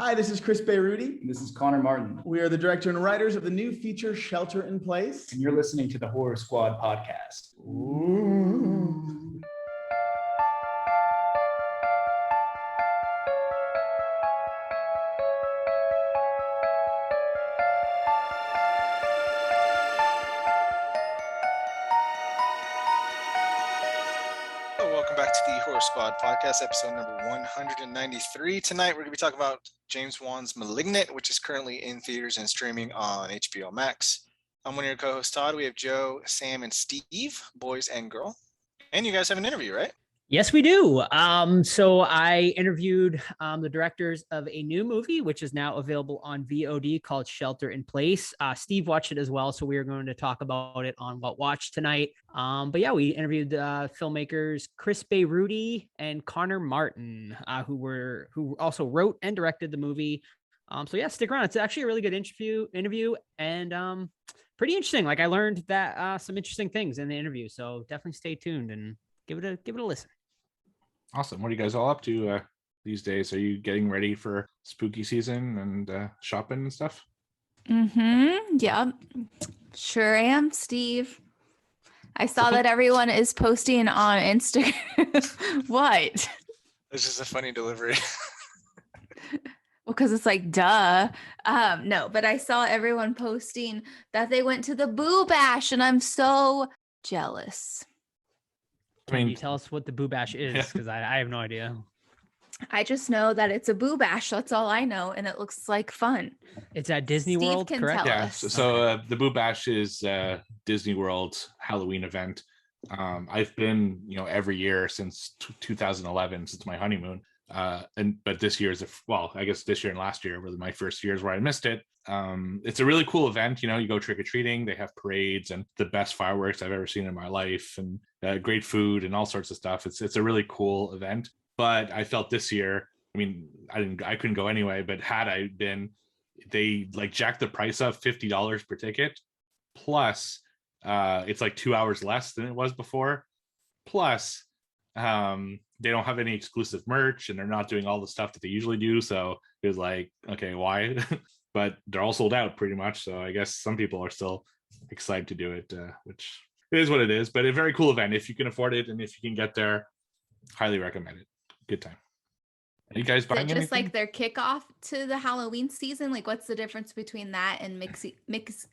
Hi, this is Chris Beyrooty. This is Connor Martin. We are the director and writers of the new feature Shelter in Place. And you're listening to the Horror Squad podcast. Ooh. Welcome back to the Horror Squad podcast, episode number 193. Tonight, we're going to be talking about James Wan's Malignant, which is currently in theaters and streaming on HBO Max. I'm one of your co-hosts, Todd. We have Joe, Sam, and Steve, boys and girl. And you guys have an interview, right? Yes, we do. So I interviewed the directors of a new movie, which is now available on VOD called Shelter in Place. Steve watched it as well, so we are going to talk about it on What Watch tonight. But yeah, we interviewed filmmakers Chris Beyrooty and Connor Martin, who also wrote and directed the movie. So yeah, stick around. It's actually a really good interview and pretty interesting. Like I learned that some interesting things in the interview. So definitely stay tuned and give it a listen. Awesome. What are you guys all up to these days? Are you getting ready for spooky season and shopping and stuff? Yep. Sure am, Steve. I saw that everyone is posting on Instagram. What? This is a funny delivery. Well, because it's like, duh. No, but I saw everyone posting that they went to the Boo Bash, and I'm so jealous. Can you tell us what the Boo Bash is? Because I have no idea. I just know that it's a Boo Bash. That's all I know. And it looks like fun. It's at Disney Steve World, can correct? tell Yeah. us. So the Boo Bash is Disney World's Halloween event. I've been, every year since 2011, since my honeymoon. But this year I guess this year and last year were my first years where I missed it. It's a really cool event. You go trick-or-treating, they have parades and the best fireworks I've ever seen in my life, and great food and all sorts of stuff. It's a really cool event. But I felt this year, I couldn't go anyway, but had I been, they jacked the price up $50 per ticket, plus it's 2 hours less than it was before, plus they don't have any exclusive merch and they're not doing all the stuff that they usually do. So it was like, okay, why? But they're all sold out pretty much. So I guess some people are still excited to do it, which it is what it is. But a very cool event. If you can afford it and if you can get there, highly recommend it. Good time. Are you guys buying Is it just anything? like their kickoff to the Halloween season? Like, what's the difference between that and Mickey's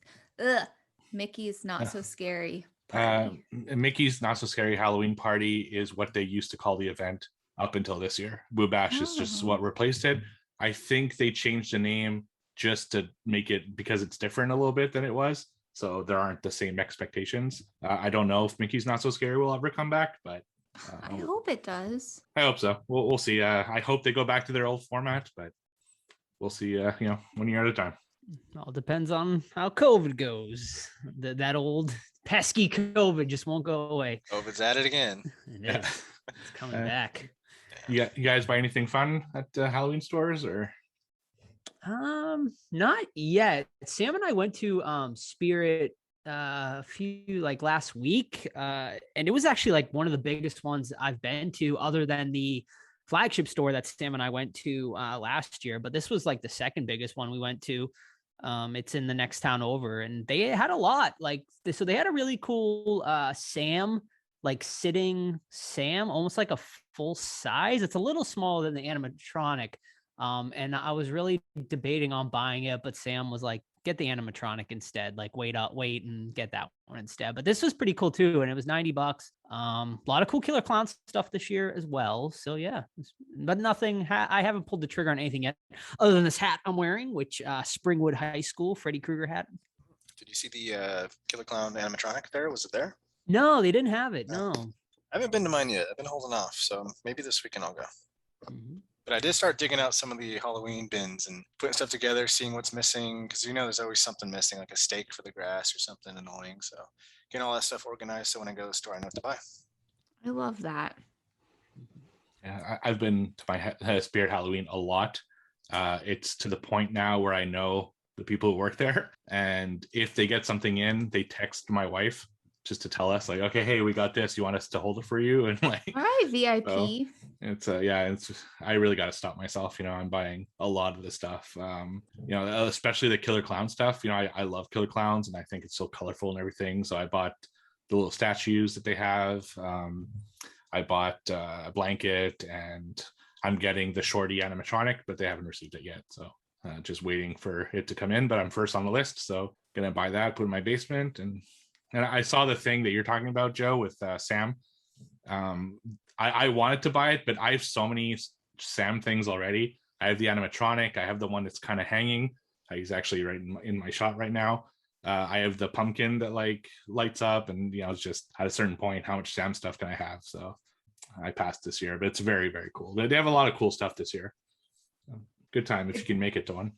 Not So Scary Party? Mickey's Not So Scary Halloween Party is what they used to call the event up until this year. Boo Bash is just what replaced it. I think they changed the name just to make it, because it's different a little bit than it was. So there aren't the same expectations. I don't know if Mickey's Not So Scary will ever come back, but I hope it does. I hope so. We'll see. I hope they go back to their old format, but we'll see, 1 year at a time. All depends on how COVID goes. That old pesky COVID just won't go away. COVID's at it again. It's coming back. You guys buy anything fun at Halloween stores or? Not yet. Sam and I went to Spirit a few last week, and it was actually one of the biggest ones I've been to, other than the flagship store that Sam and I went to last year. But this was the second biggest one we went to. It's in the next town over, and they had a lot. So they had a really cool Sam, sitting Sam, almost like a full size. It's a little smaller than the animatronic. And I was really debating on buying it, but Sam was like, get the animatronic instead, wait and get that one instead. But this was pretty cool too. And it was $90. A lot of cool Killer Clown stuff this year as well. So yeah, but nothing, I haven't pulled the trigger on anything yet other than this hat I'm wearing, which Springwood High School, Freddy Krueger hat. Did you see the Killer Clown animatronic there? Was it there? No, they didn't have it. No. I haven't been to mine yet. I've been holding off. So maybe this weekend I'll go. Mm-hmm. But I did start digging out some of the Halloween bins and putting stuff together, seeing what's missing. Because there's always something missing, like a stake for the grass or something annoying. So getting all that stuff organized so when I go to the store, I know what to buy. I love that. Yeah, I've been to my Spirit Halloween a lot. It's to the point now where I know the people who work there. And if they get something in, they text my wife just to tell us like, okay, hey, we got this. You want us to hold it for you? And like, All right, VIP. so it's I really got to stop myself. I'm buying a lot of the stuff. Especially the Killer Clown stuff. I love Killer Clowns, and I think it's so colorful and everything. So I bought the little statues that they have. I bought a blanket, and I'm getting the Shorty animatronic, but they haven't received it yet. So just waiting for it to come in. But I'm first on the list, so gonna buy that, put it in my basement. And I saw the thing that you're talking about, Joe, with Sam. I wanted to buy it, but I have so many Sam things already. I have the animatronic. I have the one that's kind of hanging. He's actually right in my shot right now. I have the pumpkin that like lights up, and it's just at a certain point, how much Sam stuff can I have? So I passed this year, but it's very, very cool. They have a lot of cool stuff this year. Good time if you can make it to one.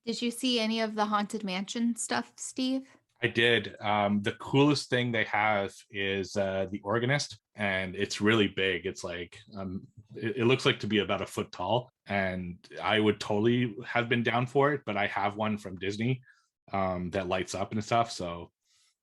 Did you see any of the Haunted Mansion stuff, Steve? I did. The coolest thing they have is the organist, and it's really big. It's like it looks like to be about a foot tall, and I would totally have been down for it, but I have one from Disney that lights up and stuff, so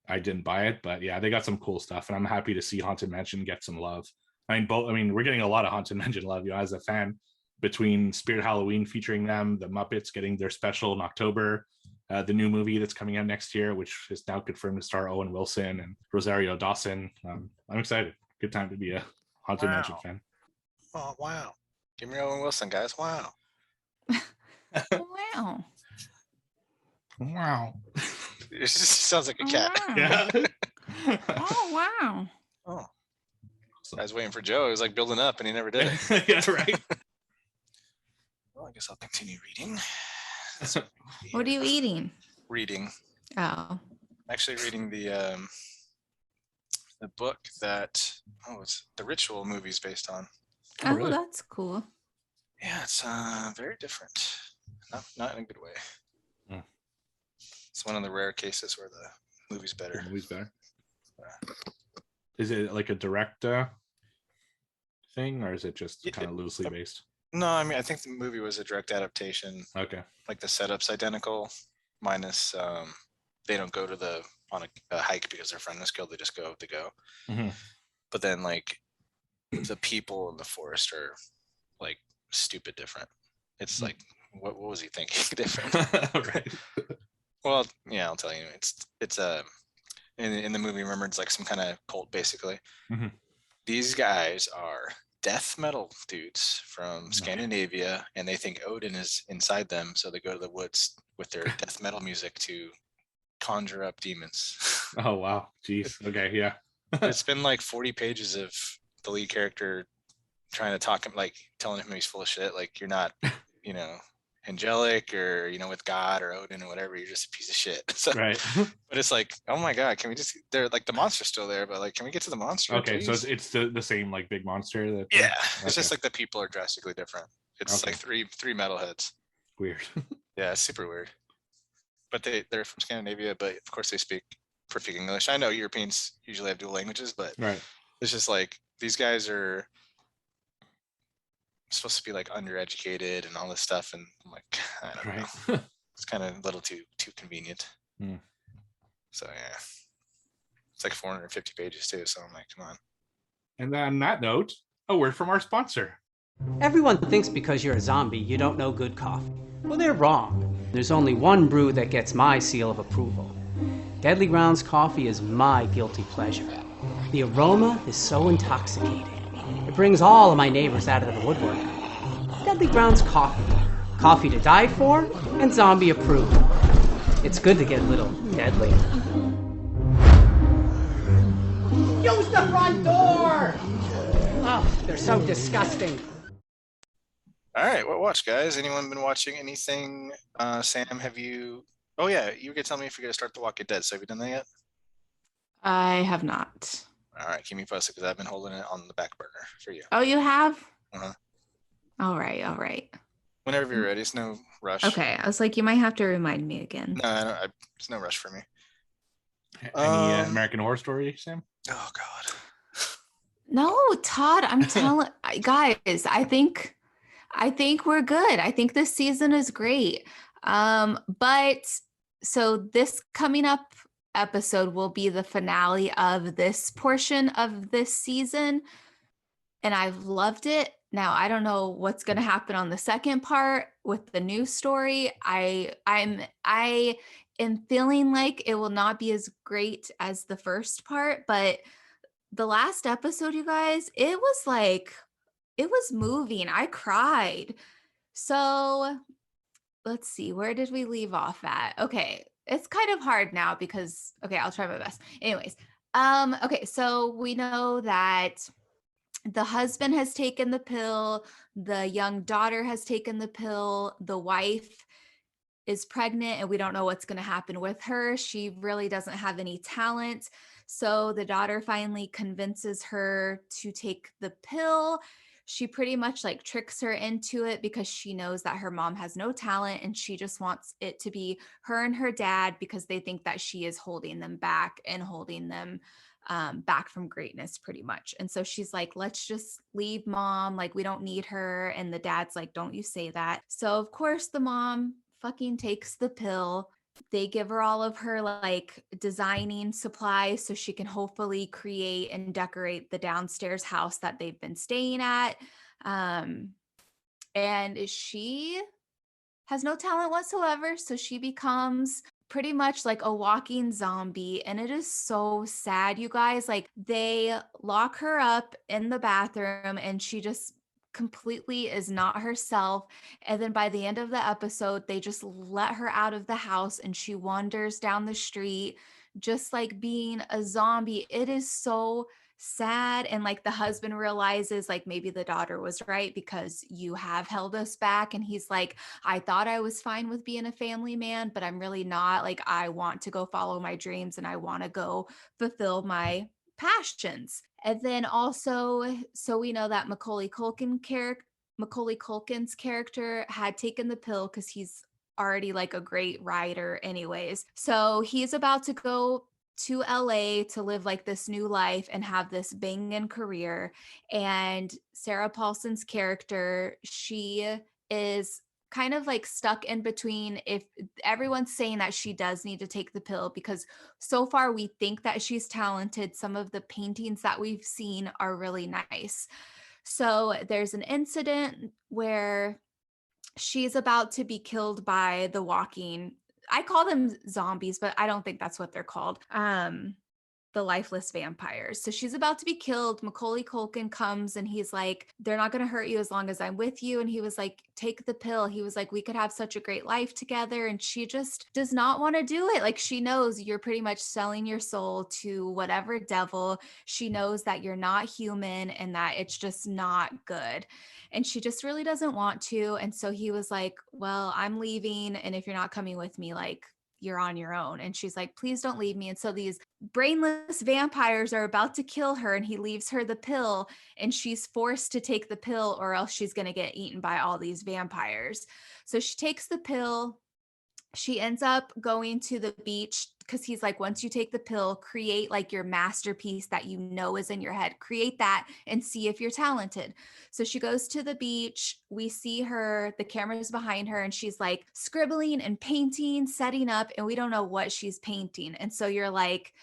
I didn't buy it. But yeah, they got some cool stuff, and I'm happy to see Haunted Mansion get some love. We're getting a lot of Haunted Mansion love, as a fan, between Spirit Halloween featuring them, the Muppets getting their special in October, the new movie that's coming out next year, which is now confirmed to star Owen Wilson and Rosario Dawson. I'm excited. Good time to be a Haunted Mansion fan. Oh, wow. Give me Owen Wilson, guys. Wow. Wow. Wow. It just sounds like a cat. Wow. Yeah. Oh, wow. Oh. I was waiting for Joe. He was like building up, and he never did. Yeah, right. Well, I guess I'll continue reading. What are you eating? Reading. Oh. I'm actually reading the book that it's the Ritual movie's based on. Oh, really? That's cool. Yeah, it's very different. Not in a good way. Hmm. It's one of the rare cases where the movie's better. The movie's better. Is it like a direct thing, or is it just kind of loosely based? No, I think the movie was a direct adaptation. Okay. Like the setup's identical, minus they don't go on a hike because they're friendless guild. They just go to go. Mm-hmm. But then like the people in the forest are like stupid different. It's like what was he thinking different? Right. Well, yeah, I'll tell you. It's in the movie, remember, it's like some kind of cult basically. Mm-hmm. These guys are death metal dudes from Scandinavia, and they think Odin is inside them, so they go to the woods with their death metal music to conjure up demons. Oh wow. Jeez. Okay. Yeah. It's been like 40 pages of the lead character trying to talk him, like telling him he's full of shit, like you're not angelic or with God or Odin or whatever, you're just a piece of shit. So, Right. but it's like, oh my god, can we just, they're like, the monster's still there, but like, can we get to the monster? Okay, please? so it's the same like big monster that. Yeah, Okay. it's just like the people are drastically different. It's Okay. like three metalheads. Weird. Yeah, it's super weird. But they're from Scandinavia, but of course they speak perfect English. I know Europeans usually have dual languages, but Right. it's just like these guys are supposed to be like undereducated and all this stuff, and I'm like, I don't know. Right. It's kind of a little too convenient. Hmm. So yeah, it's like 450 pages too. So I'm like, come on. And on that note, a word from our sponsor. Everyone thinks because you're a zombie, you don't know good coffee. Well, they're wrong. There's only one brew that gets my seal of approval. Deadly Grounds coffee is my guilty pleasure. The aroma is so intoxicating. It brings all of my neighbors out of the woodwork. Deadly Grounds coffee. Coffee to die for and zombie approved. It's good to get a little deadly. Use the front door! Oh, they're so disgusting. All right, what watch, guys? Anyone been watching anything? Sam, have you? Oh yeah, you were gonna tell me if you're gonna start The Walking Dead. So have you done that yet? I have not. All right, keep me posted because I've been holding it on the back burner for you. Oh, you have? Uh-huh. All right. Whenever you're ready, it's no rush. Okay, I was like, you might have to remind me again. No, it's no rush for me. Any American Horror Story, Sam? Oh God. No, Todd, I'm telling guys, I think we're good. I think this season is great. But so this coming up episode will be the finale of this portion of this season. And I've loved it. Now, I don't know what's going to happen on the second part with the new story. I am feeling like it will not be as great as the first part, but the last episode, you guys, it was moving. I cried. So let's see, where did we leave off at? Okay, it's kind of hard now because, okay, I'll try my best. Anyways, okay, so we know that the husband has taken the pill, the young daughter has taken the pill, the wife is pregnant, and we don't know what's going to happen with her. She really doesn't have any talent. So the daughter finally convinces her to take the pill. She pretty much like tricks her into it because she knows that her mom has no talent and she just wants it to be her and her dad because they think that she is holding them back and holding them back from greatness pretty much. And so she's like, let's just leave mom. Like, we don't need her. And the dad's like, don't you say that. So of course the mom fucking takes the pill. They give her all of her like designing supplies so she can hopefully create and decorate the downstairs house that they've been staying at. And she has no talent whatsoever. So she becomes pretty much like a walking zombie. And it is so sad, you guys. Like, they lock her up in the bathroom and she just completely is not herself. And then by the end of the episode, they just let her out of the house and she wanders down the street, just like being a zombie. It is so sad. And like the husband realizes like maybe the daughter was right because you have held us back. And he's like, I thought I was fine with being a family man, but I'm really not. Like, I want to go follow my dreams and I want to go fulfill my passions. And then also, so we know that Macaulay Culkin's character had taken the pill because he's already like a great writer anyways. So he's about to go to LA to live like this new life and have this banging career. And Sarah Paulson's character, she is kind of like stuck in between. If everyone's saying that she does need to take the pill because so far we think that she's talented. Some of the paintings that we've seen are really nice. So there's an incident where she's about to be killed by the walking, I call them zombies, but I don't think that's what they're called. The lifeless vampires. So she's about to be killed. Macaulay Culkin comes and he's like, they're not going to hurt you as long as I'm with you. And he was like, take the pill. He was like, we could have such a great life together. And she just does not want to do it. Like, she knows you're pretty much selling your soul to whatever devil. She knows that you're not human and that it's just not good. And she just really doesn't want to. And so he was like, well, I'm leaving. And if you're not coming with me, like, you're on your own. And she's like, please don't leave me. And so these brainless vampires are about to kill her and he leaves her the pill and she's forced to take the pill or else she's going to get eaten by all these vampires. So she takes the pill. She ends up going to the beach because he's like, once you take the pill, create like your masterpiece that you know is in your head. Create that and see if you're talented. So she goes to the beach. We see her, the camera's behind her, and she's like scribbling and painting, setting up, and we don't know what she's painting. And so you're like,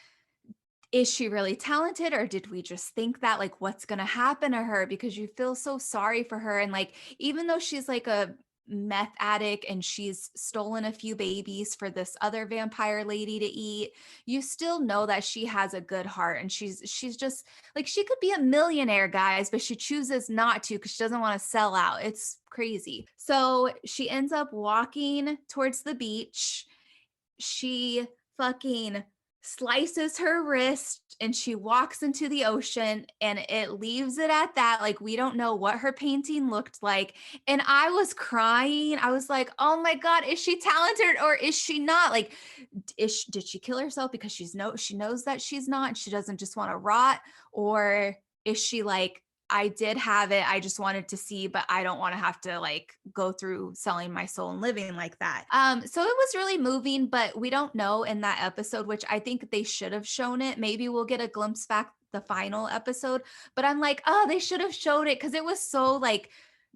is she really talented or did we just think that? Like, what's going to happen to her? Because you feel so sorry for her. And like, even though she's like a meth addict and she's stolen a few babies for this other vampire lady to eat, you still know that she has a good heart and she's just like, she could be a millionaire, guys, but she chooses not to because she doesn't want to sell out. It's crazy. So she ends up walking towards the beach. She fucking slices her wrist and she walks into the ocean and it leaves it at that. Like, we don't know what her painting looked like. And I was crying. I was like, oh my God, is she talented or is she not? Like, did she kill herself because she knows that she's not, and she doesn't just want to rot? Or is she like, I did have it, I just wanted to see, but I don't want to have to like go through selling my soul and living like that. So it was really moving, but we don't know in that episode, which I think they should have shown it. Maybe we'll get a glimpse back the final episode, but I'm like, oh, they should have showed it because it was so like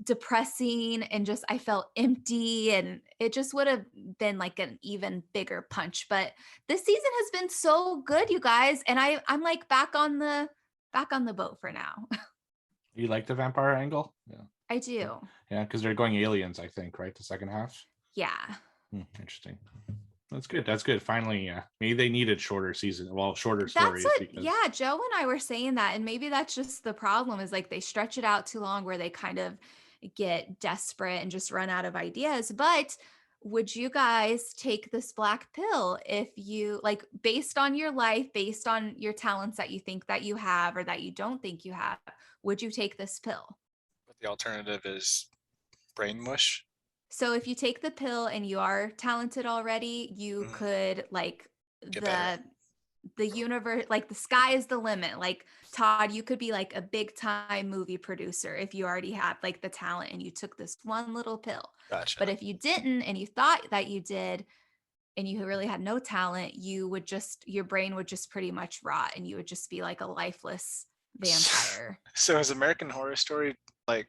depressing and just I felt empty, and it just would have been like an even bigger punch. But this season has been so good, you guys, and I'm like back on the boat for now. You like the vampire angle? Yeah. I do. Yeah, because they're going aliens, I think, right? The second half. Yeah. Interesting. That's good. That's good. Finally, maybe they needed shorter shorter stories. Yeah, Joe and I were saying that, and maybe that's just the problem is like they stretch it out too long where they kind of get desperate and just run out of ideas. But would you guys take this black pill if you like, based on your life, based on your talents that you think that you have or that you don't think you have, would you take this pill? But the alternative is brain mush. So if you take the pill and you are talented already, you could like the universe, like the sky is the limit. Like Todd, you could be like a big time movie producer if you already had like the talent and you took this one little pill. Gotcha. But if you didn't and you thought that you did and you really had no talent, your brain would just pretty much rot and you would just be like a lifeless vampire. So is American Horror Story like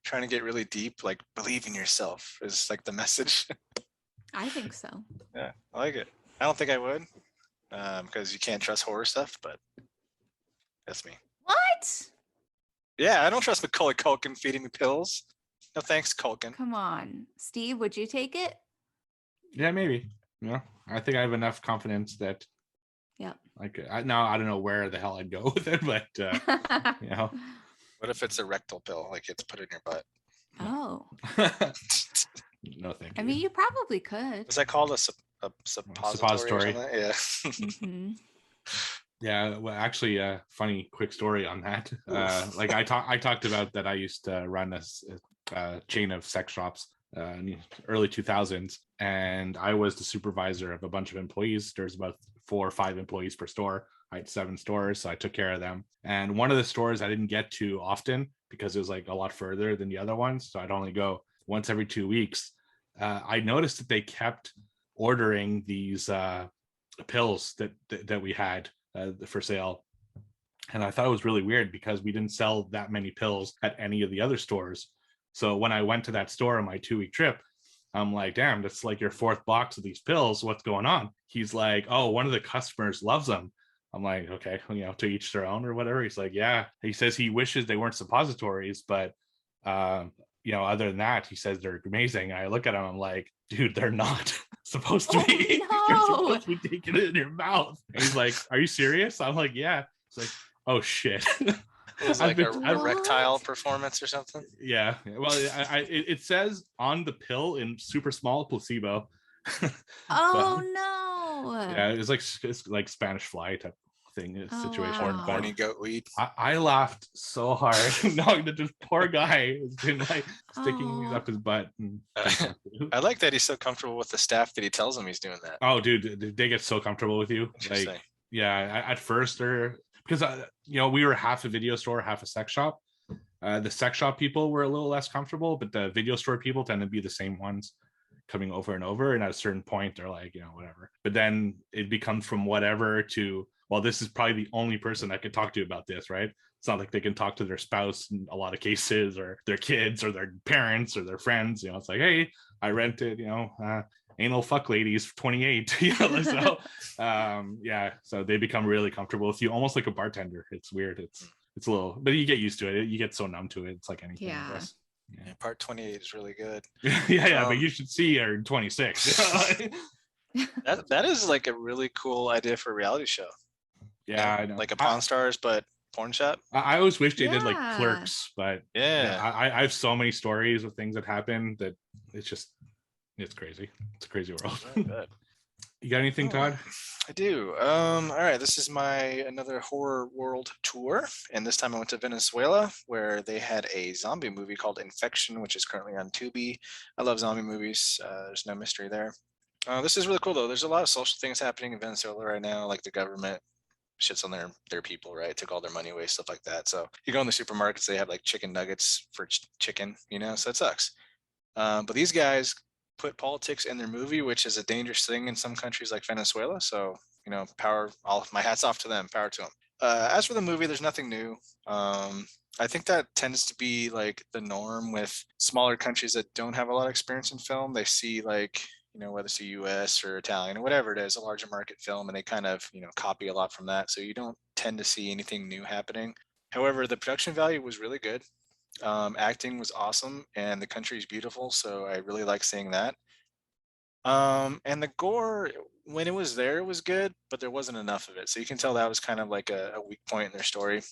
trying to get really deep, like believe in yourself is like the message? I think so. Yeah, I like it. I don't think I would, because you can't trust horror stuff, but that's me. What? Yeah, I don't trust Macaulay Culkin feeding me pills. No thanks, Culkin. Come on. Steve, would you take it? Yeah, maybe. Yeah, I think I have enough confidence that. Yeah. Like I don't know where the hell I'd go with it, but you know. What if it's a rectal pill, like it's put in your butt? Oh. No, thank you. I mean, you probably could. Was that called a suppository? Yeah. Mm-hmm. Yeah, well, actually, funny quick story on that. Like I talked about that I used to run a chain of sex shops in the early 2000s, and I was the supervisor of a bunch of employees. There's about 4 or 5 employees per store. I had 7 stores, so I took care of them. And one of the stores I didn't get to often because it was like a lot further than the other ones, so I'd only go once every 2 weeks. I noticed that they kept ordering these pills that we had for sale, and I thought it was really weird because we didn't sell that many pills at any of the other stores. So when I went to that store on my 2-week trip, I'm like, damn, that's like your 4th box of these pills. What's going on? He's like, oh, one of the customers loves them. I'm like, okay, to each their own or whatever. He's like, yeah. He says he wishes they weren't suppositories, but other than that, he says they're amazing. I look at him, I'm like, dude, they're not supposed to be. No. You're supposed to be taking it in your mouth. And he's like, are you serious? I'm like, yeah. It's like, oh shit. It was like a erectile performance or something. Yeah. Well, it says on the pill in super small placebo. Oh no. Yeah, it's like Spanish fly type thing situation. Wow. Horny goat weed. I laughed so hard knowing that this poor guy has been like sticking these up his butt. I like that he's so comfortable with the staff that he tells them he's doing that. Oh, dude, they get so comfortable with you. Like, yeah, at first because we were half a video store, half a sex shop. The sex shop people were a little less comfortable, but the video store people tend to be the same ones coming over and over. And at a certain point, they're like, whatever. But then it becomes from whatever to, well, this is probably the only person I could talk to about this, right? It's not like they can talk to their spouse in a lot of cases, or their kids, or their parents, or their friends. It's like, hey, I rented, anal fuck ladies 28. So so they become really comfortable with you, almost like a bartender. It's weird. It's a little, but you get used to it. You get so numb to it. It's like anything. Yeah. Yeah, part 28 is really good. But you should see her in 26. that is like a really cool idea for a reality show. Yeah, I know. Like a Pawn Stars, but porn shop. I always wish they did like Clerks, but yeah, I have so many stories of things that happen that it's crazy. It's a crazy world. You got anything, Todd? I do. All right, this is another horror world tour, and this time I went to Venezuela, where they had a zombie movie called Infection, which is currently on Tubi. I love zombie movies. There's no mystery there. This is really cool though. There's a lot of social things happening in Venezuela right now, like the government shits on their people, right? Took all their money away, stuff like that. So you go in the supermarkets, they have like chicken nuggets for chicken, so it sucks. But these guys put politics in their movie, which is a dangerous thing in some countries like Venezuela. So, my hat's off to them, power to them. As for the movie, there's nothing new. I think that tends to be like the norm with smaller countries that don't have a lot of experience in film. They see like, whether it's a US or Italian or whatever it is, a larger market film, and they kind of, copy a lot from that. So you don't tend to see anything new happening. However, the production value was really good. Acting was awesome, and the country is beautiful. So I really like seeing that. And the gore, when it was there, it was good, but there wasn't enough of it. So you can tell that was kind of like a weak point in their story.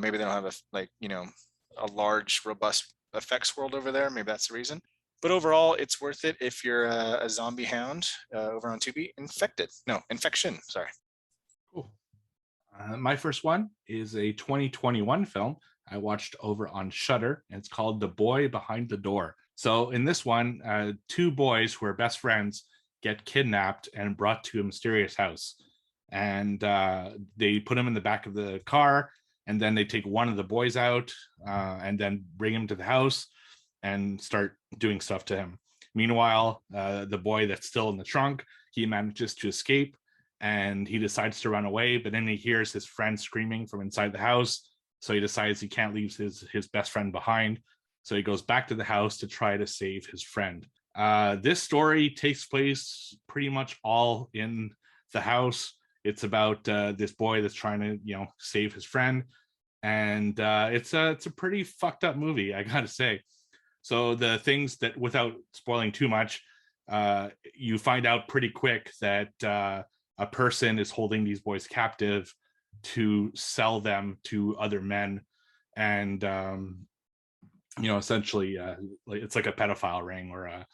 Maybe they don't have a large, robust effects world over there. Maybe that's the reason. But overall, it's worth it if you're a zombie hound over on Tubi. Infection. Sorry. Cool. My first one is a 2021 film I watched over on Shudder, and it's called The Boy Behind the Door. So in this one, two boys who are best friends get kidnapped and brought to a mysterious house. And they put him in the back of the car, and then they take one of the boys out and then bring him to the house and start doing stuff to him. Meanwhile, the boy that's still in the trunk, he manages to escape, and he decides to run away, but then he hears his friend screaming from inside the house. So he decides he can't leave his best friend behind. So he goes back to the house to try to save his friend. This story takes place pretty much all in the house. It's about this boy that's trying to, save his friend. And it's a pretty fucked up movie, I gotta say. So the things that, without spoiling too much, you find out pretty quick that a person is holding these boys captive to sell them to other men. And essentially it's like a pedophile ring or a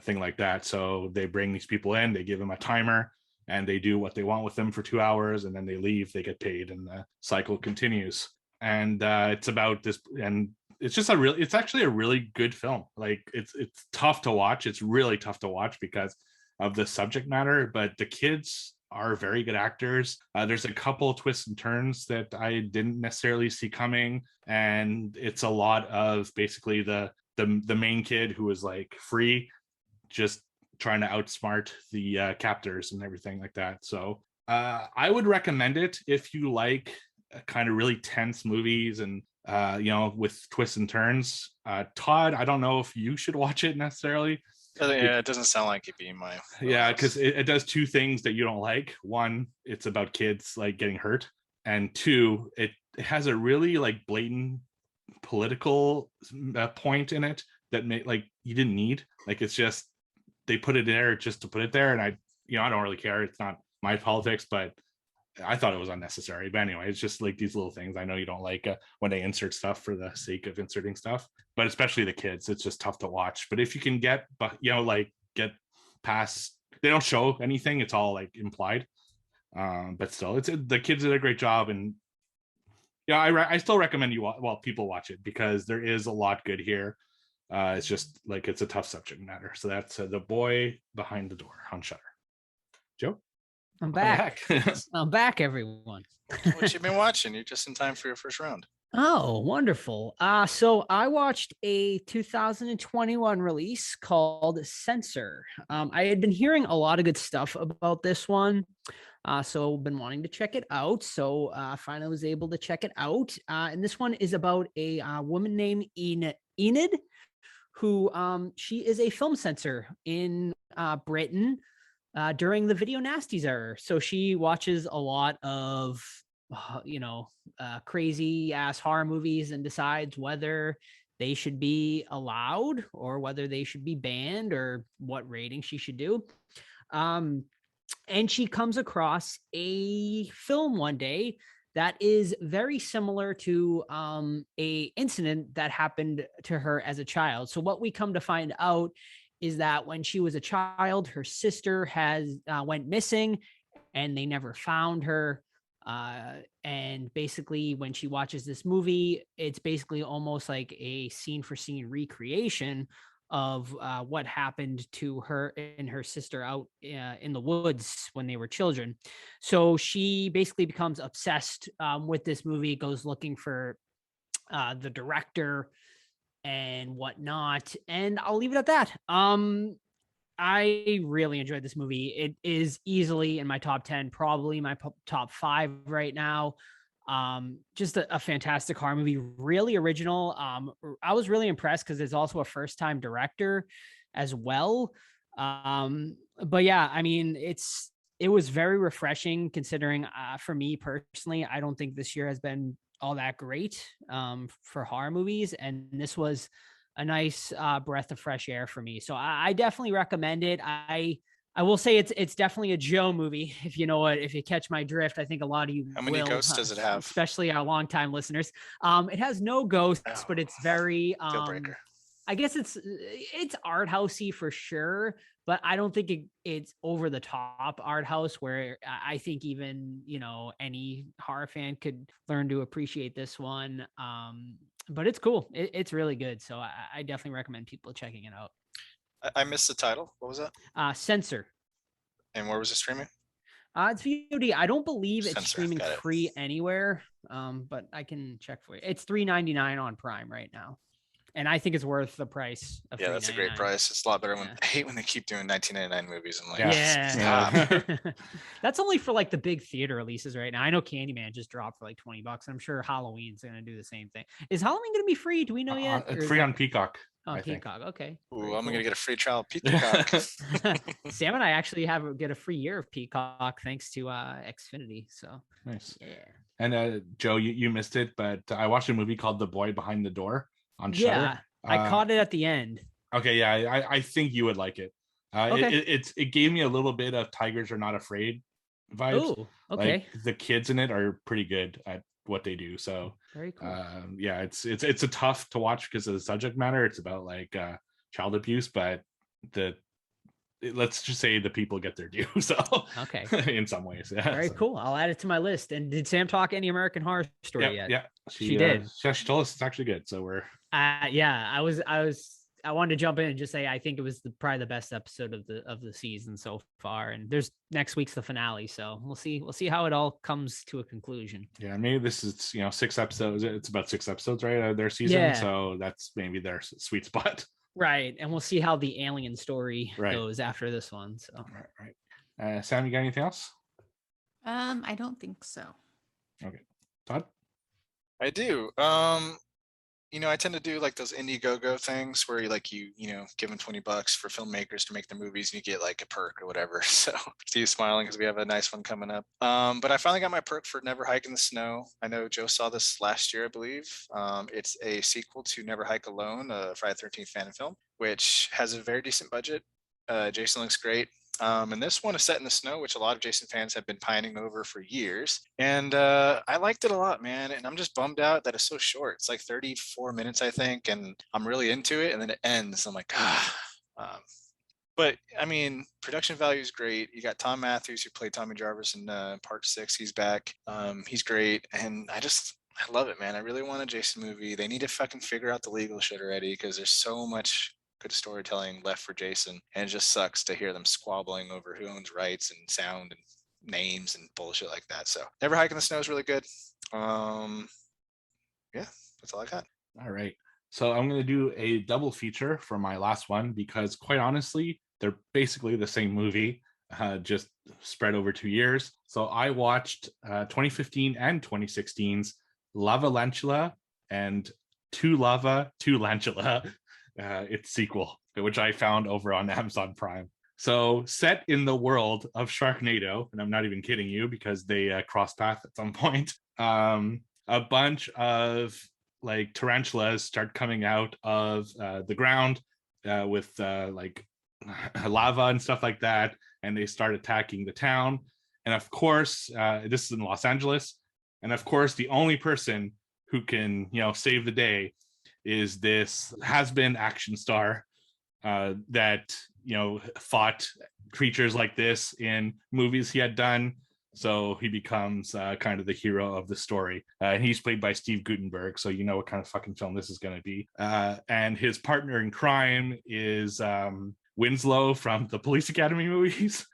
thing like that. So they bring these people in, they give them a timer, and they do what they want with them for 2 hours, and then they leave, they get paid, and the cycle continues. And it's about this, and it's actually a really good film. Like it's tough to watch. It's really tough to watch because of the subject matter, but the kids are very good actors. There's a couple twists and turns that I didn't necessarily see coming, and it's a lot of basically the main kid who is like free, just trying to outsmart the captors and everything like that. So I would recommend it if you like kind of really tense movies and with twists and turns. Todd, I don't know if you should watch it necessarily. Yeah, it doesn't sound like it being my yeah, because it does two things that you don't like. One, it's about kids like getting hurt, and two, it has a really like blatant political point in it that you didn't need. Like it's just they put it there just to put it there, and I don't really care. It's not my politics, but I thought it was unnecessary. But anyway, it's just like these little things. I know you don't like when they insert stuff for the sake of inserting stuff, but especially the kids, it's just tough to watch. But if you can get past, they don't show anything. It's all like implied. But still, the kids did a great job, and I still recommend people watch it because there is a lot good here. It's just like it's a tough subject matter. So that's The Boy Behind the Door on Shudder. Joe? I'm back. I'm back, everyone. What you been watching? You're just in time for your first round. Oh, wonderful. So I watched a 2021 release called Censor. I had been hearing a lot of good stuff about this one. So I've been wanting to check it out. So I finally was able to check it out. And this one is about a woman named Enid, who she is a film censor in Britain during the Video Nasties era. So she watches a lot of crazy ass horror movies and decides whether they should be allowed or whether they should be banned or what rating she should do. And she comes across a film one day that is very similar to a incident that happened to her as a child. So what we come to find out is that when she was a child, her sister went missing and they never found her. And basically when she watches this movie, it's basically almost like a scene for scene recreation of what happened to her and her sister out in the woods when they were children. So she basically becomes obsessed with this movie, goes looking for the director and whatnot. And I'll leave it at that. I really enjoyed this movie. It is easily in my top 10, probably my top 5 right now. Just a fantastic horror movie, really original. I was really impressed because it's also a first time director as well. But yeah, I mean, it was very refreshing considering for me personally, I don't think this year has been all that great for horror movies. And this was a nice breath of fresh air for me. So I definitely recommend it. I will say it's definitely a Joe movie. If you catch my drift, I think a lot of you How many will, ghosts does it have? especially our longtime listeners. It has no ghosts, Oh, but it's very, deal breaker. I guess it's art housey for sure, but I don't think it's over the top art house where I think even, any horror fan could learn to appreciate this one. But it's cool. It's really good. So I definitely recommend people checking it out. I missed the title. What was that? Censor. And where was it streaming? It's VOD. I don't believe it's Censor, streaming got it. free anywhere. But I can check for you. It's $3.99 on Prime right now. And I think it's worth the price of Yeah, that's a great $3.99. price. It's a lot better when Yeah. I hate when they keep doing 1999 movies. I'm like, Yeah. stop. That's only for like the big theater releases right now. I know Candyman just dropped for like $20. I'm sure Halloween's gonna do the same thing. Is Halloween gonna be free? Do we know yet? Or It's is free that- on Peacock. Oh, I think. Peacock. Okay. Ooh, Very I'm cool. gonna get a free trial of Peacock. Sam and I actually get a free year of Peacock thanks to Xfinity. So Nice. yeah. And Joe, you missed it, but I watched a movie called The Boy Behind the Door on Shudder. Yeah. I caught it at the end. Okay, yeah, I think you would like it. Okay. It gave me a little bit of Tigers Are Not Afraid vibes. Oh, okay. Like the kids in it are pretty good at what they do. So Very cool. yeah, it's a tough to watch because of the subject matter. It's about like child abuse, but let's just say the people get their due. So Okay. in some ways, yeah. Very so, cool. I'll add it to my list. And did Sam talk any American Horror Story yet? Yeah, She did. She told us it's actually good. So we're Yeah, I wanted to jump in and just say I think it was probably the best episode of the season so far. And there's next week's the finale, so we'll see how it all comes to a conclusion. yeah, maybe this is 6 episodes. It's about 6 episodes, right? Of their season. Yeah. So that's maybe their sweet spot. Right, and we'll see how the alien story Right. goes after this one. So Right. Sam, you got anything else? I don't think so. Todd? I do. I tend to do like those Indiegogo things where you give them $20 for filmmakers to make their movies and you get like a perk or whatever. So Steve's smiling because we have a nice one coming up. But I finally got my perk for Never Hike in the Snow. I know Joe saw this last year, I believe. It's a sequel to Never Hike Alone, a Friday the 13th fan film, which has a very decent budget. Jason looks great. And this one is set in the snow, which a lot of Jason fans have been pining over for years. And I liked it a lot, man. And I'm just bummed out that it's so short. It's like 34 minutes, I think. And I'm really into it. And then it ends. I'm like, But I mean, production value is great. You got Tom Matthews, who played Tommy Jarvis in Part 6. He's back. He's great. And I love it, man. I really want a Jason movie. They need to fucking figure out the legal shit already because there's so much good storytelling left for Jason, and it just sucks to hear them squabbling over who owns rights and sound and names and bullshit like that. So Never Hike in the Snow is really good. Yeah, that's all I got. All right. So I'm going to do a double feature for my last one because quite honestly, they're basically the same movie, just spread over 2 years. So I watched 2015 and 2016's Lava Lantula and To Lava, To Lantula, its sequel, which I found over on Amazon Prime. So set in the world of Sharknado, and I'm not even kidding you because they cross paths at some point. A bunch of like tarantulas start coming out of the ground with like lava and stuff like that, and they start attacking the town. And of course, this is in Los Angeles, and of course, the only person who can save the day is this has-been action star that fought creatures like this in movies he had done. So he becomes kind of the hero of the story. And he's played by Steve Guttenberg, so you know what kind of fucking film this is going to be. And his partner in crime is Winslow from the Police Academy movies.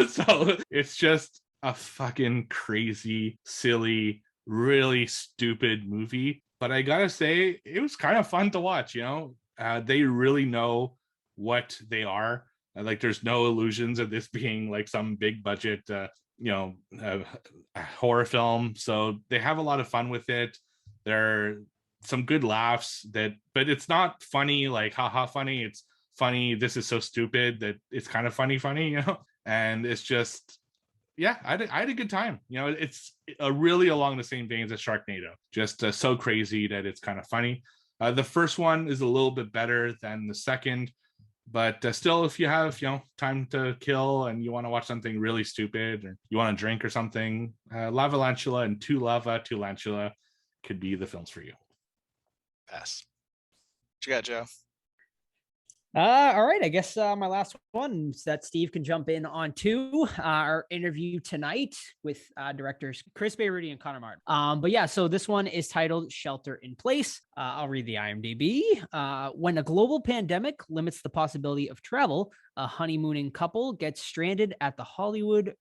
So it's just a fucking crazy, silly, really stupid movie. But I gotta say, it was kind of fun to watch. They really know what they are. Like, there's no illusions of this being like some big budget a horror film. So they have a lot of fun with it. There are some good laughs but it's not funny, like haha funny. It's funny, this is so stupid that it's kind of funny, and it's just, yeah, I had a good time. It's really along the same veins as Sharknado, just so crazy that it's kind of funny. The first one is a little bit better than the second, but still, if you have time to kill and you want to watch something really stupid, or you want to drink or something, Lavalantula and Tu Lava, Tu Lantula could be the films for you. Pass. What you got, Joe? All right, I guess my last one so that Steve can jump in on too. Our interview tonight with directors Chris Beyrooty and Connor Martin. But yeah, so this one is titled Shelter in Place. I'll read the IMDb. When a global pandemic limits the possibility of travel, a honeymooning couple gets stranded at the Hollywood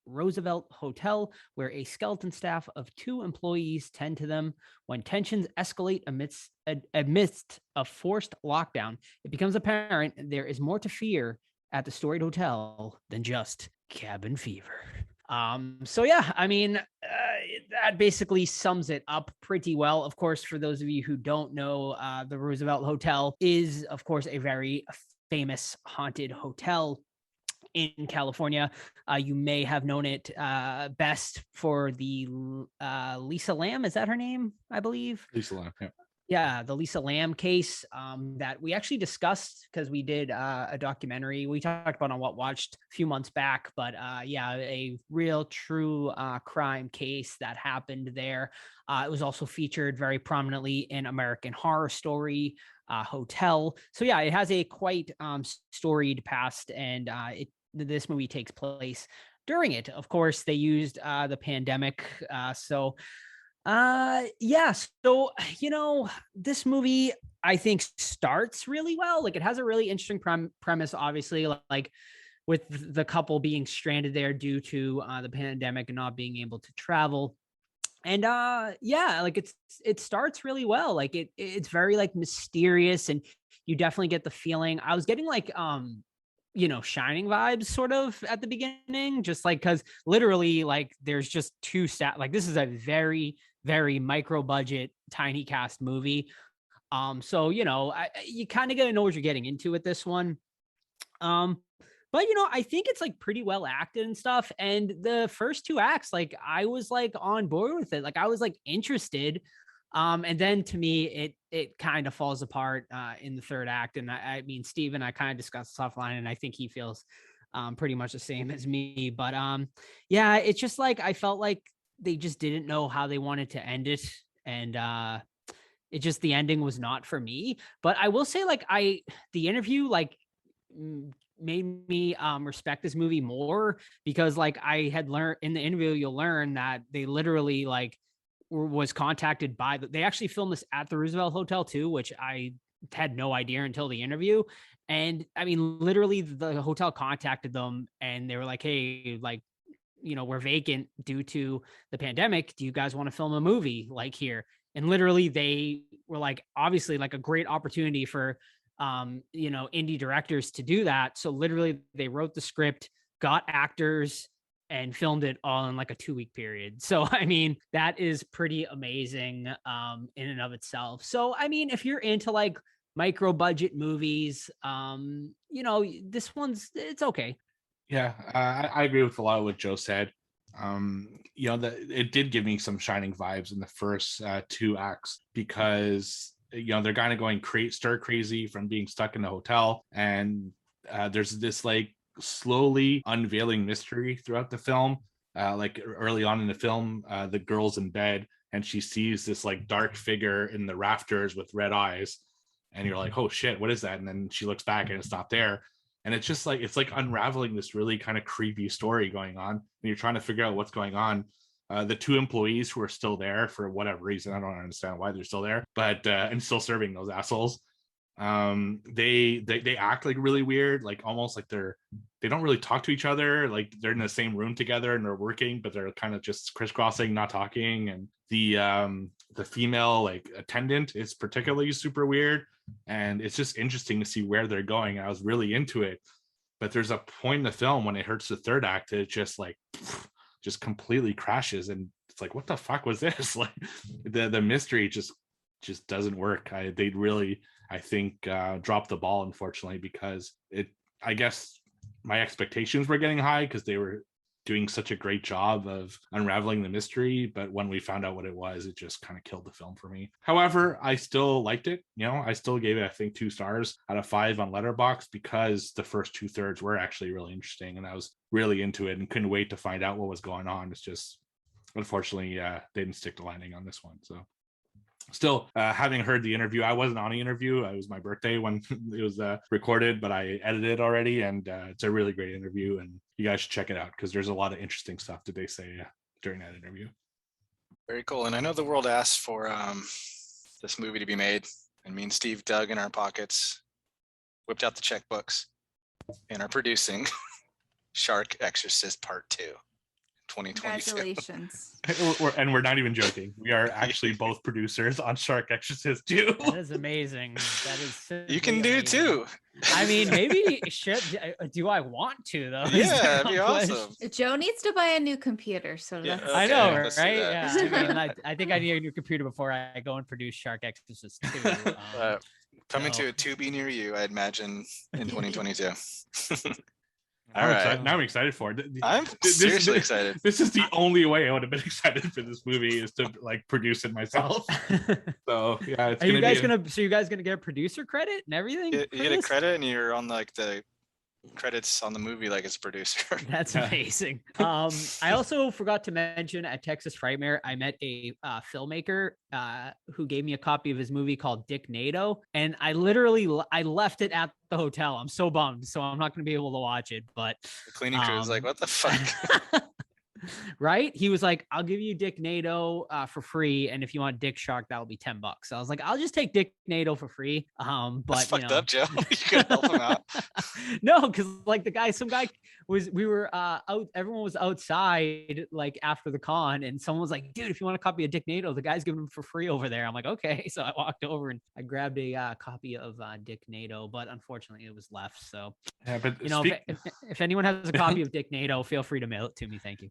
Roosevelt Hotel, where a skeleton staff of 2 employees tend to them. When tensions escalate amidst a forced lockdown, it becomes apparent there is more to fear at the storied hotel than just cabin fever. So yeah, I mean, that basically sums it up pretty well. Of course, for those of you who don't know, the Roosevelt Hotel is, of course, a very famous haunted hotel in California. You may have known it best for the Lisa Lam. Is that her name? I believe. Lisa Lam. Yeah. Yeah, the Lisa Lam case that we actually discussed because we did a documentary. We talked about on What Watched a few months back, but yeah, a real true crime case that happened there. It was also featured very prominently in American Horror Story Hotel. So yeah, it has a quite storied past, and this movie takes place during it. Of course, they used the pandemic. Yeah, so this movie I think starts really well. Like, it has a really interesting premise, obviously, like with the couple being stranded there due to the pandemic and not being able to travel. And yeah, like it starts really well. Like it's very like mysterious, and you definitely get the feeling. I was getting like Shining vibes sort of at the beginning, just like, because literally like there's just 2 stat, like this is a very, very micro budget, tiny cast movie. So you kind of got to know what you're getting into with this one. But I think it's like pretty well acted and stuff. And the first 2 acts, like I was like on board with it. Like I was like interested. And then to me, it kind of falls apart in the 3rd act. And I mean, Steve and I kind of discussed this offline, and I think he feels pretty much the same as me. But yeah, it's just like I felt like they just didn't know how they wanted to end it, and the ending was not for me. But I will say, like the interview like made me respect this movie more, because like I had learned in the interview, you'll learn that they literally like was contacted by they actually filmed this at the Roosevelt Hotel too, which I had no idea until the interview. And I mean, literally the hotel contacted them and they were like, hey, like, we're vacant due to the pandemic. Do you guys want to film a movie like here? And literally they were like, obviously like a great opportunity for, indie directors to do that. So literally they wrote the script, got actors, and filmed it all in like a 2-week period. So, I mean, that is pretty amazing in and of itself. So, I mean, if you're into like micro budget movies, this it's okay. Yeah, I agree with a lot of what Joe said. It did give me some Shining vibes in the first 2 acts, because they're kind of going stir crazy from being stuck in the hotel, and there's this like slowly unveiling mystery throughout the film. Like early on in the film, the girl's in bed and she sees this like dark figure in the rafters with red eyes, and you're like, oh shit, what is that? And then she looks back and it's not there. And it's just like, it's like unraveling this really kind of creepy story going on, and you're trying to figure out what's going on. The 2 employees who are still there for whatever reason, I don't understand why they're still there, but and still serving those assholes. They act like really weird, like almost like they don't really talk to each other. Like they're in the same room together and they're working, but they're kind of just crisscrossing, not talking. And the female like attendant is particularly super weird, and it's just interesting to see where they're going. I was really into it, but there's a point in the film when it hurts the 3rd act, it's just like just completely crashes, and it's like, what the fuck was this? Like the mystery just doesn't work. They really, I think, dropped the ball, unfortunately, because I guess my expectations were getting high because they were doing such a great job of unraveling the mystery, but when we found out what it was, it just kind of killed the film for me. However, I still liked it. I still gave it, I think, 2 stars out of 5 on Letterboxd, because the first 2/3 were actually really interesting, and I was really into it and couldn't wait to find out what was going on. It's just, unfortunately, they didn't stick the landing on this one. So still, having heard the interview, I wasn't on the interview. It was my birthday when it was recorded, but I edited it already, and it's a really great interview, and you guys should check it out because there's a lot of interesting stuff that they say during that interview. Very cool. And I know the world asked for this movie to be made, and me and Steve dug in our pockets, whipped out the checkbooks, and are producing Shark Exorcist Part 2. 2022. Congratulations. And we're not even joking. We are actually both producers on Shark Exorcist 2. That is amazing. That is You can do too. I mean, maybe do I want to though? Yeah, that'd be awesome. Joe needs to buy a new computer, so Yeah, that's I know, let's do right? that. Yeah. I mean, I think I need a new computer before I go and produce Shark Exorcist 2. Coming so- to a Tubi near you, I imagine, in 2022. All right. Now I'm excited for it. I'm seriously excited. This is the only way I would have been excited for this movie, is to like produce it myself. So yeah, it's Are you guys so you guys gonna get producer credit and everything? You for get a this? credit, and you're on like the credits on the movie like it's a producer. That's amazing. I also forgot to mention at Texas Frightmare, I met a filmmaker who gave me a copy of his movie called Dick NATO, and I left it at the hotel. I'm so bummed, so I'm not going to be able to watch it. But The cleaning crew is like, what the fuck? right? He was like, I'll give you Dick NATO for free, and if you want Dick Shark, that'll be $10. I was like, I'll just take Dick NATO for free. But That's fucked up, Joe. You could help him out. No, because like we were out, everyone was outside like after the con, and someone was like, dude, if you want a copy of Dick NATO, the guy's giving them for free over there. I'm like, okay. So I walked over and I grabbed a copy of Dick NATO, but unfortunately it was left. So Yeah, but if anyone has a copy of Dick NATO, feel free to mail it to me. Thank you.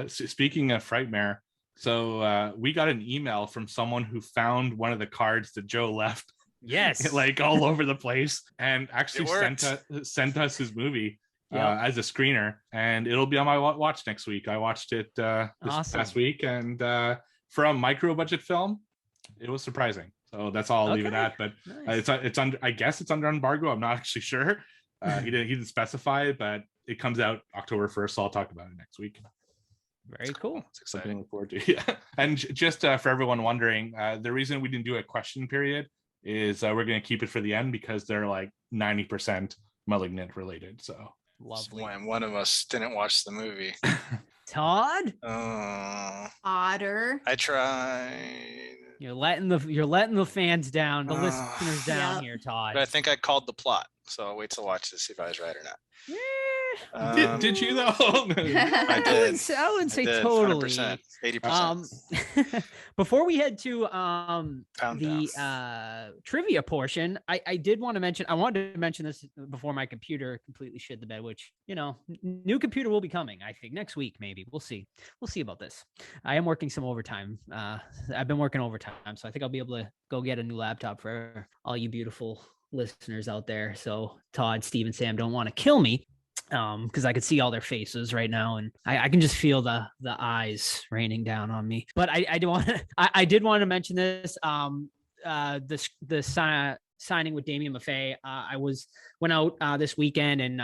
Speaking of Frightmare, so we got an email from someone who found one of the cards that Joe left, Yes. like all over the place, and actually It sent us his movie Yep. as a screener, and it'll be on my watch next week. I watched it this Awesome. past week, and for a micro budget film, it was surprising. So that's all I'll leave it Okay. at. But Nice. it's under, I guess it's under embargo. I'm not actually sure. He didn't specify, but it comes out October 1st, so I'll talk about it next week. Very cool. It's Something to exciting. look forward to. Yeah. And just for everyone wondering, the reason we didn't do a question period is we're going to keep it for the end, because they're like 90% Malignant related. So Lovely. When one of us didn't watch the movie. Todd, Otter. I tried. you're letting the fans down, the Ah. listeners down Yep. here, Todd. But I think I called the plot, so I'll wait to watch to see if I was right or not. Eh, did you though? I I did. wouldn't say I did, totally. 100%, 80%. Before we head to Pound the trivia portion, I did want to mention, I wanted to mention this before my computer completely shit the bed, which, new computer will be coming, I think next week, maybe. We'll see about this. I am working some overtime. I've been working overtime, so I think I'll be able to go get a new laptop for all you beautiful listeners out there. So Todd, Steve, and Sam don't want to kill me, because I could see all their faces right now, and I can just feel the eyes raining down on me. But I did want to mention this. The signing with Damien Maffei. I went out this weekend and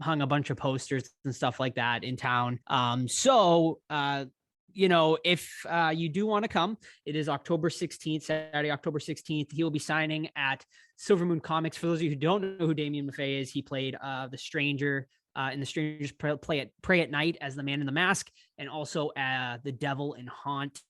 hung a bunch of posters and stuff like that in town. If you do want to come, it is October 16th, Saturday, October 16th. He will be signing at Silver Moon Comics. For those of you who don't know who Damien Maffei is, he played the Stranger in The Strangers Pray at Night as the Man in the Mask, and also the Devil in Haunt.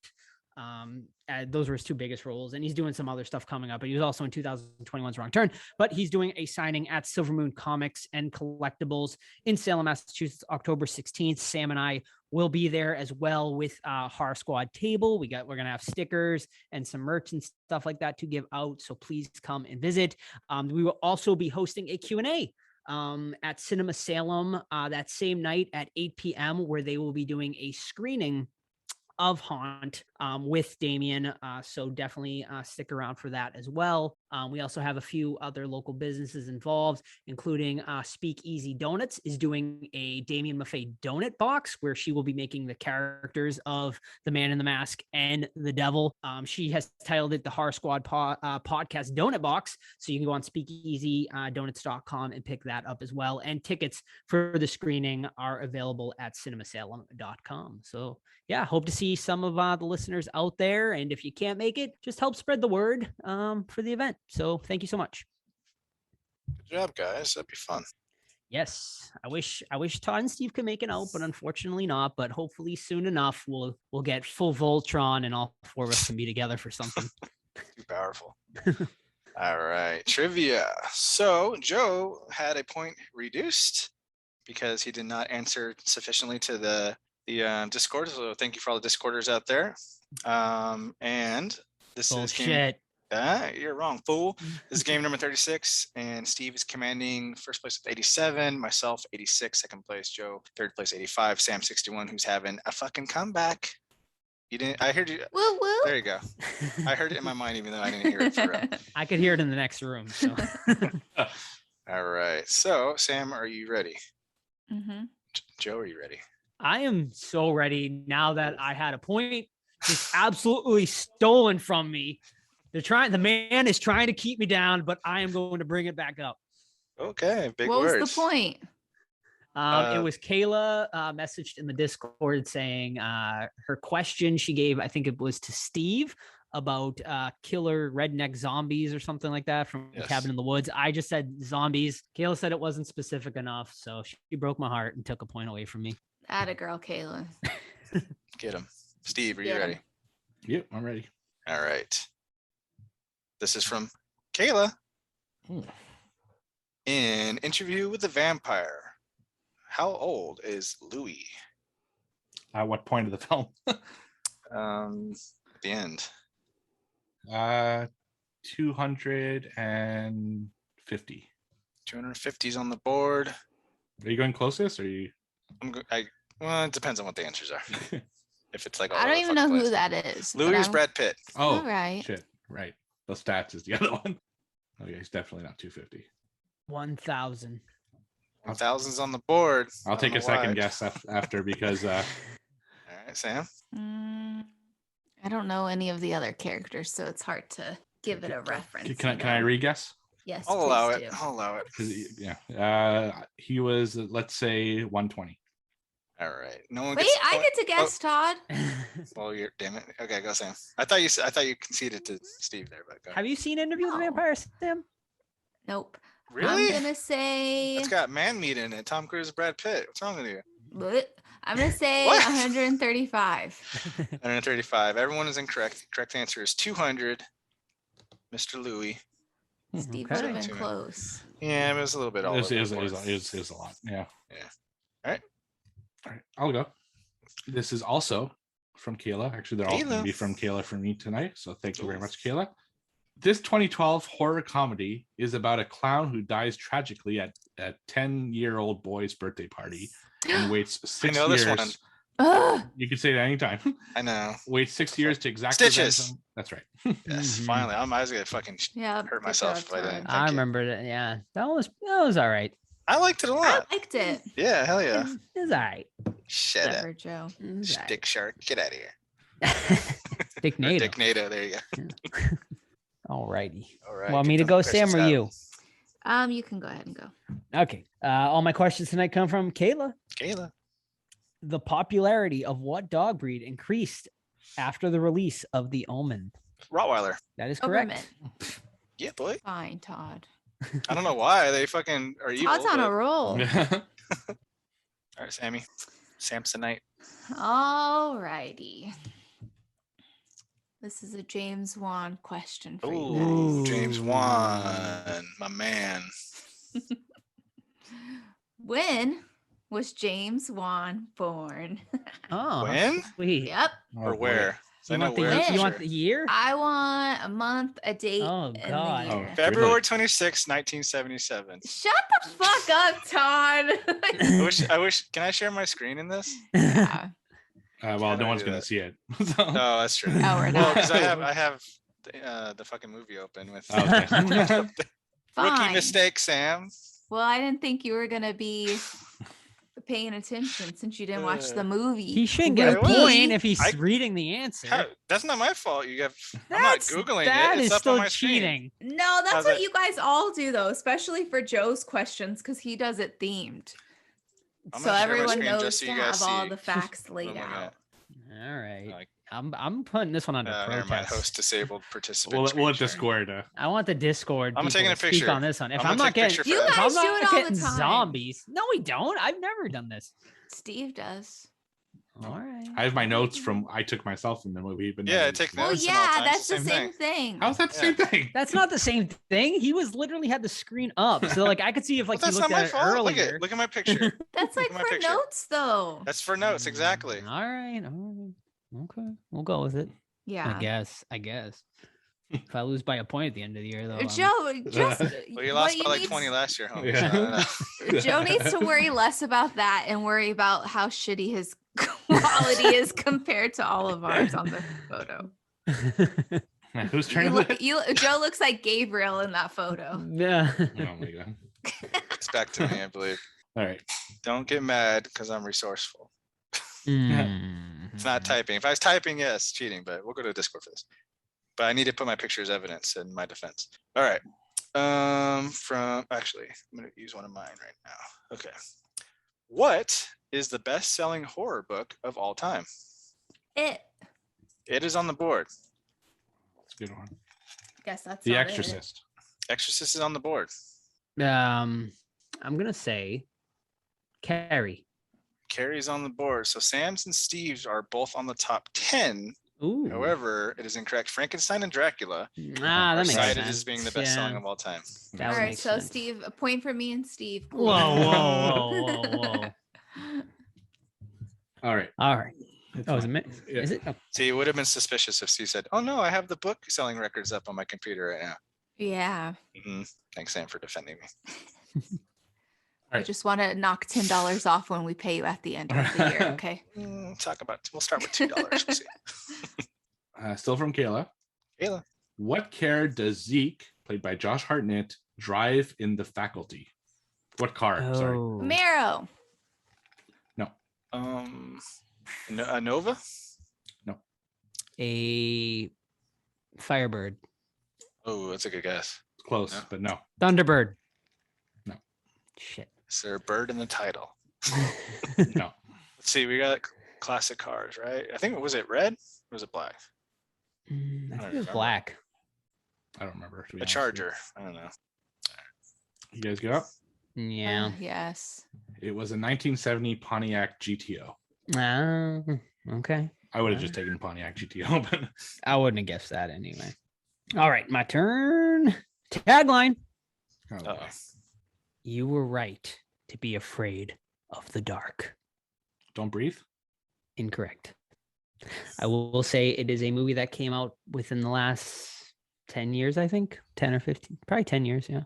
Those were his 2 biggest roles, and he's doing some other stuff coming up. But he was also in 2021's Wrong Turn. But he's doing a signing at Silver Moon Comics and Collectibles in Salem, Massachusetts, October 16th. Sam and I will be there as well with Horror Squad table. We're gonna have stickers and some merch and stuff like that to give out. So please come and visit. We will also be hosting a Q&A at Cinema Salem that same night at 8 p.m., where they will be doing a screening of Haunt with Damien. So definitely stick around for that as well. We also have a few other local businesses involved, including Speak Easy Donuts is doing a Damien Maffei donut box where she will be making the characters of the Man in the Mask and the Devil. She has titled it the Horror Squad Podcast Donut Box. So you can go on speakeasydonuts.com and pick that up as well. And tickets for the screening are available at cinemasalem.com. So yeah, hope to see some of the listeners out there. And if you can't make it, just help spread the word for the event. So thank you so much. Good job, guys. That'd be fun. Yes, I wish Todd and Steve could make it out, but unfortunately not. But hopefully soon enough, we'll get full Voltron and all four of us can be together for something. Too powerful. All right, trivia. So Joe had a point reduced because he did not answer sufficiently to the Discord. So thank you for all the Discorders out there. And this is game. You're wrong, fool. This is game number 36, and Steve is commanding first place with 87, myself 86, second place, Joe third place 85, Sam 61, who's having a fucking comeback. You didn't? I heard you. Woo woo. There you go. I heard it in my mind, even though I didn't hear it for real. I could hear it in the next room. So. All right. So, Sam, are you ready? Mm-hmm. Joe, are you ready? I am so ready now that I had a point just absolutely stolen from me. The man is trying to keep me down, but I am going to bring it back up. Okay, big what words. was the point? It was Kayla messaged in the Discord saying her question she gave, I think it was to Steve, about killer redneck zombies or something like that from Cabin in the Woods. I just said zombies. Kayla said it wasn't specific enough, so she broke my heart and took a point away from me. Atta girl, Kayla. Get him. Steve, are you ready? Yep, I'm ready. All right. This is from Kayla. In Interview with the Vampire, how old is Louis? At what point of the film? At the end. 250. 250 is on the board. Are you going closest, or are you? Well, it depends on what the answers are. If it's like I don't even know who that is. Louis is Brad Pitt. Oh, all right. Shit. Right. The stats is the other one. Okay, he's definitely not 250. 1,000. 1,000's on the board. I'll take a second guess after because. All right, Sam. I don't know any of the other characters, so it's hard to give it a reference. Can I re-guess? Yes, I'll allow please it. do. I'll allow it. Yeah. He was, let's say, 120. All right. No one. Wait, I get to guess, Todd. Well, you're damn it. Okay, go Sam. I thought you conceded to Steve there, but go. Have you seen Interview with the Vampire, Sam? Nope. Really? I'm gonna say It's got man meat in it. Tom Cruise, Brad Pitt. What's wrong with you? what? I'm gonna say What? 135. 135. Everyone is incorrect. Correct answer is 200. Mr. Louis. Steve Okay. would have been close. Yeah, it was a little bit all It over the board. was a lot. Yeah. Yeah. All right. All right, I'll go. This is also from Kayla. Actually, they're all going to be from Kayla for me tonight. So thank you very much, Kayla. This 2012 horror comedy is about a clown who dies tragically at a 10-year-old boy's birthday party and waits 6 I know this years. one. Ugh. You can say it anytime. I know. Waits 6 years to exactly. Stitches. That's right. Yes, Mhm. finally. I was gonna fucking Yeah. hurt good myself job, by Todd. then. I Thank you. remember that. Yeah, that was all right. I liked it a I lot. liked it. Yeah, hell yeah. It was all right. Shut up. Whatever, Joe. It was all Dick Shark. Get out of here. right. Dick Or Nato. Dick Nato. There you go. All righty. All right. Want get me to the go, questions Sam, or out. you? You can go ahead and go. Okay. All my questions tonight come from Kayla. Kayla. The popularity of what dog breed increased after the release of The Omen? Rottweiler. That is correct. Doberman. Yeah, boy. Fine, Todd. I don't know why they fucking are evil. Todd's on but- a roll. All right, Sammy. Samsonite. All righty. This is a James Wan question for you guys. Ooh, James Wan, my man. When was James Wan born? Oh, When? sweet. Yep. Or where? So I You know want the where year- for you want sure. the year? I want a month, a date, Oh, and God. the year. Oh, February 26, 1977. Shut the fuck up, Todd. I wish. Can I share my screen in this? Yeah. Well, Can no I one's do gonna that? see it. No, that's true. Oh, we're Well, not. because I have the fucking movie open with Okay. rookie Fine. mistake, Sam. Well, I didn't think you were gonna be paying attention since you didn't watch the movie. He shouldn't get a Wait, what? point if he's I- reading the answer. That's not my fault. I'm not That's- googling that it. It's is up on still my screen. cheating. No, that's How's what it? you guys all do though, especially for Joe's questions, because he does it themed. I'm So gonna share my everyone screen knows just so to you guys have all see the facts what I'm laid looking out. at. All right. Like- I'm putting this one under Never mind. protest. Host disabled participant. We'll screen let sharing. Discord. I want the Discord. I'm people taking to a speak picture. on this one. If I'm I'm, gonna not take a getting, picture You for if guys I'm do not it all the getting time. zombies, no, we don't. I've never done this. Steve does. All right. I have my notes from I took myself in the movie, but Yeah, no, I take Well, notes. and all yeah, times, that's the same same thing. How's that the same thing? That's not the same thing. He was literally had the screen up, so like I could see if Well, like he that's looked not my at it fault. earlier. Look at my picture. That's like at my for picture. notes though. That's for notes, exactly. All right. Okay. We'll go with it. Yeah. I guess. If I lose by a point at the end of the year, though. Joe, just Well, you what lost by like need- 20 last year, homie. Yeah. So I don't know. Joe needs to worry less about that and worry about how shitty his quality is compared to all of ours on the photo. Who's turning it? Joe looks like Gabriel in that photo. Yeah. Oh my god! It's back to me, I believe. All right. Don't get mad because I'm resourceful. Mm. It's not typing. If I was typing, yes, cheating, but we'll go to Discord for this. But I need to put my picture as evidence in my defense. All right. Actually, I'm going to use one of mine right now. Okay. What is the best-selling horror book of all time? It. It is on the board. That's a good one. Guess that's The not it. Exorcist. Exorcist is on the board. I'm gonna say Carrie. Carrie's on the board. So Sam's and Steve's are both on the top 10. Ooh. However, it is incorrect. Frankenstein and Dracula Ah, are that makes cited sense. as being the best-selling Yeah. of all time. That All would right, make so sense. Steve, a point for me and Steve. Whoa, whoa, whoa, whoa, whoa. All right. All right. It's Oh, is it? fine. mi- Yeah. Is it? Oh, See, it would have been suspicious if Steve said, "Oh no, I have the book selling records up on my computer right now." Yeah. Thanks, Sam, for defending me. I Alright. just want to knock $10 off when we pay you at the end of the year. Okay. We'll start with $2. We'll see. Still from Kayla. Kayla. What car does Zeke, played by Josh Hartnett, drive in The Faculty? What car? Sorry. Oh. Marrow. A Nova. A Firebird. Oh, that's a good guess. Close, No. but no. Thunderbird. No. Shit. Is there a bird in the title? No. Let's see. We got classic cars, right? I think was it red or was it black? I think it was remember. black. I don't remember. to be A honest with you. Charger. I don't know. You guys get up? Yeah. Yes. It was a 1970 Pontiac GTO. Ah, okay. I would have just taken Pontiac GTO, but I wouldn't have guessed that anyway. All right, my turn. Tagline. oh, Uh-oh. boy. You were right to be afraid of the dark. Don't breathe. Incorrect. I will say it is a movie that came out within the last 10 years, I think. 10 or 15. Probably 10 years, yeah.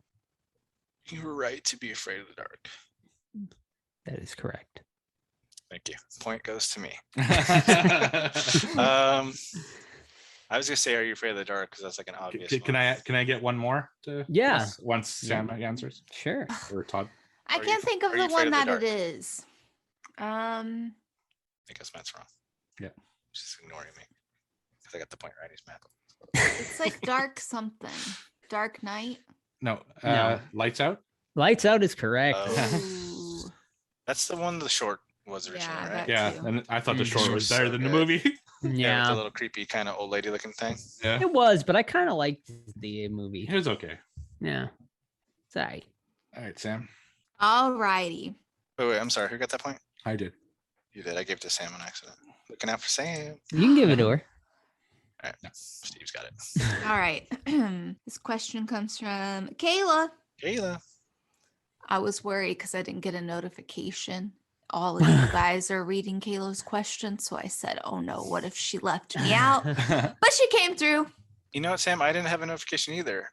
You were right to be afraid of the dark. That is correct. Thank you. Point goes to me. can I was gonna say, "Are you afraid of the dark?" Because that's like an obvious. one. I get one more? Yeah. Once Sam answers Sure. or Todd. I Are you- can't think of are you the afraid one of the that it dark? is. I guess Matt's wrong. Yeah. Just ignoring me. Because I got the point right. He's Matt. It's like dark something. Dark Knight. No. No. Lights out. Lights Out is correct. Oh. Ooh. That's the one the short was originally, Yeah, right? that- Yeah, too. and I thought the Mm. short Short was was better so than the good. movie. Yeah, with Yeah. the little creepy kind of old lady looking thing. Yeah, It was, but I kind of liked the movie. it was okay. Yeah. Sorry. All right, Sam. All righty. Wait, I'm sorry. Who got that point? I did. You did. I gave it to Sam on accident. Looking out for Sam. You can give it to her. All right. Steve's got it. All right. This question comes from Kayla. Kayla. I was worried because I didn't get a notification all of you guys are reading Kayla's question. So I said, oh no, what if she left me out? But she came through. You know what, Sam? I didn't have a notification either.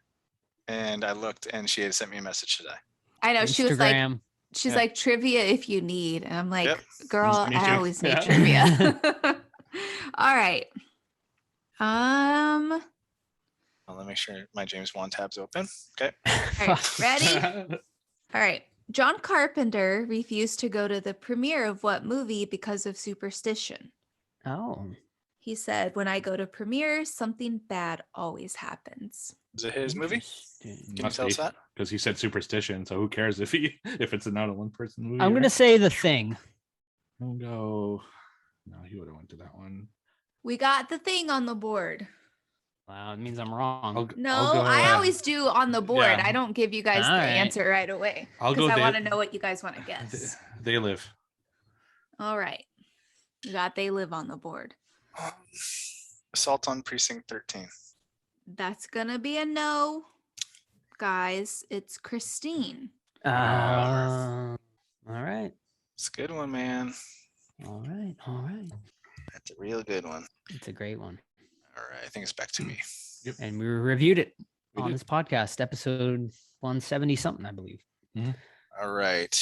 And I looked and she had sent me a message today. I know she was like, Instagram. she's Yeah. like, trivia if you need. And I'm like, Yep. girl, Me I too. always need Yeah. trivia. All right. Well, let me make sure my James Wan tab's open. Okay. All right, ready? All right. John Carpenter refused to go to the premiere of what movie because of superstition? Oh. He said, when I go to premieres, something bad always happens. Is it his movie? Interesting. Can you Must tell us be, that? because he said superstition. So who cares if it's not a one-person movie? I'm right? gonna say The Thing. I'll go. No, he would have went to that one. We got the thing on the board. Wow, it means I'm wrong. No, I'll go, I always do on the board. yeah. I don't give you guys All the right. answer right away I'll because go I They- want to know what you guys want to guess. They Live. All right. We got They Live on the board. Assault on Precinct 13. That's going to be a no. Guys, it's Christine. All right. It's a good one, man. All right. All right. That's a real good one. It's a great one. All right. I think it's back to me. And we reviewed it We on did. this podcast, episode 170 something, I believe. All right.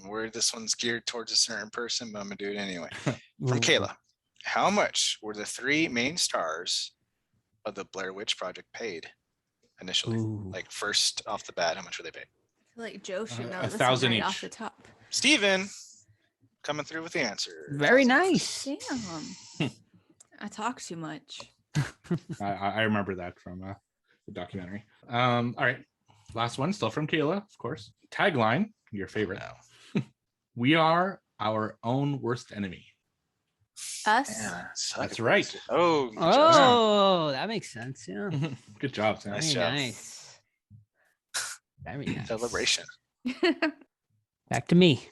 I'm worried this one's geared towards a certain person, but I'm going to do it anyway. From Kayla. How much were the three main stars of the Blair Witch Project paid initially? Ooh. Like first off the bat, how much were they paid? I feel like Joe should know this 1,000 one right off each. the top. Steven coming through with the answer. Very nice. Damn. I talk too much. I remember that from the documentary. All right. Last one, still from Kayla, of course. Tagline, your favorite. No. We are our own worst enemy. Us? Yeah, That's right. Oh, good job, Sam. Oh, that makes sense. Yeah. Good job, Sam. Nice Very job. nice. Very nice. Celebration. Back to me.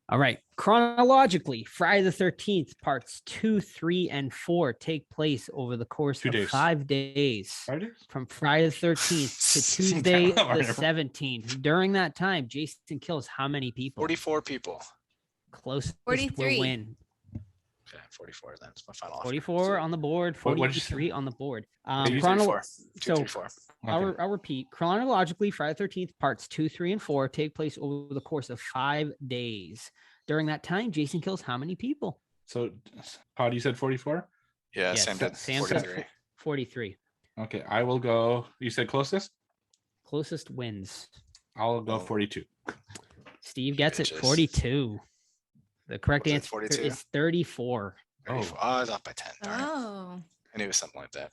All right. Chronologically, Friday the 13th, parts 2, 3, and 4 take place over the course 2 of days. 5 days. Friday? From Friday the 13th to Tuesday the 17th. During that time, Jason kills how many people? 44 people. Closest 43. will win. Okay, 44 then. It's my final offer. 44 on the board, What- what'd you say? 43 on the board. 234. So 234. I'll repeat. Chronologically, Friday the 13th, parts 2, 3, and 4 take place over the course of 5 days. During that time, Jason kills how many people? So, Todd, you said 44? Yeah, Yes, Sam did. Sam said 43. 43. Okay, I will go. You said closest? Closest wins. I'll go Oh. 42. Steve gets it Bitches. 42. The correct Was it answer 42? is 34. 34. Oh, I was off by 10. Darn it. Oh. I knew it was something like that.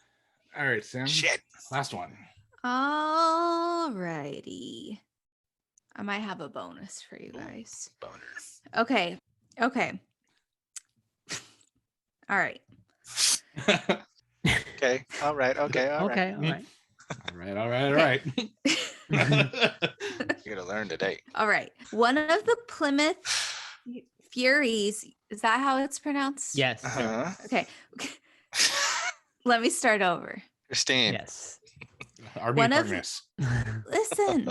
All right, Sam. Shit. Last one. All righty. I might have a bonus for you guys. Boner. Okay. Okay. All right. Okay. All right. Okay. All right. Okay, all right. all right. You're going to learn today. All right. One of the Plymouth Furies, is that how it's pronounced? Yes. Uh-huh. Okay. Let me start over. Christine. Yes. Army One of- Partners. Listen.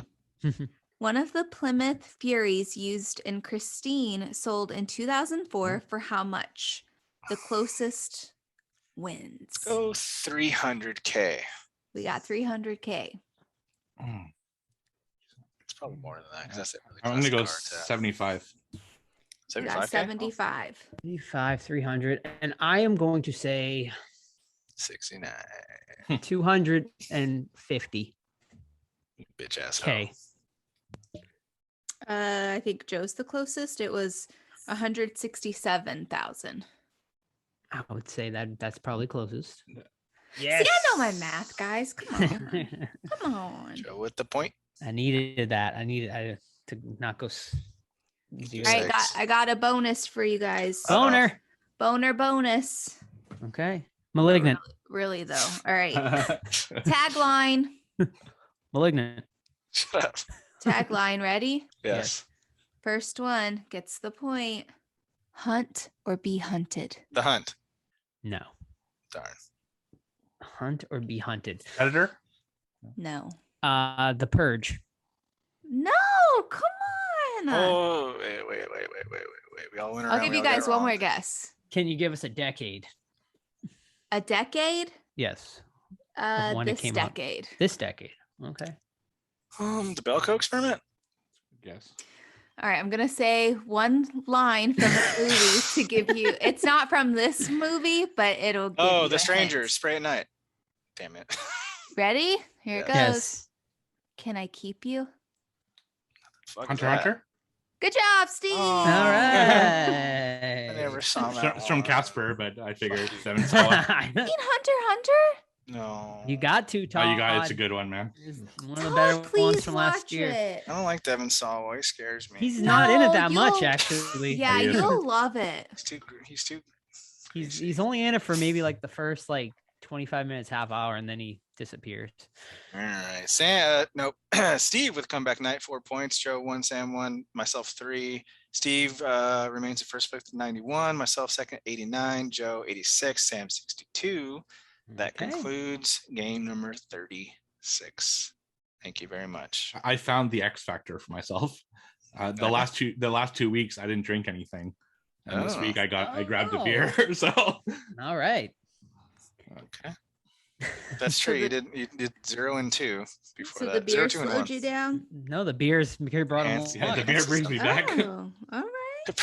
One of the Plymouth Furies used in Christine sold in 2004 for how much? The closest wins. Go 300K. We got 300K. Mm, It's probably more than that because that's it. Really I'm going to go classic car, 75. We got 75K? 75. 35, 300. And I am going to say 69. 250. Bitch ass. Okay. I think Joe's the closest. It was 167,000. I would say that's probably closest. See, I know my math, guys. Come on. Come on. Joe with the point. I needed that. I to not go. You All right, Six. I got a bonus for you guys. Boner. Boner bonus. Okay. Malignant. Really, though. All right. Tagline. Malignant. Shut up. Tagline. Ready? Yes. First one gets the point. Hunt or be hunted. The Hunt. No. Darn. Hunt or be hunted. Editor? No. The Purge. No, come on. Oh, wait. We all went I'll around. give we you all got it guys one wrong. more guess. Can you give us a decade? A decade? Yes. Of when it This came out. decade. This decade. Okay. The Belko experiment. Yes. All right, I'm gonna say one line from the movie to give you. It's not from this movie, but it'll give you Oh, a The hint. Strangers. Spray at Night. Damn it. Ready? Here it goes. Yes. Can I keep you? Fuck Hunter that. Hunter. Good job, Steve. Oh. All I right. never saw It's that. from- it's from one. Casper, but I figured Fuck you. Seven saw it. Seen Hunter Hunter? No. You got to, Oh, Todd. you got it. It's a good one, man. It's one of the Todd, better ones please from last watch year. it. I don't like Devin Sawa. He scares me. He's not in it No, that much, you'll- actually. Yeah, He is. you'll love it. He's too. He's too. He's only in it for maybe like the first like 25 minutes, half hour, and then he disappears. All right. Nope. Steve with comeback night, 4 points. Joe 1, Sam 1, myself 3. Steve remains in first place with 91. Myself second, 89. Joe 86. Sam 62. That Okay. concludes game number 36. Thank you very much. I found the X factor for myself. The Okay. last 2 weeks, I didn't drink anything, and this Oh. week I grabbed a Oh. beer. So All right. Okay. That's true. You did 0 and 2 before So that. the 0, beer 2, and slowed 1. you down? No, the beer brought him Fancy. yeah, the luck. beer brings me back. Oh, all right.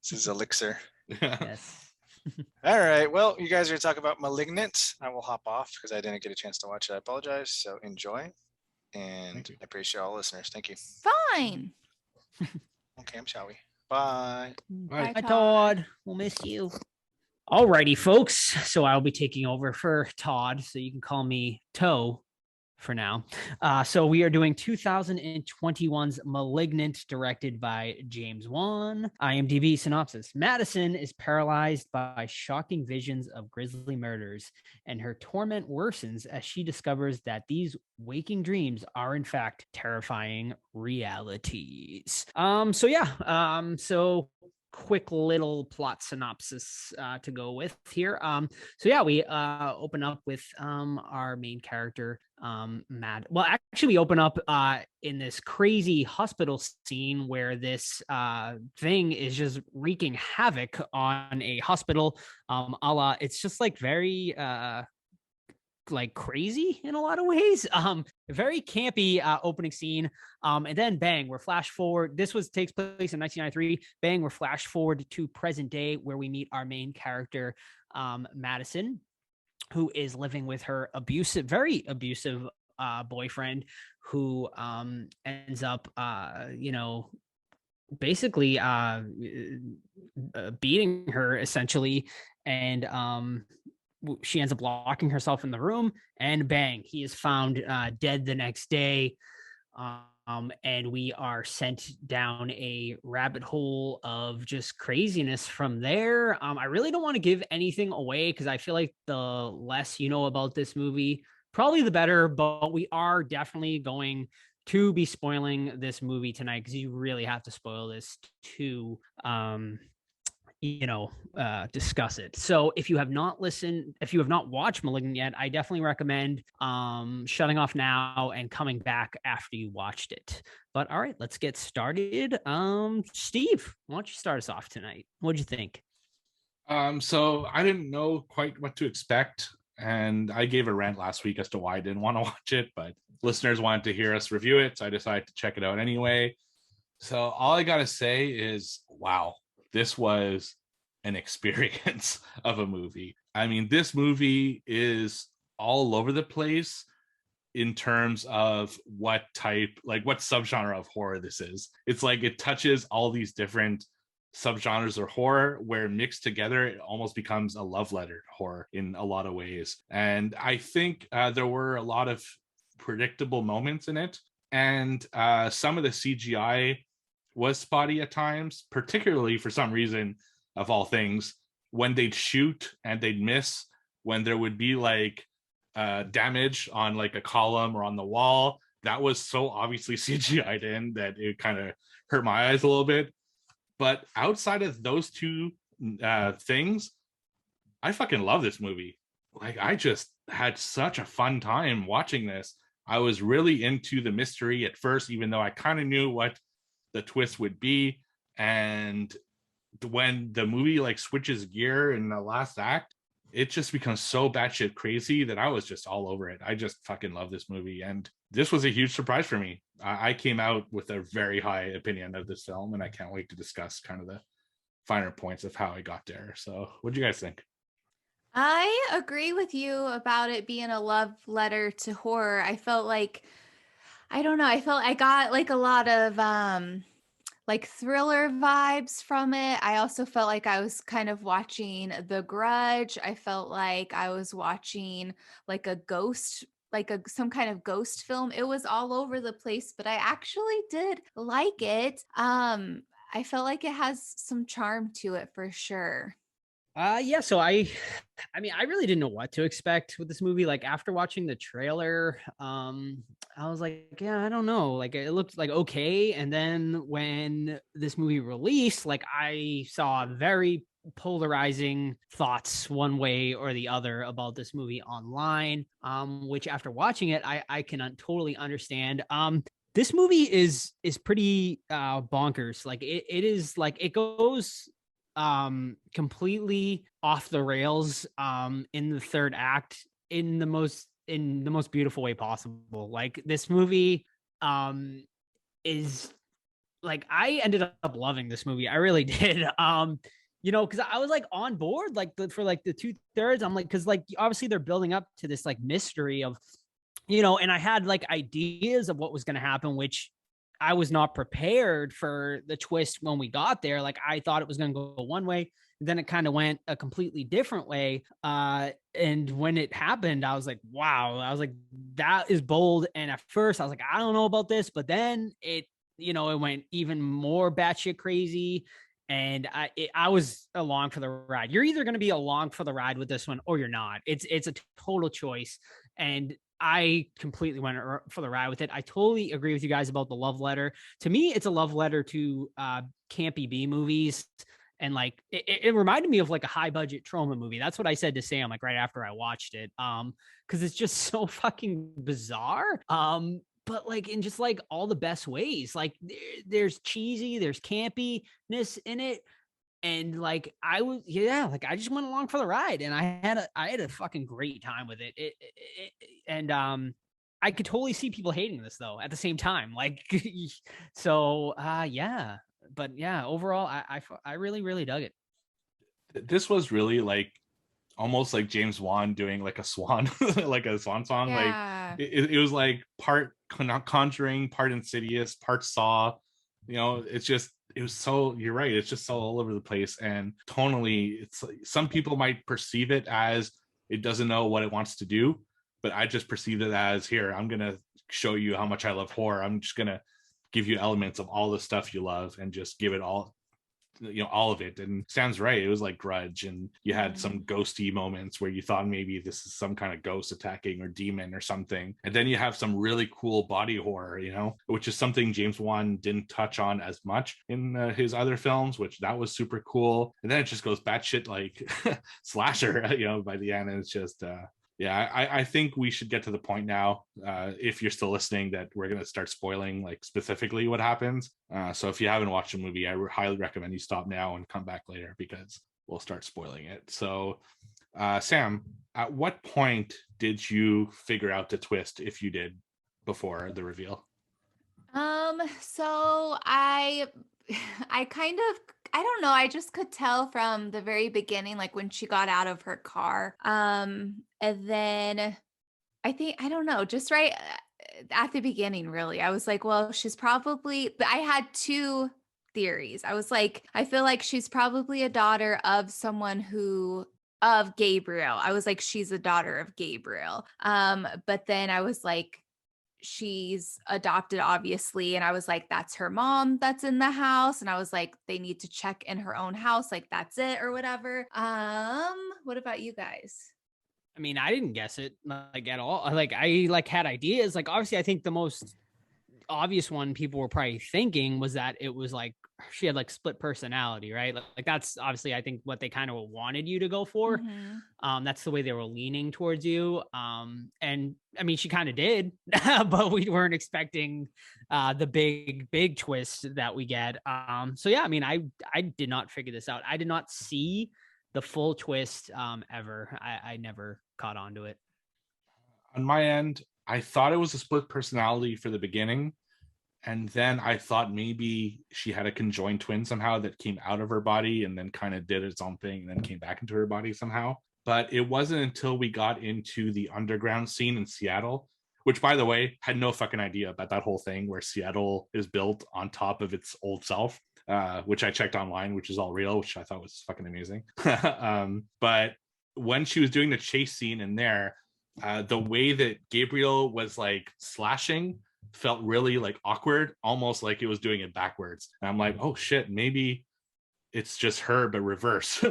This is elixir. Yes. All right. Well, you guys are going to talk about Malignant. I will hop off because I didn't get a chance to watch it. I apologize. So enjoy. And Thank you. I appreciate all listeners. Thank you. Fine. Okay, shall we? Bye. Bye. Hi, Todd. We'll miss you. Alrighty, folks. So I'll be taking over for Todd. So you can call me Toe for now. So we are doing 2021's Malignant, directed by James Wan. IMDb synopsis: Madison is paralyzed by shocking visions of grisly murders, and her torment worsens as she discovers that these waking dreams are in fact terrifying realities. So quick little plot synopsis to go with here. We open up with our main character, we open up in this crazy hospital scene where this thing is just wreaking havoc on a hospital. It's just like very like crazy in a lot of ways. Very campy opening scene. And then bang, we're flash forward. This takes place in 1993. Bang, we're flash forward to present day where we meet our main character, Madison, who is living with her very abusive boyfriend, who ends up basically beating her essentially, and she ends up locking herself in the room, and bang, he is found dead the next day. And we are sent down a rabbit hole of just craziness from there. I really don't want to give anything away because I feel like the less you know about this movie, probably the better, but we are definitely going to be spoiling this movie tonight because you really have to spoil this to discuss it. So if you have not watched Malignant yet, I definitely recommend shutting off now and coming back after you watched it. But all right, let's get started. Steve, why don't you start us off tonight? What'd you think? So I didn't know quite what to expect, and I gave a rant last week as to why I didn't want to watch it, but listeners wanted to hear us review it, so I decided to check it out anyway. So all I gotta say is, wow, this was an experience of a movie. I mean, this movie is all over the place in terms of what subgenre of horror this is. It's like it touches all these different subgenres of horror where mixed together it almost becomes a love letter to horror in a lot of ways. And I think there were a lot of predictable moments in it, and some of the CGI was spotty at times, particularly for some reason, of all things, when they'd shoot and they'd miss, when there would be like damage on like a column or on the wall. That was so obviously CGI'd in that it kind of hurt my eyes a little bit. But outside of those two things, I fucking love this movie. Like, I just had such a fun time watching this. I was really into the mystery at first, even though I kind of knew what the twist would be. And when the movie like switches gear in the last act, it just becomes so batshit crazy that I was just all over it. I just fucking love this movie. And this was a huge surprise for me. I came out with a very high opinion of this film, and I can't wait to discuss kind of the finer points of how I got there. So what do you guys think? I agree with you about it being a love letter to horror. I felt like, I don't know, I felt I got like a lot of like thriller vibes from it. I also felt like I was kind of watching The Grudge. I felt like I was watching like a ghost, like some kind of ghost film. It was all over the place, but I actually did like it. I felt like it has some charm to it for sure. Yeah, so I mean, I really didn't know what to expect with this movie. Like after watching the trailer, I was like, yeah, I don't know. Like it looked like okay. And then when this movie released, like I saw very polarizing thoughts one way or the other about this movie online. Which after watching it, I can totally understand. This movie is pretty bonkers. Like it is like it goes completely off the rails in the third act in the most beautiful way possible. Like this movie is like, I ended up loving this movie. I really did. You know, because I was like on board like for like the 2/3. I'm like, because like obviously they're building up to this like mystery of, you know, and I had like ideas of what was going to happen, which I was not prepared for the twist when we got there. Like I thought it was going to go one way, then it kind of went a completely different way. And when it happened, I was like, wow, I was like, that is bold. And at first I was like, I don't know about this, but then it, you know, it went even more batshit crazy. And I was along for the ride. You're either going to be along for the ride with this one or you're not. It's a total choice. And I completely went for the ride with it. I totally agree with you guys about the love letter. To me, it's a love letter to campy B movies. And like, it reminded me of like a high budget trauma movie. That's what I said to Sam, like right after I watched it. Cause it's just so fucking bizarre. But like in just like all the best ways, like there's cheesy, there's campiness in it. And like I was, yeah, like I just went along for the ride, and I had a fucking great time with it. And I could totally see people hating this though at the same time. Like, so yeah, but yeah, overall, I really dug it. This was really like almost like James Wan doing like a swan, like a swan song. Yeah. Like it was like part Conjuring, part Insidious, part Saw. You know, it's just, it was so, you're right, it's just so all over the place. And tonally, it's like, some people might perceive it as it doesn't know what it wants to do, but I just perceived it as, here, I'm gonna show you how much I love horror. I'm just gonna give you elements of all the stuff you love and just give it all, you know, all of it. And Sam's right, it was like Grudge, and you had some ghosty moments where you thought maybe this is some kind of ghost attacking or demon or something, and then you have some really cool body horror, you know, which is something James Wan didn't touch on as much in his other films, which that was super cool. And then it just goes batshit like slasher, you know, by the end. And it's just yeah, I think we should get to the point now, if you're still listening, that we're going to start spoiling like specifically what happens. So if you haven't watched the movie, I highly recommend you stop now and come back later, because we'll start spoiling it. So Sam, at what point did you figure out the twist, if you did, before the reveal? So I kind of, I don't know, I just could tell from the very beginning, like when she got out of her car. And then I think, I don't know, just right at the beginning, really, I was like, well, she's probably, I had two theories. I was like, I feel like she's probably a daughter of someone of Gabriel. I was like, she's a daughter of Gabriel. But then I was like, she's adopted, obviously. And I was like, that's her mom that's in the house. And I was like, they need to check in her own house. Like, that's it or whatever. What about you guys? I mean, I didn't guess it like at all. Like I like had ideas. Like obviously, I think the most obvious one people were probably thinking was that it was like she had like split personality, right? Like that's obviously I think what they kind of wanted you to go for. That's the way they were leaning towards you. And I mean, she kind of did, but we weren't expecting the big twist that we get. So yeah, I mean, I did not figure this out. I did not see the full twist ever. I never caught on to it. On my end, I thought it was a split personality for the beginning. And then I thought maybe she had a conjoined twin somehow that came out of her body and then kind of did its own thing and then came back into her body somehow. But it wasn't until we got into the underground scene in Seattle, which, by the way, had no fucking idea about that whole thing where Seattle is built on top of its old self, which I checked online, which is all real, which I thought was fucking amazing. But when she was doing the chase scene in there, the way that Gabriel was like slashing felt really like awkward, almost like it was doing it backwards. And I'm like, oh shit, maybe it's just her but reverse.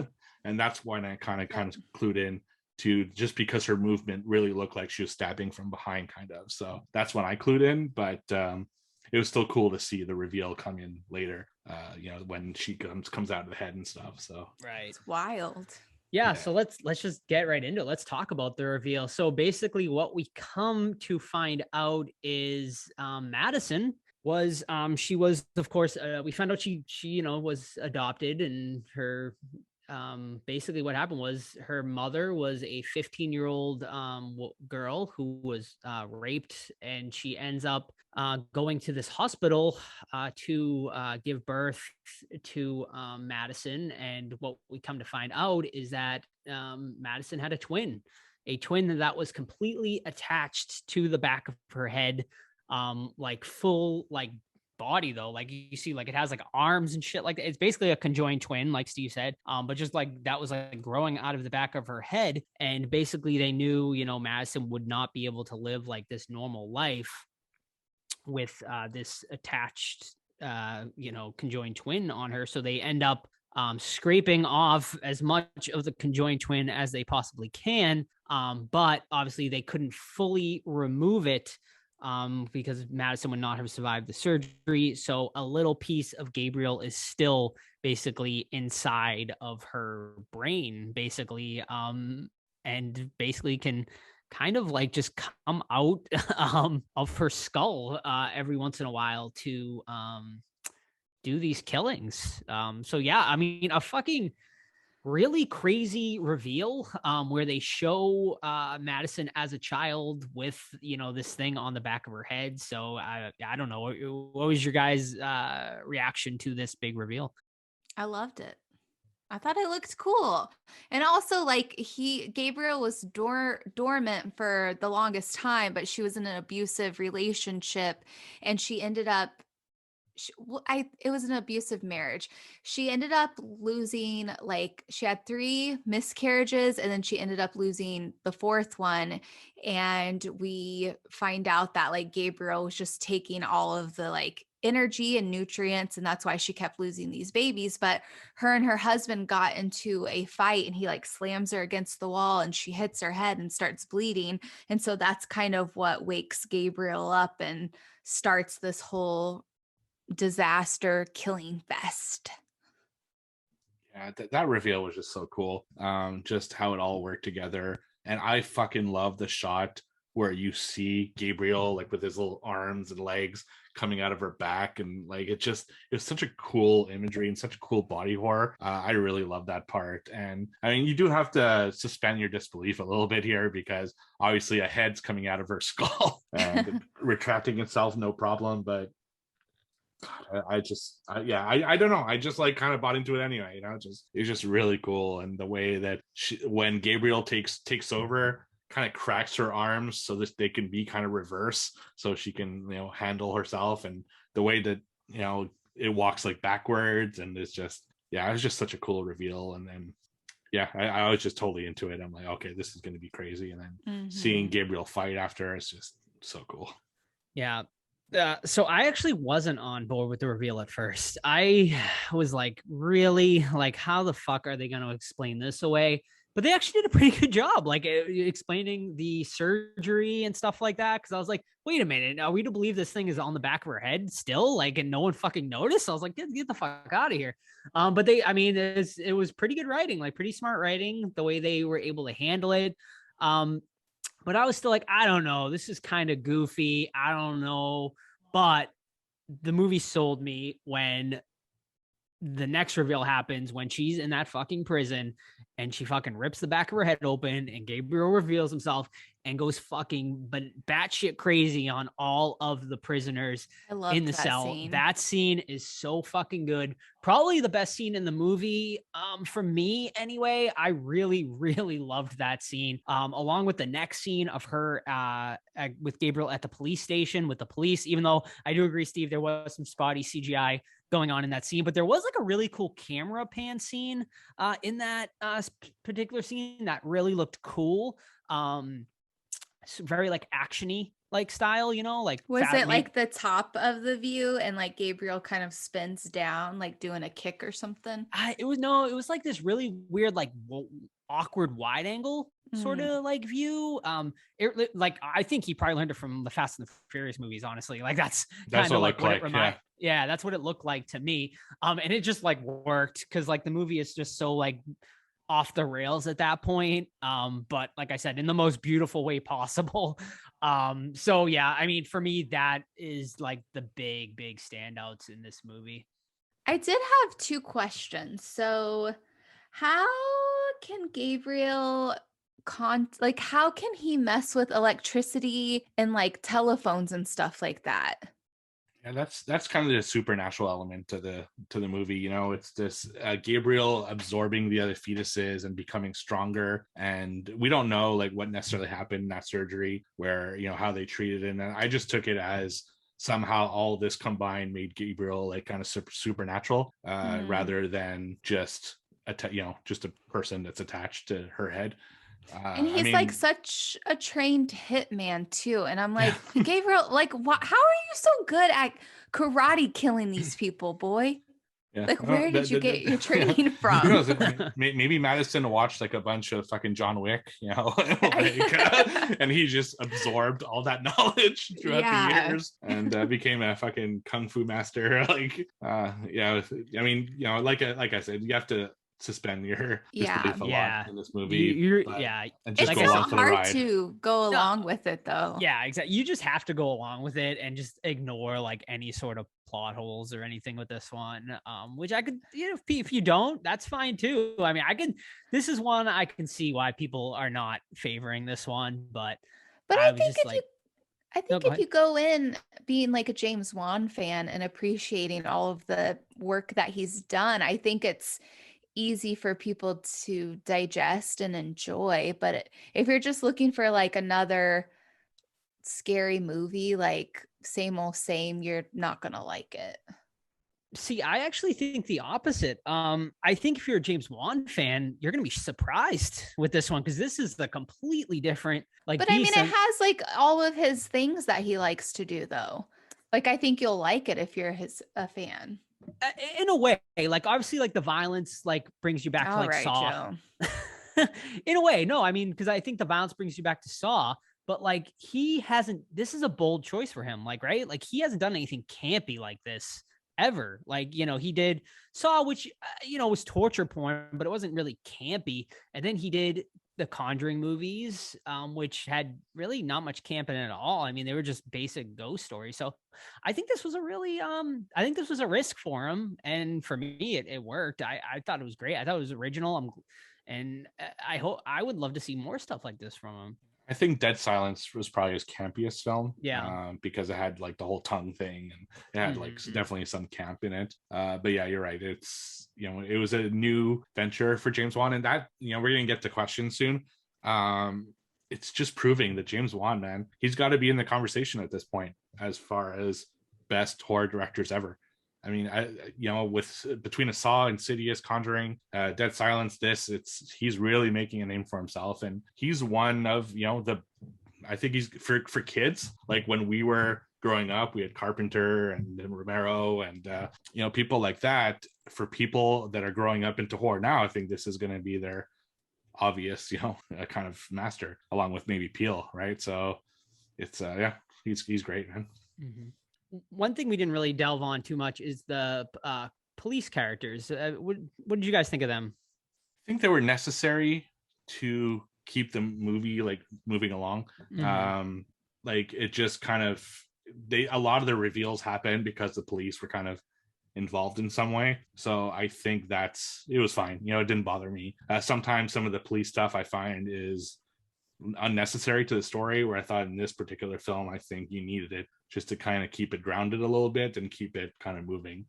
And that's when I kind of clued in to, just because her movement really looked like she was stabbing from behind kind of. So that's when I clued in, but it was still cool to see the reveal come in later, when she comes out of the head and stuff. So Right. It's wild. Yeah, so let's just get right into it. Let's talk about the reveal. So basically what we come to find out is Madison was she was, of course, we found out she was adopted, and her basically what happened was her mother was a 15-year-old girl who was raped, and she ends up going to this hospital to give birth to Madison. And what we come to find out is that Madison had a twin that was completely attached to the back of her head, like full like body though, like you see, like it has like arms and shit like that. It's basically a conjoined twin, like Steve said, but just like that was like growing out of the back of her head. And basically they knew, Madison would not be able to live like this normal life with this attached conjoined twin on her. So they end up scraping off as much of the conjoined twin as they possibly can, but obviously they couldn't fully remove it because Madison would not have survived the surgery. So a little piece of Gabriel is still basically inside of her brain, basically, and basically can kind of like just come out of her skull every once in a while to do these killings. So yeah, I mean, a fucking really crazy reveal where they show Madison as a child with this thing on the back of her head. So I don't know, what was your guys reaction to this big reveal? I loved it. I thought it looked cool. And also like Gabriel was dormant for the longest time, but she was in an abusive relationship, and she ended up it was an abusive marriage. She ended up losing, like she had 3 miscarriages, and then she ended up losing the 4th one. And we find out that like Gabriel was just taking all of the like energy and nutrients, and that's why she kept losing these babies. But her and her husband got into a fight, and he like slams her against the wall, and she hits her head and starts bleeding. And so that's kind of what wakes Gabriel up and starts this whole disaster killing fest. Yeah, that reveal was just so cool. Just how it all worked together. And I fucking love the shot where you see Gabriel like with his little arms and legs coming out of her back, and like it was such a cool imagery and such a cool body horror. I really love that part. And I mean, you do have to suspend your disbelief a little bit here, because obviously a head's coming out of her skull and retracting itself, no problem. But God, I don't know. I just like kind of bought into it anyway. It's just really cool. And the way that when Gabriel takes over, kind of cracks her arms so that they can be kind of reverse, so she can handle herself, and the way that it walks like backwards, and it's just it was just such a cool reveal. And then I was just totally into it. I'm like, okay, this is going to be crazy. And then seeing Gabriel fight after, it's just so cool. Yeah. So I actually wasn't on board with the reveal at first. I was like, really? Like, how the fuck are they going to explain this away? But they actually did a pretty good job, like explaining the surgery and stuff like that. Cause I was like, wait a minute, are we to believe this thing is on the back of her head still? Like, and no one fucking noticed? I was like, get the fuck out of here. But it was pretty good writing, like pretty smart writing, the way they were able to handle it. But I was still like, I don't know. This is kind of goofy. I don't know. But the movie sold me when the next reveal happens, when she's in that fucking prison and she fucking rips the back of her head open and Gabriel reveals himself and goes fucking batshit crazy on all of the prisoners in the cell. Scene. That scene is so fucking good. Probably the best scene in the movie. For me anyway, I really, really loved that scene. Along with the next scene of her with Gabriel at the police station with the police, even though I do agree, Steve, there was some spotty CGI going on in that scene, but there was like a really cool camera pan scene in that particular scene that really looked cool. Very like actiony like style, you know, like was it like the top of the view and like Gabriel kind of spins down like doing a kick or something? It was like this really weird like awkward wide angle sort of like view. Like I think he probably learned it from the Fast and the Furious movies, honestly. Like that's kind of like what it reminded. Yeah, that's what it looked like to me. And it just like worked because like the movie is just so like off the rails at that point. But like I said, in the most beautiful way possible. So yeah, I mean, for me, that is like the big standouts in this movie. I did have two questions. So how can Gabriel how can he mess with electricity and like telephones and stuff like that? Yeah, that's kind of the supernatural element to the movie. You know, it's this Gabriel absorbing the other fetuses and becoming stronger, and we don't know like what necessarily happened in that surgery, where you know how they treated it. And I just took it as somehow all this combined made Gabriel like kind of supernatural, rather than just just a person that's attached to her head. And he's like such a trained hitman too. And I'm like, Gabriel, like, how are you so good at karate killing these people, boy? Yeah. Like, where did you get your training from? Maybe Madison watched like a bunch of fucking John Wick, you know, and he just absorbed all that knowledge throughout the years and became a fucking kung fu master. Like, I mean, you know, like I said, you have to suspend your disbelief a lot in this movie. And just it's not hard to go along with it though. Yeah, exactly. You just have to go along with it and just ignore like any sort of plot holes or anything with this one. Which I could, you know, if you don't, that's fine too. I mean, this is one I can see why people are not favoring this one, but I think if you go in being like a James Wan fan and appreciating all of the work that he's done, I think it's easy for people to digest and enjoy. But if you're just looking for like another scary movie, like same old same, you're not gonna like it. See, I actually think the opposite. I think if you're a James Wan fan, you're gonna be surprised with this one because this is the completely different like. But I mean, it has like all of his things that he likes to do, though. Like, I think you'll like it if you're a fan. In a way, like obviously, like the violence like brings you back to like Saw. In a way, no, I mean, because I think the violence brings you back to Saw. But like this is a bold choice for him, like, right? Like he hasn't done anything campy like this ever. Like, you know, he did Saw, which, you know, was torture porn, but it wasn't really campy. And then he did the Conjuring movies, which had really not much camp in it at all. I mean, they were just basic ghost stories. So I think this was I think this was a risk for him. And for me, it worked. I thought it was great. I thought it was original. And I would love to see more stuff like this from him. I think Dead Silence was probably his campiest film. Yeah. Because it had like the whole tongue thing and it had like definitely some camp in it. But yeah, you're right. It's, you know, it was a new venture for James Wan, and that, you know, we're going to get to questions soon. It's just proving that James Wan, man, he's got to be in the conversation at this point as far as best horror directors ever. I mean, with between a Saw, Insidious, Conjuring, Dead Silence, he's really making a name for himself, and he's one of, you know, I think he's for kids. Like when we were growing up, we had Carpenter and Romero and you know, people like that. For people that are growing up into horror now, I think this is going to be their obvious, a kind of master, along with maybe Peele, right? So it's yeah, he's great, man. One thing we didn't really delve on too much is the police characters. What did you guys think of them? I think they were necessary to keep the movie like moving along. Like it just kind of a lot of the reveals happened because the police were kind of involved in some way. So I think it was fine. It didn't bother me. Sometimes some of the police stuff I find is unnecessary to the story, where I thought in this particular film, I think you needed it just to kind of keep it grounded a little bit and keep it kind of moving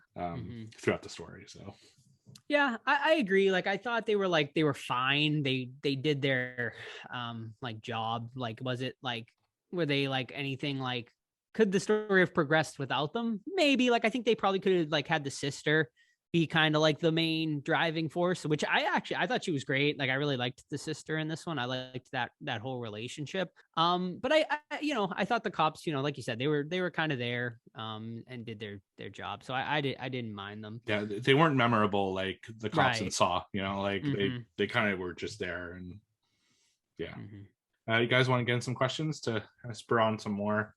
throughout the story. So yeah, I agree. Like I thought they were fine. They did their like job. Like was it like were they like anything like could the story have progressed without them? Maybe. Like I think they probably could have like had the sister be kind of like the main driving force, which I thought she was great. Like I really liked the sister in this one. I liked that whole relationship. But I thought the cops, like you said, they were kind of there and did their job. So I didn't mind them. Yeah, they weren't memorable like the cops in Right. Saw, like they kind of were just there. And yeah. You guys want to get in some questions to spur on some more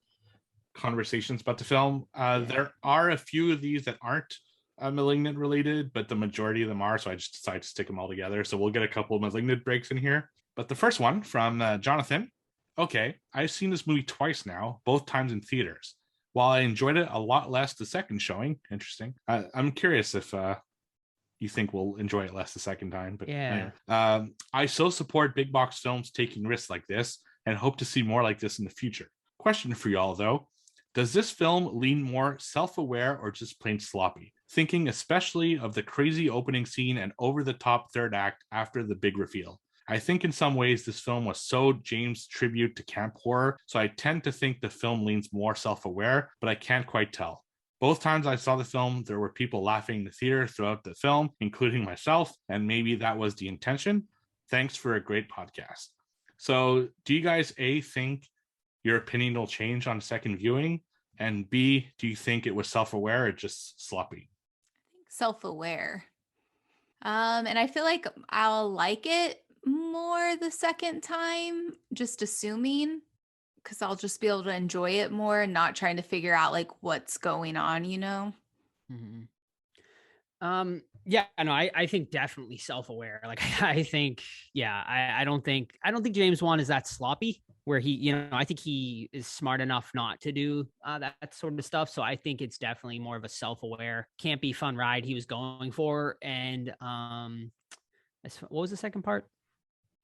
conversations about the film? There are a few of these that aren't Malignant related, but the majority of them are, so I just decided to stick them all together. So we'll get a couple of Malignant breaks in here. But the first one from Jonathan. Okay, I've seen this movie twice now, both times in theaters. While I enjoyed it a lot less the second showing, interesting. I'm curious if you think we'll enjoy it less the second time. But yeah, anyway. I so support big box films taking risks like this and hope to see more like this in the future. Question for y'all though. Does this film lean more self-aware or just plain sloppy? Thinking especially of the crazy opening scene and over-the-top third act after the big reveal. I think in some ways this film was so James' tribute to camp horror, so I tend to think the film leans more self-aware, but I can't quite tell. Both times I saw the film, there were people laughing in the theater throughout the film, including myself, and maybe that was the intention. Thanks for a great podcast. So do you guys, A, think your opinion will change on second viewing? And B, do you think it was self-aware or just sloppy? Self-aware. And I feel like I'll like it more the second time, just assuming, because I'll just be able to enjoy it more and not trying to figure out like what's going on, Yeah, no, I think definitely self-aware. Like I think, yeah, I don't think James Wan is that sloppy where he, I think he is smart enough not to do that sort of stuff. So I think it's definitely more of a self-aware, campy fun ride he was going for. And what was the second part?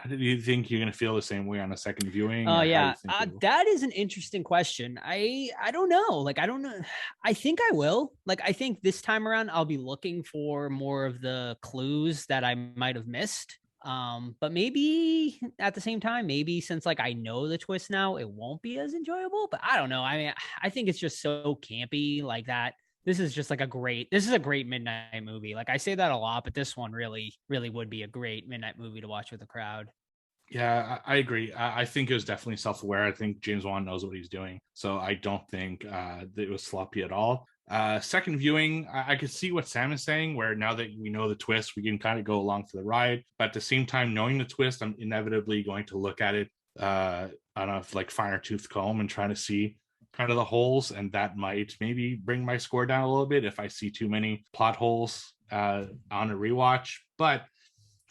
Do you think you're going to feel the same way on a second viewing? Oh yeah, that is an interesting question. I don't know. Like I don't know. I think I will. Like I think this time around I'll be looking for more of the clues that I might have missed. But maybe at the same time, maybe since like I know the twist now, it won't be as enjoyable. But I don't know. I mean, I think it's just so campy like that. This is just like a great midnight movie. Like I say that a lot, but this one really, really would be a great midnight movie to watch with a crowd. Yeah, I agree. I think it was definitely self-aware. I think James Wan knows what he's doing. So I don't think it was sloppy at all. Second viewing, I could see what Sam is saying, where now that we know the twist, we can kind of go along for the ride. But at the same time, knowing the twist, I'm inevitably going to look at it on a like finer tooth comb and trying to see kind of the holes, and that might maybe bring my score down a little bit if I see too many plot holes on a rewatch. But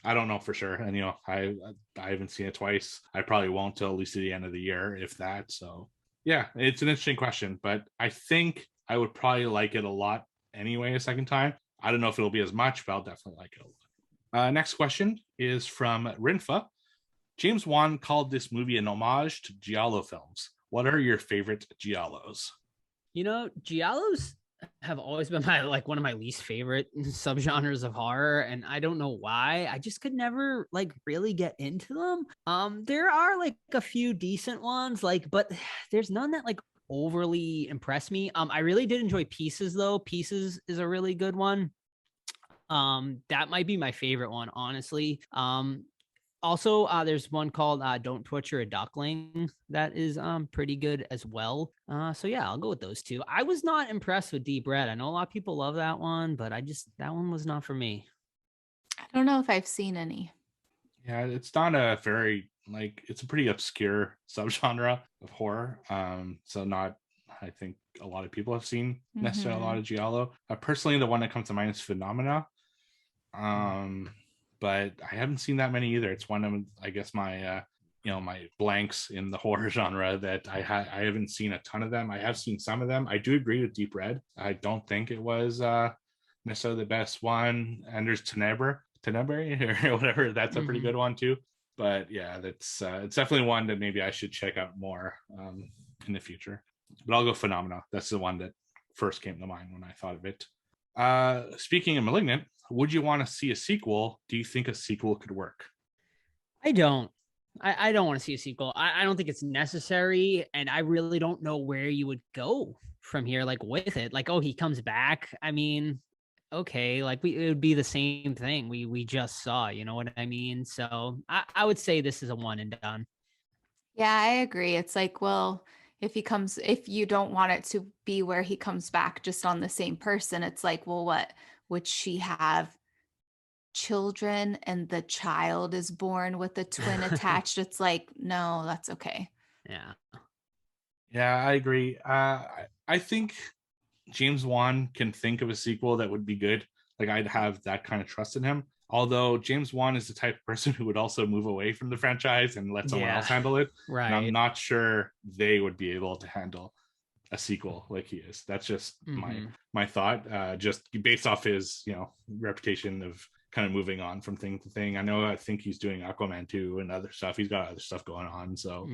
I don't know for sure. And, I haven't seen it twice. I probably won't till at least at the end of the year, if that. So, yeah, it's an interesting question, but I think I would probably like it a lot anyway a second time. I don't know if it'll be as much, but I'll definitely like it a lot. Next question is from Rinfa. James Wan called this movie an homage to giallo films. What are your favorite giallos? Giallos have always been one of my least favorite subgenres of horror, and I don't know why. I just could never like really get into them. There are like a few decent ones, but there's none that like overly impress me. I really did enjoy Pieces though. Pieces is a really good one. That might be my favorite one, honestly. Also, there's one called Don't Torture a Duckling that is pretty good as well. So yeah, I'll go with those two. I was not impressed with Deep Red. I know a lot of people love that one, but that one was not for me. I don't know if I've seen any. Yeah, it's not a very it's a pretty obscure subgenre of horror. So not, I think a lot of people have seen necessarily a lot of giallo. Personally, the one that comes to mind is Phenomena. But I haven't seen that many either. It's one of, I guess, my my blanks in the horror genre that I haven't seen a ton of them. I have seen some of them. I do agree with Deep Red. I don't think it was necessarily the best one. And there's Tenebre or whatever. That's a pretty good one too. But yeah, that's it's definitely one that maybe I should check out more in the future. But I'll go Phenomena. That's the one that first came to mind when I thought of it. Speaking of Malignant, would you want to see a sequel? Do you think a sequel could work? I don't. I don't want to see a sequel. I don't think it's necessary, and I really don't know where you would go from here, like with it. Like, oh, he comes back. I mean, okay, like it would be the same thing we just saw. You know what I mean? So I would say this is a one and done. Yeah, I agree. It's like, well, if you don't want it to be where he comes back just on the same person, it's like, well, what would she have children and the child is born with a twin attached? It's like, no, that's okay. Yeah, I agree. I think James Wan can think of a sequel that would be good. Like, I'd have that kind of trust in him. Although James Wan is the type of person who would also move away from the franchise and let someone else handle it. Right. And I'm not sure they would be able to handle a sequel like he is. That's just my thought. Just based off his, reputation of kind of moving on from thing to thing. I think he's doing Aquaman 2 and other stuff. He's got other stuff going on. So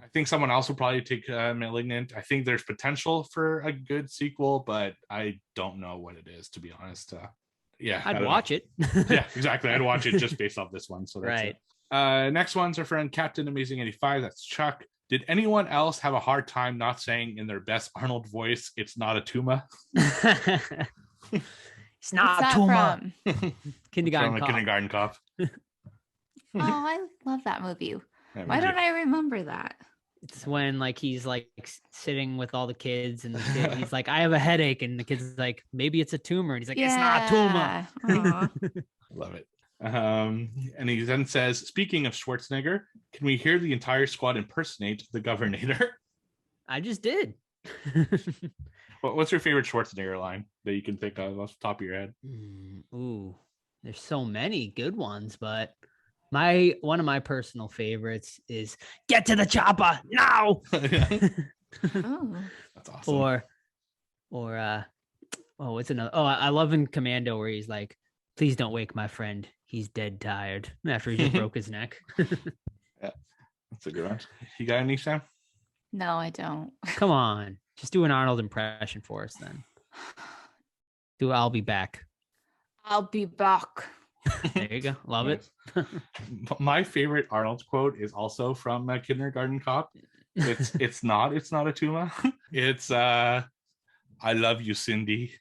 I think someone else will probably take Malignant. I think there's potential for a good sequel, but I don't know what it is, to be honest. I'd watch it. Yeah, exactly. I'd watch it just based off this one. So that's it. Next one's our friend Captain Amazing 85. That's Chuck. Did anyone else have a hard time not saying in their best Arnold voice, "It's not a tumor"? It's not a tumor. Kindergarten Cop. Oh, I love that movie. Why don't I remember that? It's when he's sitting with all the kids and he's like, I have a headache, and the kid's like, maybe it's a tumor, and he's like, it's not a tumor. Love it. And he then says, speaking of Schwarzenegger, can we hear the entire squad impersonate the Governator? I just did. What's your favorite Schwarzenegger line that you can think of off the top of your head? Ooh, there's so many good ones, but one of my personal favorites is "Get to the chopper now." Oh, that's awesome. Or what's another? Oh, I love in Commando where he's like, "Please don't wake my friend. He's dead tired," after he just broke his neck. Yeah, that's a good one. You got any, Sam? no, I don't. Come on, just do an Arnold impression for us then. Do "I'll be back." I'll be back. There you go. Love it. My favorite Arnold quote is also from Kindergarten Cop. It's not a tumor. It's I love you, Cindy.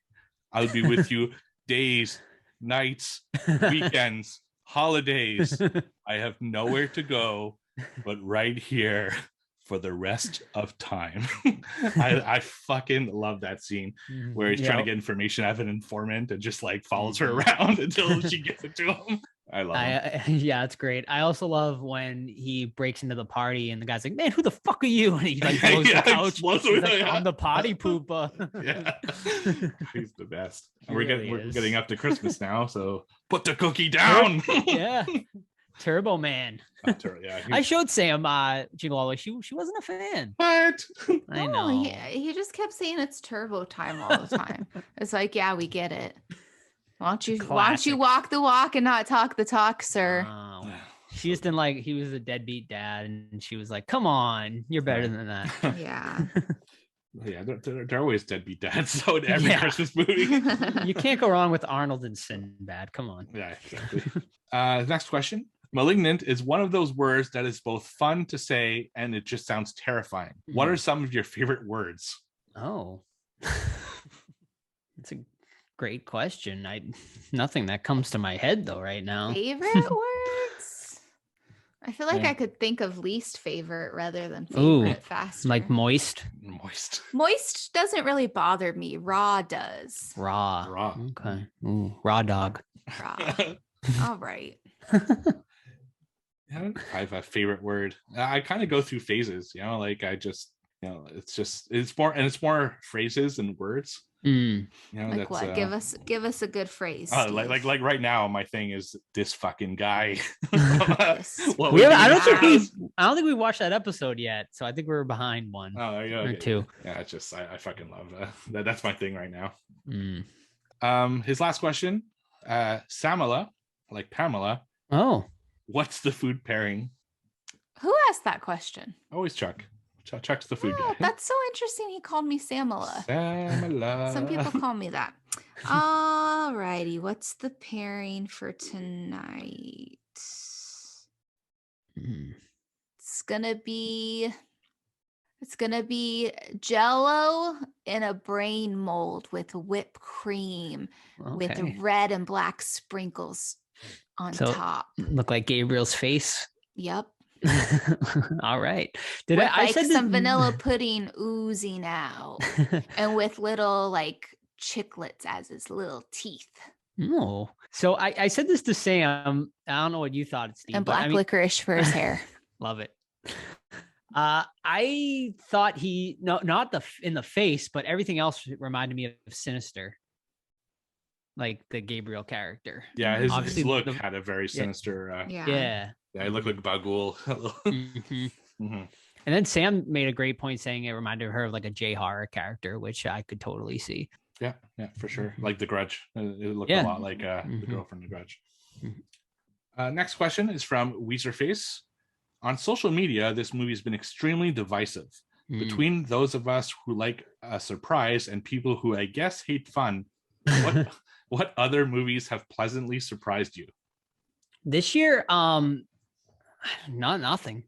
I'll be with you days, nights, weekends, holidays. I have nowhere to go but right here for the rest of time. I fucking love that scene where he's trying to get information out of an informant and just follows her around until she gives it to him. I love it. Yeah, it's great. I also love when he breaks into the party and the guy's like, "Man, who the fuck are you?" And he blows the couch. He's like, "I'm the potty pooper." Yeah. He's the best. And we're getting up to Christmas now, so put the cookie down. Yeah. Turbo Man. Yeah, I showed Sam Jingle All the Way. She wasn't a fan. What? I know. He just kept saying it's turbo time all the time. It's like, yeah, we get it. Why don't you walk the walk and not talk the talk, sir? She just didn't like, he was a deadbeat dad, and she was like, "Come on, you're better than that." Yeah. Yeah, they're always deadbeat dads. So in every Christmas movie, you can't go wrong with Arnold and Sinbad. Come on. Yeah, exactly. Next question. Malignant is one of those words that is both fun to say and it just sounds terrifying. What are some of your favorite words? Oh, it's a great question. Nothing that comes to my head though right now. Favorite words? I feel like I could think of least favorite rather than favorite faster. Like moist. Moist doesn't really bother me. Raw does. Raw. Okay. Ooh, raw dog. Raw. All right. Yeah, I have a favorite word. I kind of go through phases, like I just, it's more phrases and words. Mm. Like That's what? Give us a good phrase. like Steve. right now, my thing is this fucking guy. This- What We we have- I do don't think now. I don't think we watched that episode yet, so I think we're behind one Oh, there you go. or Okay. two. Yeah, it's just I fucking love that. That's my thing right now. Mm. His last question, Samala, like Pamela, Oh, what's the food pairing? Who asked that question? Always Chuck. Chuck's the food Oh, guy. that's so interesting. He called me Samala. Samala. Some people call me that. All righty. What's the pairing for tonight? Mm. It's gonna be Jello in a brain mold with whipped cream with Okay. red and black sprinkles on So- top. Look like Gabriel's face. Yep. All right. With I like said some vanilla pudding oozing out and with little like chiclets as his little teeth. No. So I said this to Sam. I don't know what you thought, Steve. And but black I mean, licorice for his hair. love it. I thought not in the face, but everything else reminded me of Sinister, like the Gabriel character. Yeah, his Obviously, look the- had a very sinister. Yeah. Yeah. Yeah, he looked like Bagul. Mhm. Mhm. And then Sam made a great point saying it reminded her of like a J horror character, which I could totally see. Yeah, for sure. Like The Grudge. It looked Yeah. a lot like the Mhm. girl from The Grudge. Mhm. Next question is from Weezerface. On social media, this movie has been extremely divisive Mm. between those of us who like a surprise and people who I guess hate fun. What other movies have pleasantly surprised you? This year, nothing.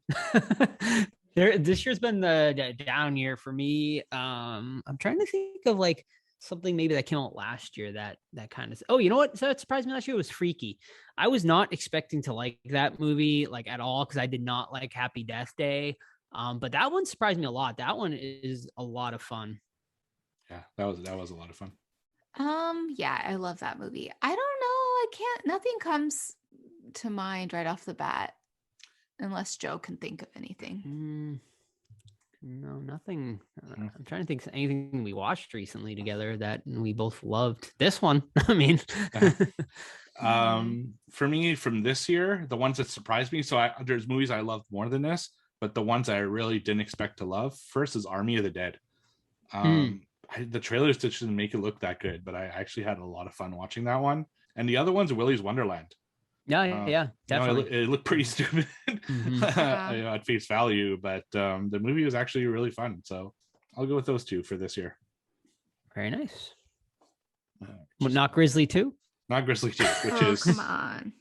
This year's been the down year for me. I'm trying to think of like something maybe that came out last year that kind of. Oh, you know what? So that surprised me last year was Freaky. I was not expecting to like that movie like at all because I did not like Happy Death Day. But that one surprised me a lot. That one is a lot of fun. Yeah, that was a lot of fun. Yeah, I love that movie. I don't know. Nothing comes to mind right off the bat unless Joe can think of anything. No, nothing. Mm. I'm trying to think of anything we watched recently together that we both loved. This one, I mean, For me, from this year, the ones that surprised me. So there's movies I loved more than this, but the ones I really didn't expect to love. First is Army of the Dead. The trailers just didn't make it look that good, but I actually had a lot of fun watching that one. And the other one's Willy's Wonderland. yeah, definitely. It looked pretty stupid Mhm. at face value, but the movie was actually really fun. So I'll go with those two for this year. Very nice. Uh, Well, not Grizzly too. Not Grizzly 2, which Oh, is, come on.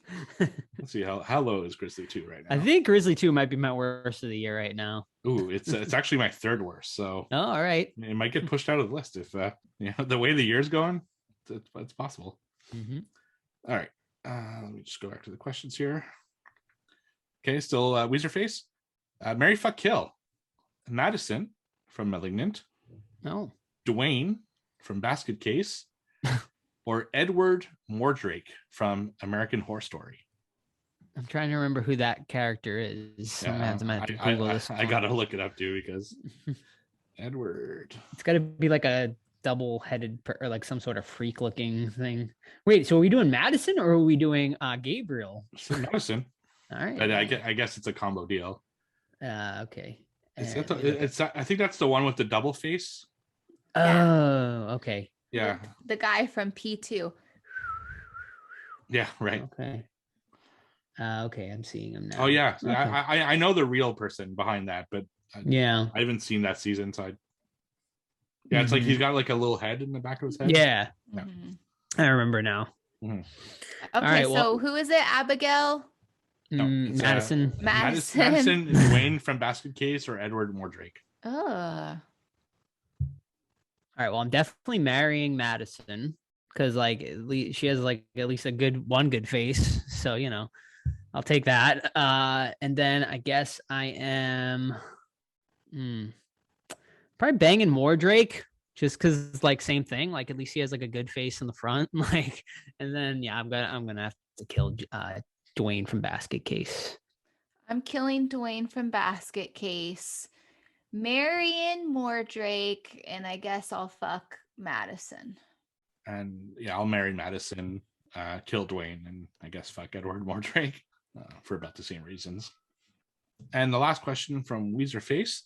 let's see, how low is Grizzly 2 right now? I think Grizzly 2 might be my worst of the year right now. Ooh, it's actually my third worst. So Oh, all right. it might get pushed out of the list if the way the year's going. It's possible. Mm-hmm. All right, let me just go back to the questions here. Okay, still Weezerface. Mary Fuck Kill. Madison from Malignant. Oh, Dwayne from Basket Case. Or Edward Mordrake from American Horror Story. I'm trying to remember who that character is. I'm gonna have to Google this. I gotta look it up too because Edward. It's got to be like a double-headed or like some sort of freak-looking thing. Wait, so are we doing Madison or are we doing Gabriel? So Madison, All right. but I guess it's a combo deal. Okay. I think that's the one with the double face. Oh, okay. Yeah, The guy from P2. yeah, right. Okay. Okay, I'm seeing him now. Oh yeah, Okay. I know the real person behind that, but Yeah. I haven't seen that season, so it's like he's got like a little head in the back of his head. Yeah, Yeah. Mhm. I remember now. Okay, right, so well- who is it? Abigail? No, it's, Madison. Madison. Madison, Dwayne from Basket Case, or Edward Mordrake. Oh. All right. Well, I'm definitely marrying Madison because like she has like at least one good face. So, I'll take that. And then I guess I am probably banging Mordrake just because like same thing. Like at least he has like a good face in the front. Like, and then I'm gonna have to kill Dwayne from Basket Case. I'm killing Dwayne from Basket Case, marrying Mordrake, and I guess I'll fuck Madison. And yeah, I'll marry Madison, kill Dwayne, and I guess fuck Edward Mordrake for about the same reasons. And the last question from Weezer Face.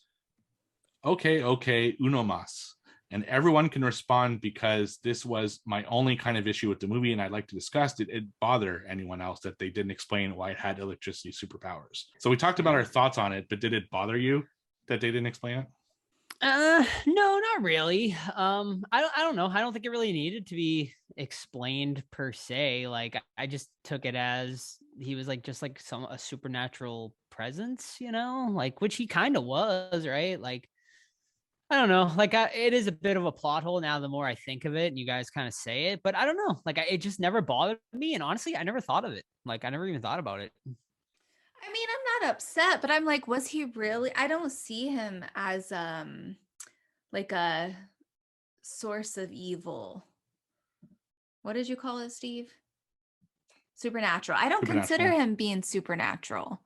Okay, uno mas. And everyone can respond because this was my only kind of issue with the movie, and I'd like to discuss, did it bother anyone else that they didn't explain why it had electricity superpowers? So we talked about our thoughts on it, but did it bother you that they didn't explain it? No, not really. I don't know. I don't think it really needed to be explained per se. Like I just took it as he was like just like a supernatural presence, like which he kind of was, right? Like I don't know. Like it is a bit of a plot hole now. The more I think of it, and you guys kind of say it, but I don't know. Like it just never bothered me, and honestly, I never thought of it. Like I never even thought about it. I mean, I'm not upset, but I'm like, was he really? I don't see him as like a source of evil. What did you call it, Steve? Supernatural. I don't consider him being supernatural.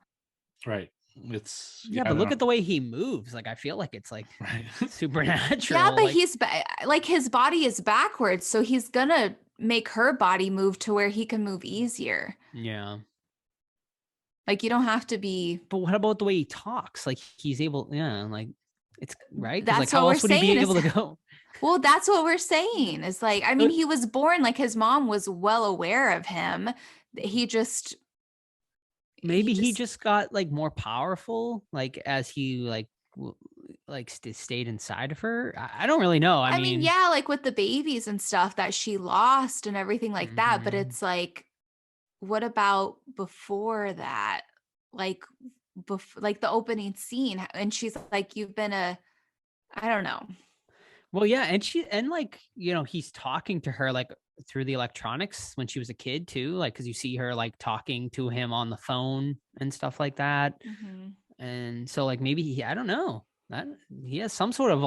Right. It's but look at the way he moves. Like I feel like it's like right. supernatural. Yeah, but like, he's like his body is backwards, so he's gonna make her body move to where he can move easier. Yeah. Like you don't have to be. But what about the way he talks? Like he's able, like it's right. That's like what how we're else would he be saying able to go? Well, that's what we're saying. Is like, I mean, he was born like his mom was well aware of him. He just maybe he just got like more powerful, like as he like stayed inside of her. I don't really know. I mean, yeah, like with the babies and stuff that she lost and everything like that. But it's like, what about before that? Like, like the opening scene, and she's like, "You've been I don't know." Well, yeah, and like he's talking to her like through the electronics when she was a kid too, like because you see her like talking to him on the phone and stuff like that. And so like maybe I don't know, that he has some sort of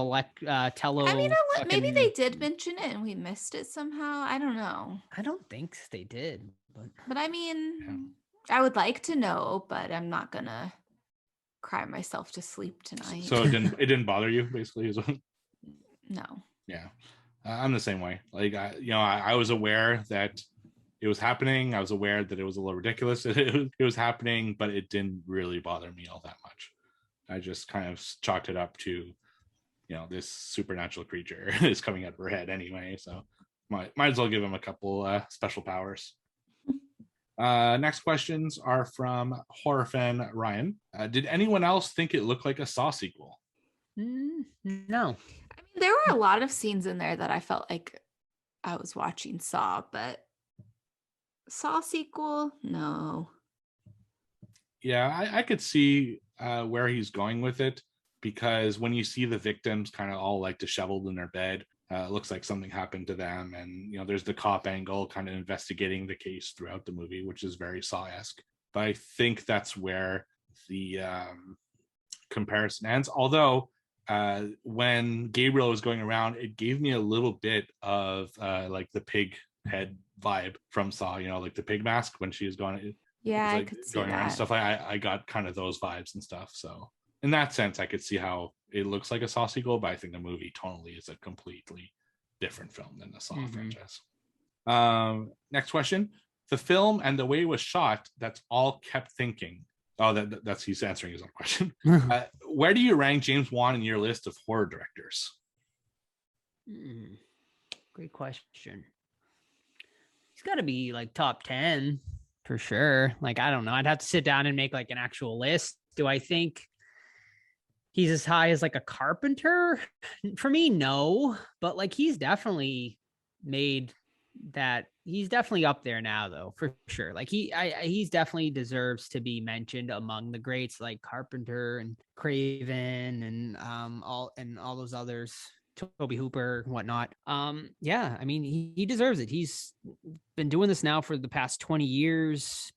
tele. I mean, maybe they did mention it and we missed it somehow. I don't know. I don't think they did, but I mean, I would like to know, but I'm not gonna cry myself to sleep tonight. So it didn't bother you, basically? No. Yeah, I'm the same way. Like I was aware that it was happening. I was aware that it was a little ridiculous. It was happening, but it didn't really bother me all that much. I just kind of chalked it up to, this supernatural creature is coming out of her head anyway. So might as well give him a couple special powers. Next questions are from horror fan Ryan. Did anyone else think it looked like a Saw sequel? No. I mean, there were a lot of scenes in there that I felt like I was watching Saw, but Saw sequel, no. Yeah, I could see where he's going with it, because when you see the victims kind of all like disheveled in their bed, it looks like something happened to them, and there's the cop angle kind of investigating the case throughout the movie, which is very Saw-esque. But I think that's where the comparison ends. Although when Gabriel was going around, it gave me a little bit of like the pig head vibe from Saw, like the pig mask when she was going. Yeah, like I could see going around that. and stuff. I got kind of those vibes and stuff. So in that sense, I could see how it looks like a Saw sequel, but I think the movie tonally is a completely different film than the Saw franchise. Next question. The film and the way it was shot, that's all kept thinking. Oh, that's he's answering his own question. Where do you rank James Wan in your list of horror directors? Great question. He's got to be like top 10 for sure. Like, I don't know. I'd have to sit down and make like an actual list. Do I think he's as high as like a Carpenter? For me, no. But like he's definitely made that. He's definitely up there now, though, for sure. Like he's definitely deserves to be mentioned among the greats like Carpenter and Craven and all those others, Toby Hooper and whatnot. Yeah, I mean he deserves it. He's been doing this now for the past 20 years,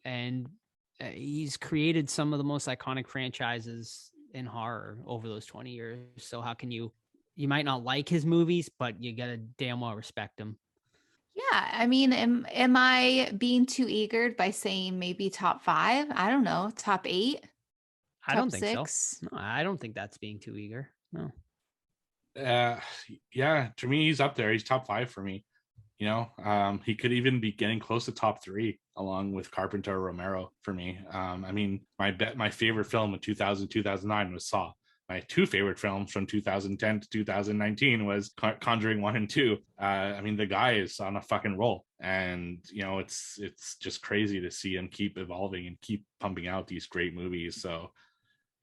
and he's created some of the most iconic franchises in horror over those 20 years. So how can you might not like his movies, but you gotta damn well respect him. Yeah, I mean, am I being too eager by saying maybe top 5? I don't know, top 8, I top don't think 6? so. No, I don't think that's being too eager. No. Uh, yeah, to me, he's up there. He's top 5 for me. He could even be getting close to top 3 along with Carpenter or Romero for me. I mean, my favorite film in 2000, 2009 was Saw. My 2 favorite films from 2010 to 2019 was Conjuring 1 and 2. I mean, the guy is on a fucking roll, and it's just crazy to see him keep evolving and keep pumping out these great movies. So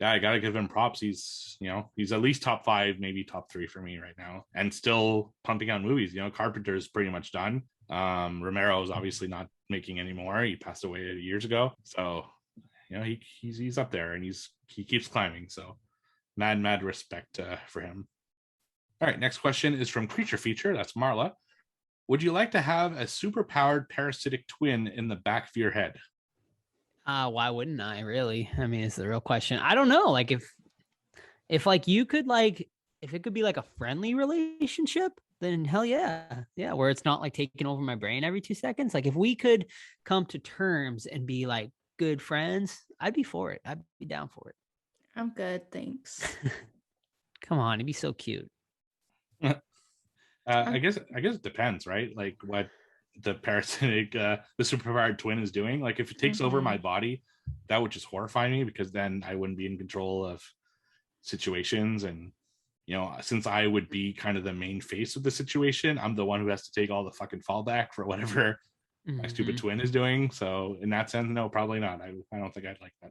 yeah, I gotta give him props. He's at least top 5, maybe top 3 for me right now, and still pumping out movies. Carpenter's pretty much done. Romero is obviously not making anymore. He passed away years ago. So he's up there, and he keeps climbing. So mad respect for him. All right, next question is from Creature Feature. That's Marla. Would you like to have a super powered parasitic twin in the back of your head? Why wouldn't I, really? I mean, it's the real question. I don't know. Like if like you could like, if it could be like a friendly relationship, then hell yeah. Yeah. Where it's not like taking over my brain every 2 seconds. Like if we could come to terms and be like good friends, I'd be for it. I'd be down for it. I'm good, thanks. Come on. It'd be so cute. I guess it depends, right? Like what the parasitic, the superpowered twin is doing. Like if it takes over my body, that would just horrify me, because then I wouldn't be in control of situations. And since I would be kind of the main face of the situation, I'm the one who has to take all the fucking fallback for whatever my stupid twin is doing. So in that sense, no, probably not. I don't think I'd like that.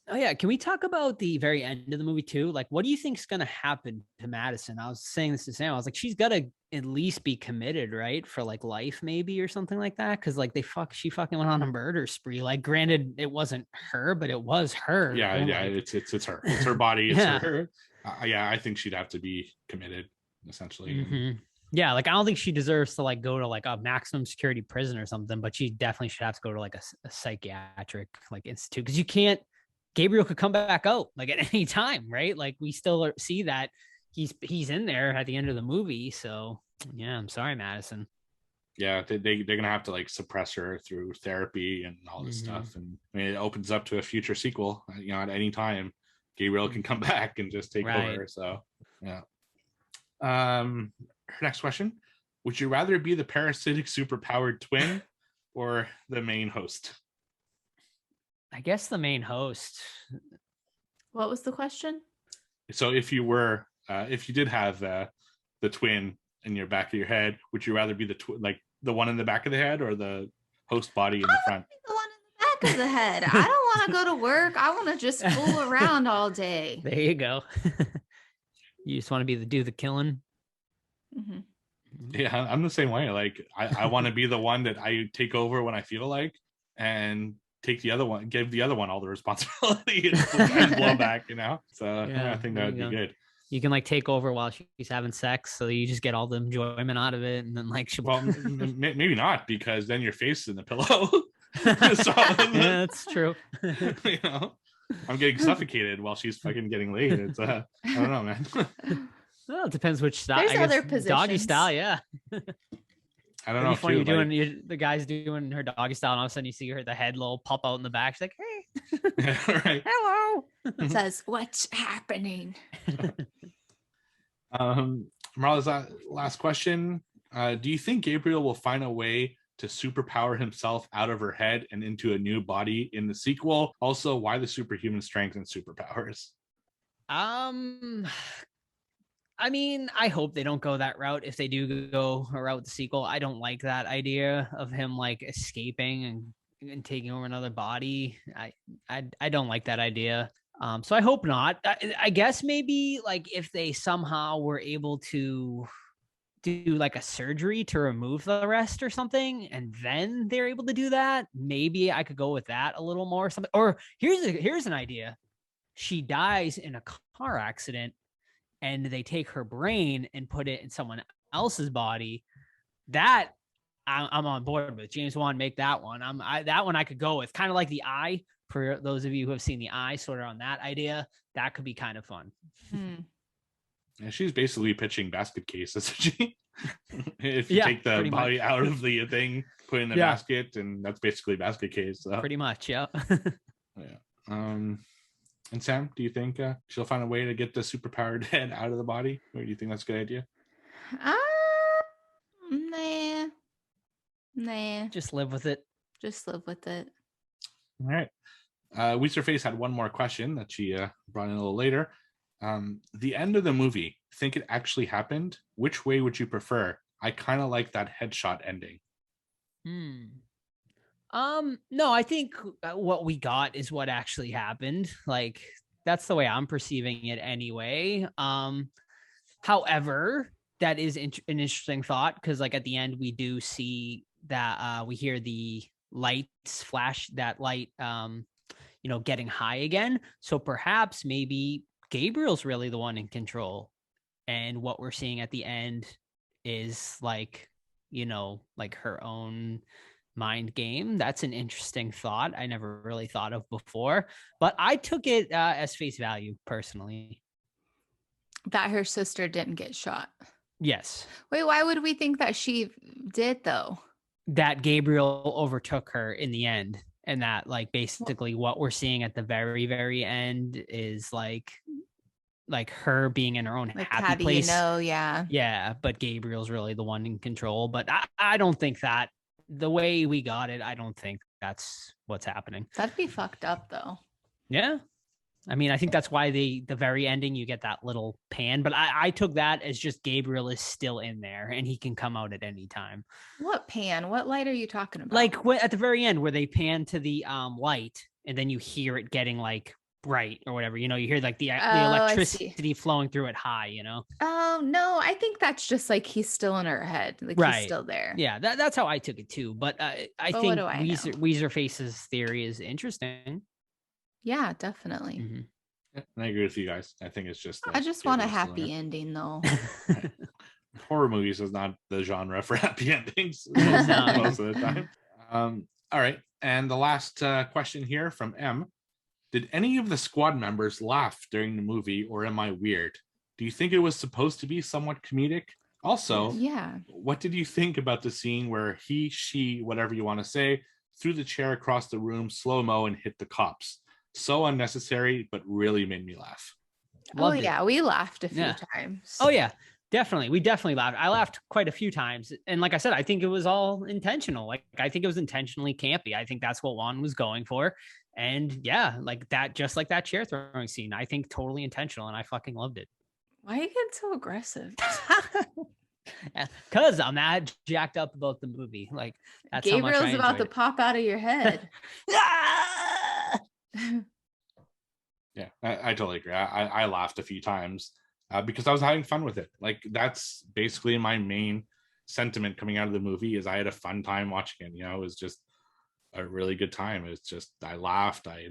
Oh yeah, can we talk about the very end of the movie too? Like, what do you think's gonna happen to Madison? I was saying this to Sam. I was like, she's gotta at least be committed, right, for like life, maybe, or something like that. Because like she fucking went on a murder spree. Like, granted, it wasn't her, but it was her. Yeah, and, yeah, like, it's her. It's her body. It's Yeah. her. Yeah, I think she'd have to be committed, essentially. Mhm. Yeah, like I don't think she deserves to like go to like a maximum security prison or something, but she definitely should have to go to like a psychiatric like institute, because you can't. Gabriel could come back out like at any time, right? Like we still see that he's in there at the end of the movie. So yeah, I'm sorry, Madison. Yeah, they're gonna have to like suppress her through therapy and all this stuff. And I mean, it opens up to a future sequel. At any time, Gabriel can come back and just take over. So yeah. Her next question: would you rather be the parasitic superpowered twin or the main host? I guess the main host. What was the question? So if you did have the twin in your back of your head, would you rather be like the one in the back of the head or the host body in the front? The one in the back of the head. I don't want to go to work. I want to just fool around all day. There you go. You just want to do the killing. Mm-hmm. Yeah, I'm the same way. Like I want to be the one that I take over when I feel like, and give the other one all the responsibility and blow back, So I think that would be good. You can like take over while she's having sex, so you just get all the enjoyment out of it, and then like maybe not, because then your face is in the pillow. Yeah, that's true. I'm getting suffocated while she's fucking getting laid. It's I don't know, man. Well, it depends which style. There's I guess other positions. Doggy style, yeah. I don't know. Funny, the guy's doing her doggy style, and all of a sudden you see the head little pop out in the back. She's like, "Hey, right. Hello." It says, "What's happening?" Marla's last question: do you think Gabriel will find a way to superpower himself out of her head and into a new body in the sequel? Also, why the superhuman strength and superpowers? I mean, I hope they don't go that route. If they do go a route with the sequel, I don't like that idea of him like escaping and taking over another body. I don't like that idea. So I hope not. I guess maybe like if they somehow were able to do like a surgery to remove the rest or something, and then they're able to do that, maybe I could go with that a little more. Something. Or here's an idea: she dies in a car accident, and they take her brain and put it in someone else's body. That I'm on board with. James Wan, make that one. That one I could go with. Kind of like The Eye, for those of you who have seen The Eye, sort of on that idea. That could be kind of fun. Yeah, she's basically pitching basket case, isn't she? If you Yeah, take the pretty body much. out of the thing, put it in a Yeah. basket, and that's basically basket case. So. Pretty much, yeah. Yeah. And Sam, do you think she'll find a way to get the superpowered head out of the body, or do you think that's a good idea? Nah. Nah. Just live with it. Just live with it. All right. Weezer had one more question that she brought in a little later. The end of the movie, think it actually happened? Which way would you prefer? I kind of like that headshot ending. No, I think what we got is what actually happened. Like, that's the way I'm perceiving it anyway. However, that is an interesting thought, because like at the end we do see that we hear the lights flash, that light getting high again. So perhaps maybe Gabriel's really the one in control, and what we're seeing at the end is like her own mind game. That's an interesting thought I never really thought of before, but I took it as face value personally. That her sister didn't get shot. Yes. Wait, why would we think that she did though? That Gabriel overtook her in the end, and that like basically what we're seeing at the very, very end is like her being in her own Like, happy how do place. you know? Yeah. Yeah, but Gabriel's really the one in control. But I don't think that the way we got it, I don't think that's what's happening. That'd be fucked up though. Yeah. I mean, I think that's why the very ending, you get that little pan, but I took that as just Gabriel is still in there and he can come out at any time. What pan? What light are you talking about? Like at the very end where they pan to the light and then you hear it getting like bright or whatever, you hear like the electricity flowing through it high, Oh, no, I think that's just like he's still in her head. Like he's still there. Yeah, that's how I took it too. But I think Weezerface's theory is interesting. Yeah, definitely. Mm-hmm. Yeah, I agree with you guys. I think it's just. I just want a happy ending, though. Horror movies is not the genre for happy endings most of the time. All right, and the last question here from M: did any of the squad members laugh during the movie, or am I weird? Do you think it was supposed to be somewhat comedic? Also, yeah. What did you think about the scene where he, she, whatever you want to say, threw the chair across the room slow-mo and hit the cops? So unnecessary, but really made me laugh. Loved it. We laughed a few times. Oh yeah, definitely. We definitely laughed. I laughed quite a few times. And like I said, I think it was all intentional. Like I think it was intentionally campy. I think that's what Juan was going for. And yeah, like that, just like that chair throwing scene, I think totally intentional, and I fucking loved it. Why are you getting so aggressive? Because I'm that jacked up about the movie. Like that's Gabriel's how much I about to pop out of your head. Yeah, I totally agree. I laughed a few times because I was having fun with it. Like that's basically my main sentiment coming out of the movie is I had a fun time watching it. It was just a really good time. It's just I laughed, I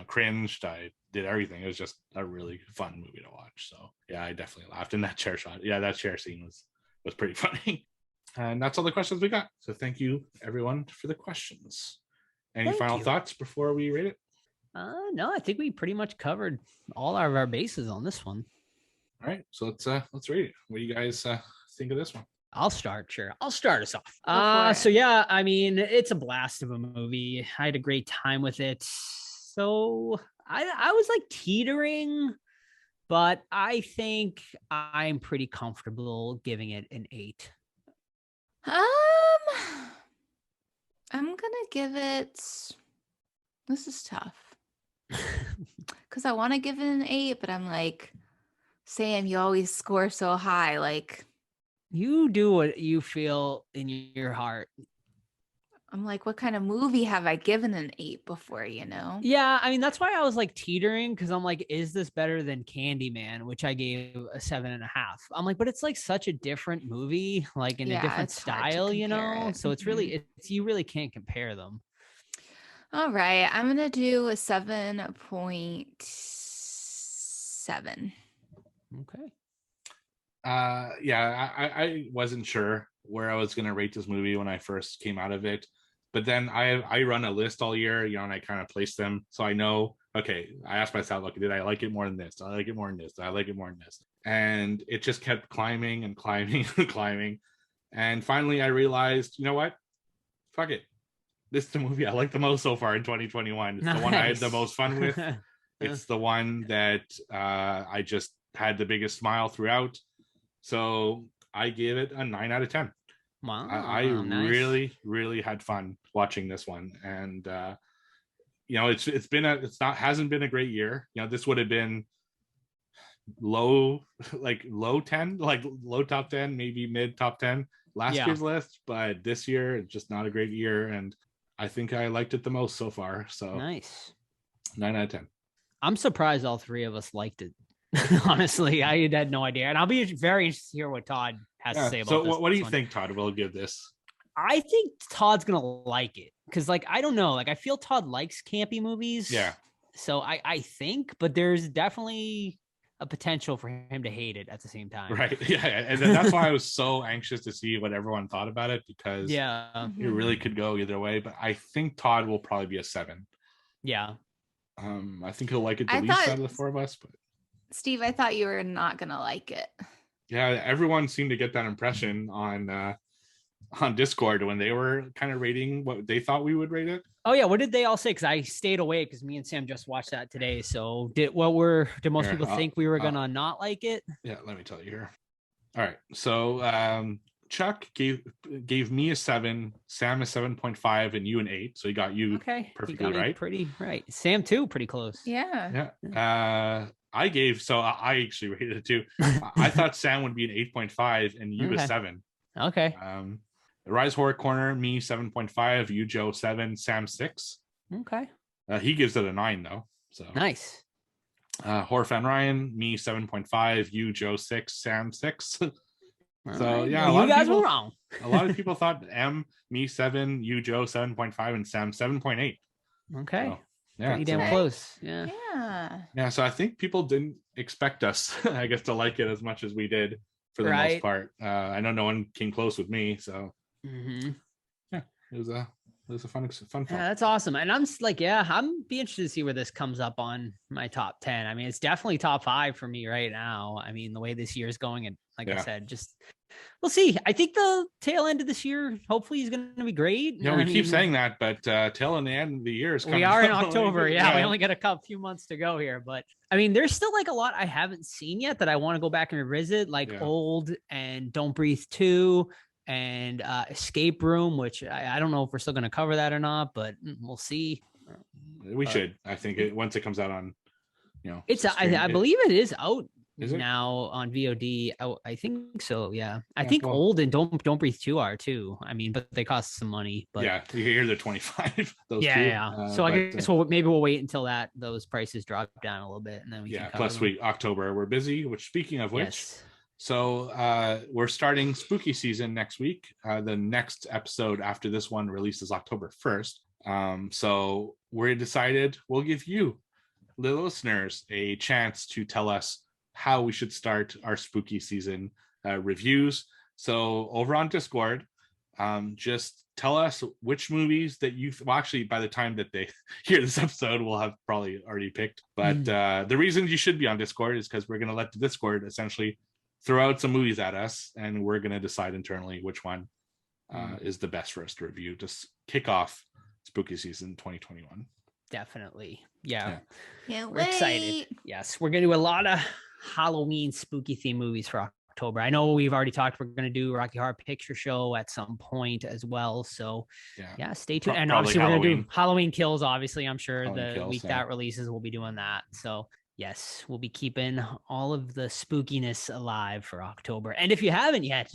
cringed, I did everything. It was just a really fun movie to watch. So yeah, I definitely laughed in that chair shot. Yeah, that chair scene was pretty funny. And that's all the questions we got. So thank you everyone for the questions. Any final thoughts before we rate it? No, I think we pretty much covered all of our bases on this one. All right, so let's rate it. What do you guys think of this one? I'll start. Sure, I'll start us off. So yeah, I mean, it's a blast of a movie. I had a great time with it. So I was like teetering, but I think I'm pretty comfortable giving it an 8. I'm gonna give it. This is tough. Because I want to give it an 8, but I'm like, Sam, you always score so high. Like, you do what you feel in your heart. I'm like, what kind of movie have I given an 8 before, Yeah, I mean, that's why I was like teetering, because I'm like, is this better than Candyman, which I gave a 7.5? I'm like, but it's like such a different movie, like in a different style, So it's really, you really can't compare them. All right, I'm gonna do a 7.7. Okay. Yeah, I wasn't sure where I was gonna rate this movie when I first came out of it, But then I run a list all year, and I kind of place them. So I know, okay, I asked myself, okay, did I like it more than this? Did I like it more than this? Did I like it more than this? And it just kept climbing and climbing and climbing. And finally I realized, you know what? Fuck it. This is the movie I like the most so far in 2021. It's the one I had the most fun with. It's the one that I just had the biggest smile throughout. So I gave it a 9 out of 10. Wow. I nice. really had fun watching this one. And hasn't been a great year. This would have been low 10, like low top 10, maybe mid top 10 last year's list, but this year it's just not a great year, and I think I liked it the most so far. So nice. 9 out of 10. I'm surprised all three of us liked it. Honestly, I had no idea, and I'll be very interested to hear what Todd has to say about so this. What do you think, Todd, will give this? I think Todd's gonna like it because, I don't know, I feel Todd likes campy movies. Yeah. So I think, but there's definitely a potential for him to hate it at the same time. Right. Yeah. And that's why I was so anxious to see what everyone thought about it, because it really could go either way. But I think Todd will probably be a 7. Yeah. I think he'll like it the least out of the four of us. But Steve, I thought you were not gonna like it. Yeah, everyone seemed to get that impression on Discord when they were kind of rating what they thought we would rate it. Oh yeah, what did they all say? Because I stayed away because me and Sam just watched that today. So did most people think we were gonna not like it? Yeah, let me tell you here. All right, so Chuck gave me a 7, Sam a 7.5, and you an 8. So he got you perfectly right. Pretty right. Sam too, pretty close. Yeah. Yeah. I actually rated it too. I thought Sam would be an 8.5 and you a 7. Okay. Rise Horror Corner, me 7.5, you Joe 7, Sam 6. Okay. He gives it a 9 though. So nice. Horror Fan Ryan, me 7.5, you Joe 6, Sam 6. So yeah, you guys were wrong. A lot of people thought me 7, you Joe 7.5, and Sam 7.8. Okay. So, yeah, pretty damn close. Yeah. Yeah. So I think people didn't expect us, I guess, to like it as much as we did for the most part. I know no one came close with me, so yeah, it was a fun film. Yeah, that's awesome. And I'm I'm be interested to see where this comes up on my top 10. I mean, it's definitely top 5 for me right now. I mean, the way this year is going, and like I said, just we'll see. I think the tail end of this year, hopefully, is going to be great. Yeah, we keep saying that, but tail end of the year is coming. We are in October. Yeah, we only got a few months to go here, but I mean, there's still a lot I haven't seen yet that I want to go back and revisit, Old and Don't Breathe 2 and Escape Room, which I don't know if we're still going to cover that or not, but we'll see. We should. I think once it comes out on, it's I believe it is out. Is it? Now on VOD? I think so. Yeah, I think Old and Don't Breathe 2 are too. I mean, but they cost some money. But yeah, you hear they're 25. Those two. Yeah. So I guess maybe we'll wait until those prices drop down a little bit, and then we can plus October we're busy. Which, speaking of which. Yes. So we're starting spooky season next week. The next episode after this one releases October 1st. So we decided we'll give you, the listeners, a chance to tell us how we should start our spooky season reviews. So over on Discord, just tell us which movies that actually, by the time that they hear this episode, we'll have probably already picked. But the reason you should be on Discord is because we're going to let the Discord essentially throw out some movies at us, and we're going to decide internally which one is the best for us to review. Just kick off spooky season 2021. Definitely. Yeah. We're excited. Yes, we're going to do a lot of Halloween spooky theme movies for October. I know we've already talked, we're going to do Rocky Horror Picture Show at some point as well. So yeah, stay tuned. And obviously we're going to do Halloween Kills. Obviously, I'm sure that releases, we'll be doing that. So yes, we'll be keeping all of the spookiness alive for October. And if you haven't yet,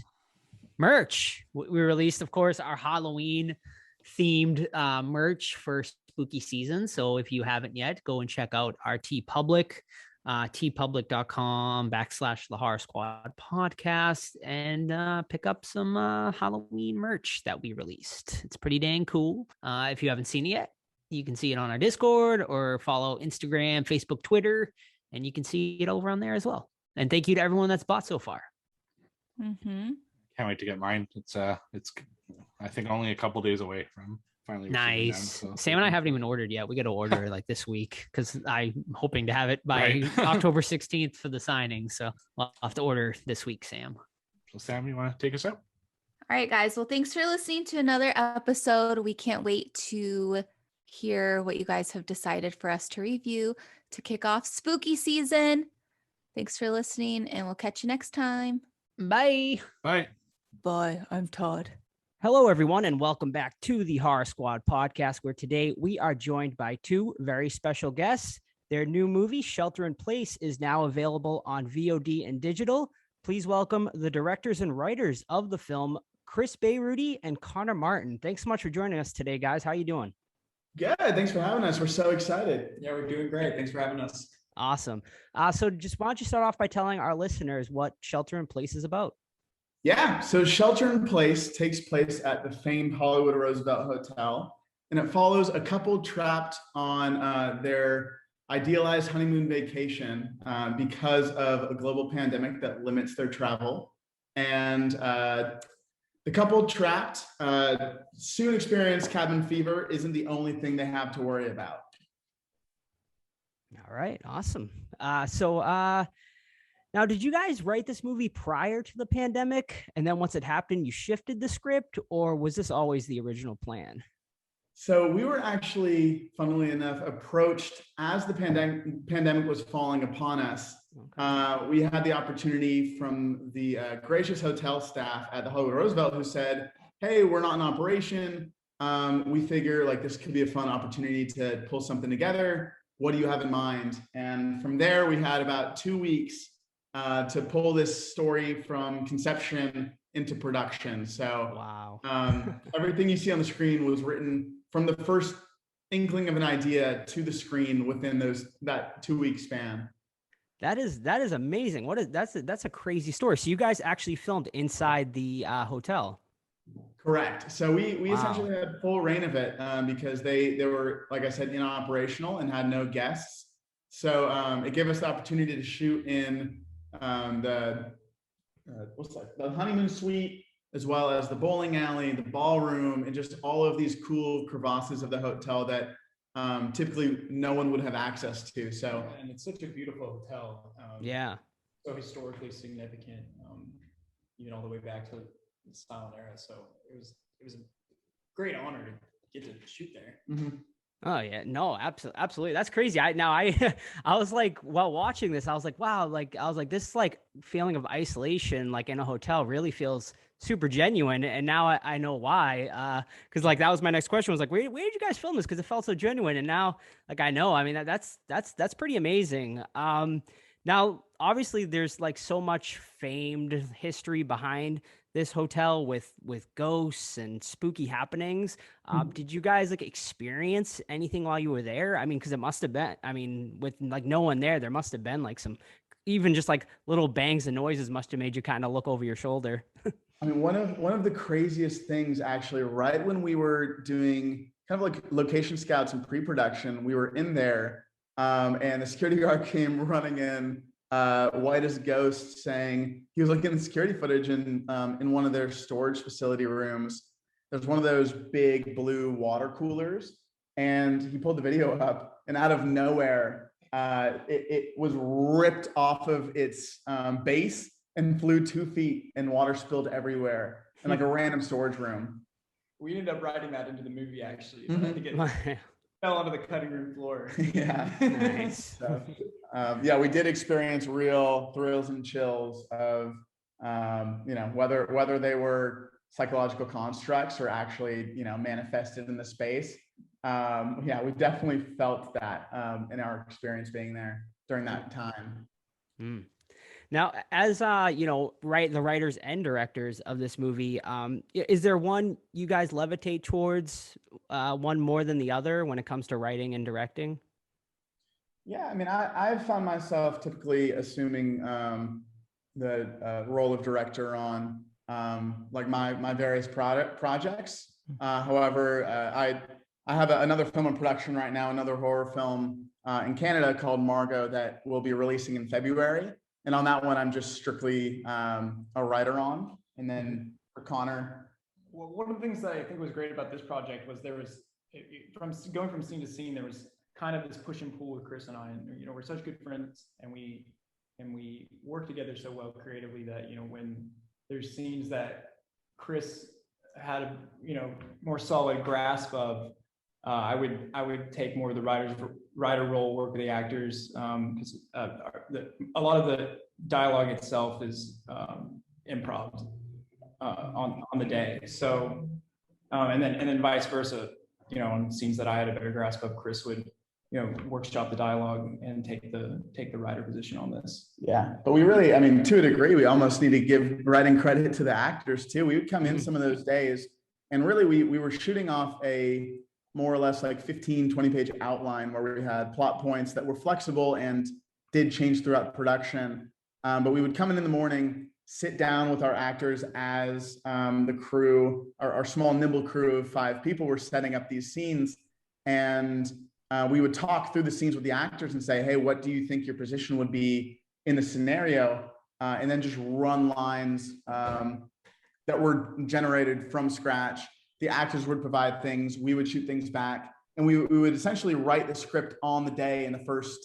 merch. We released, of course, our Halloween themed merch for spooky season. So if you haven't yet, go and check out our TeePublic, teepublic.com/the Horror Squad podcast, and pick up some Halloween merch that we released. It's pretty dang cool. If you haven't seen it yet, you can see it on our Discord or follow Instagram, Facebook, Twitter, and you can see it over on there as well. And thank you to everyone that's bought so far. Mm-hmm. Can't wait to get mine. It's I think only a couple days away from finally receiving them. Nice. So Sam and I haven't even ordered yet. We got to order like this week because I'm hoping to have it by Right. October 16th for the signing. So I'll have to order this week, Sam. So Sam, you want to take us out? All right, guys. Well, thanks for listening to another episode. We can't wait to hear what you guys have decided for us to review to kick off spooky season. Thanks for listening, and we'll catch you next time. Bye. Bye. Bye. I'm Todd. Hello, everyone, and welcome back to the Horror Squad podcast, where today we are joined by two very special guests. Their new movie, Shelter in Place, is now available on VOD and digital. Please welcome the directors and writers of the film, Chris Beyrooty and Connor Martin. Thanks so much for joining us today, guys. How are you doing? Good. Thanks for having us. We're so excited. Yeah, we're doing great. Thanks for having us. Awesome. So just why don't you start off by telling our listeners what Shelter in Place is about? Yeah. So Shelter in Place takes place at the famed Hollywood Roosevelt Hotel, and it follows a couple trapped on their idealized honeymoon vacation because of a global pandemic that limits their travel. And the couple trapped soon experience cabin fever isn't the only thing they have to worry about. All right. Awesome. Now, did you guys write this movie prior to the pandemic? And then once it happened, you shifted the script, or was this always the original plan? So we were actually, funnily enough, approached as the pandemic was falling upon us. Okay. We had the opportunity from the gracious hotel staff at the Hollywood Roosevelt who said, hey, we're not in operation. We figure like this could be a fun opportunity to pull something together. What do you have in mind? And from there, we had about 2 weeks to pull this story from conception into production. So Wow. everything you see on the screen was written from the first inkling of an idea to the screen within that 2 week span. That is amazing. That's a crazy story. So you guys actually filmed inside the hotel. Correct. So we Wow. essentially had full reign of it because they were, like I said, operational and had no guests. So it gave us the opportunity to shoot in the honeymoon suite, as well as the bowling alley, the ballroom, and just all of these cool crevasses of the hotel that typically no one would have access to. So, And it's such a beautiful hotel. Yeah. So historically significant, even all the way back to the silent era. So it was a great honor to get to shoot there. mhm. Oh yeah, no, absolutely. That's crazy. I was like, while watching this, I was like, wow, this like feeling of isolation, like in a hotel, really feels super genuine. And now I know why. Because like that was my next question. Was like, where did you guys film this? Because it felt so genuine. And now, like I know. I mean, that's pretty amazing. Now, obviously, there's like so much famed history behind this hotel with ghosts and spooky happenings. Did you guys like experience anything while you were there? I mean, because it must have been, I mean, with like no one there must have been like some, even just like little bangs and noises must have made you kind of look over your shoulder. I mean, one of the craziest things actually, right when we were doing kind of like location scouts and pre-production, we were in there and the security guard came running in, white as a ghost, saying he was looking at the security footage in one of their storage facility rooms. There's one of those big blue water coolers, and he pulled the video up, and out of nowhere, it was ripped off of its base and flew 2 feet, and water spilled everywhere in like a random storage room. We ended up writing that into the movie actually. But I think it fell onto the cutting room floor. Yeah. Nice. So, yeah, we did experience real thrills and chills of, whether they were psychological constructs or actually, manifested in the space. Yeah, we definitely felt that in our experience being there during that time. Mm. Now, as the writers and directors of this movie, is there one you guys levitate towards, one more than the other when it comes to writing and directing? Yeah, I mean, I've found myself typically assuming the role of director on like my various projects. However, I have another film in production right now, another horror film in Canada called Margot that we'll be releasing in February. And on that one, I'm just strictly a writer on. And then for Connor, Well, one of the things that I think was great about this project was from going from scene to scene, there was kind of this push and pull with Chris and I, and we're such good friends, and we work together so well creatively that when there's scenes that Chris had a more solid grasp of, I would take more of the writer role, work with the actors, because a lot of the dialogue itself is improv on the day. So and then vice versa. On scenes that I had a better grasp of, Chris would workshop the dialogue and take the writer position on this. Yeah, but we really, I mean, to a degree, we almost need to give writing credit to the actors too. We would come in some of those days, and really we were shooting off a more or less like 15-20 page outline where we had plot points that were flexible and did change throughout production. But we would come in the morning, sit down with our actors as the crew, our small nimble crew of 5 people were setting up these scenes, and we would talk through the scenes with the actors and say, hey, what do you think your position would be in the scenario? And then just run lines that were generated from scratch. The actors would provide things, we would shoot things back, and we would essentially write the script on the day in the first,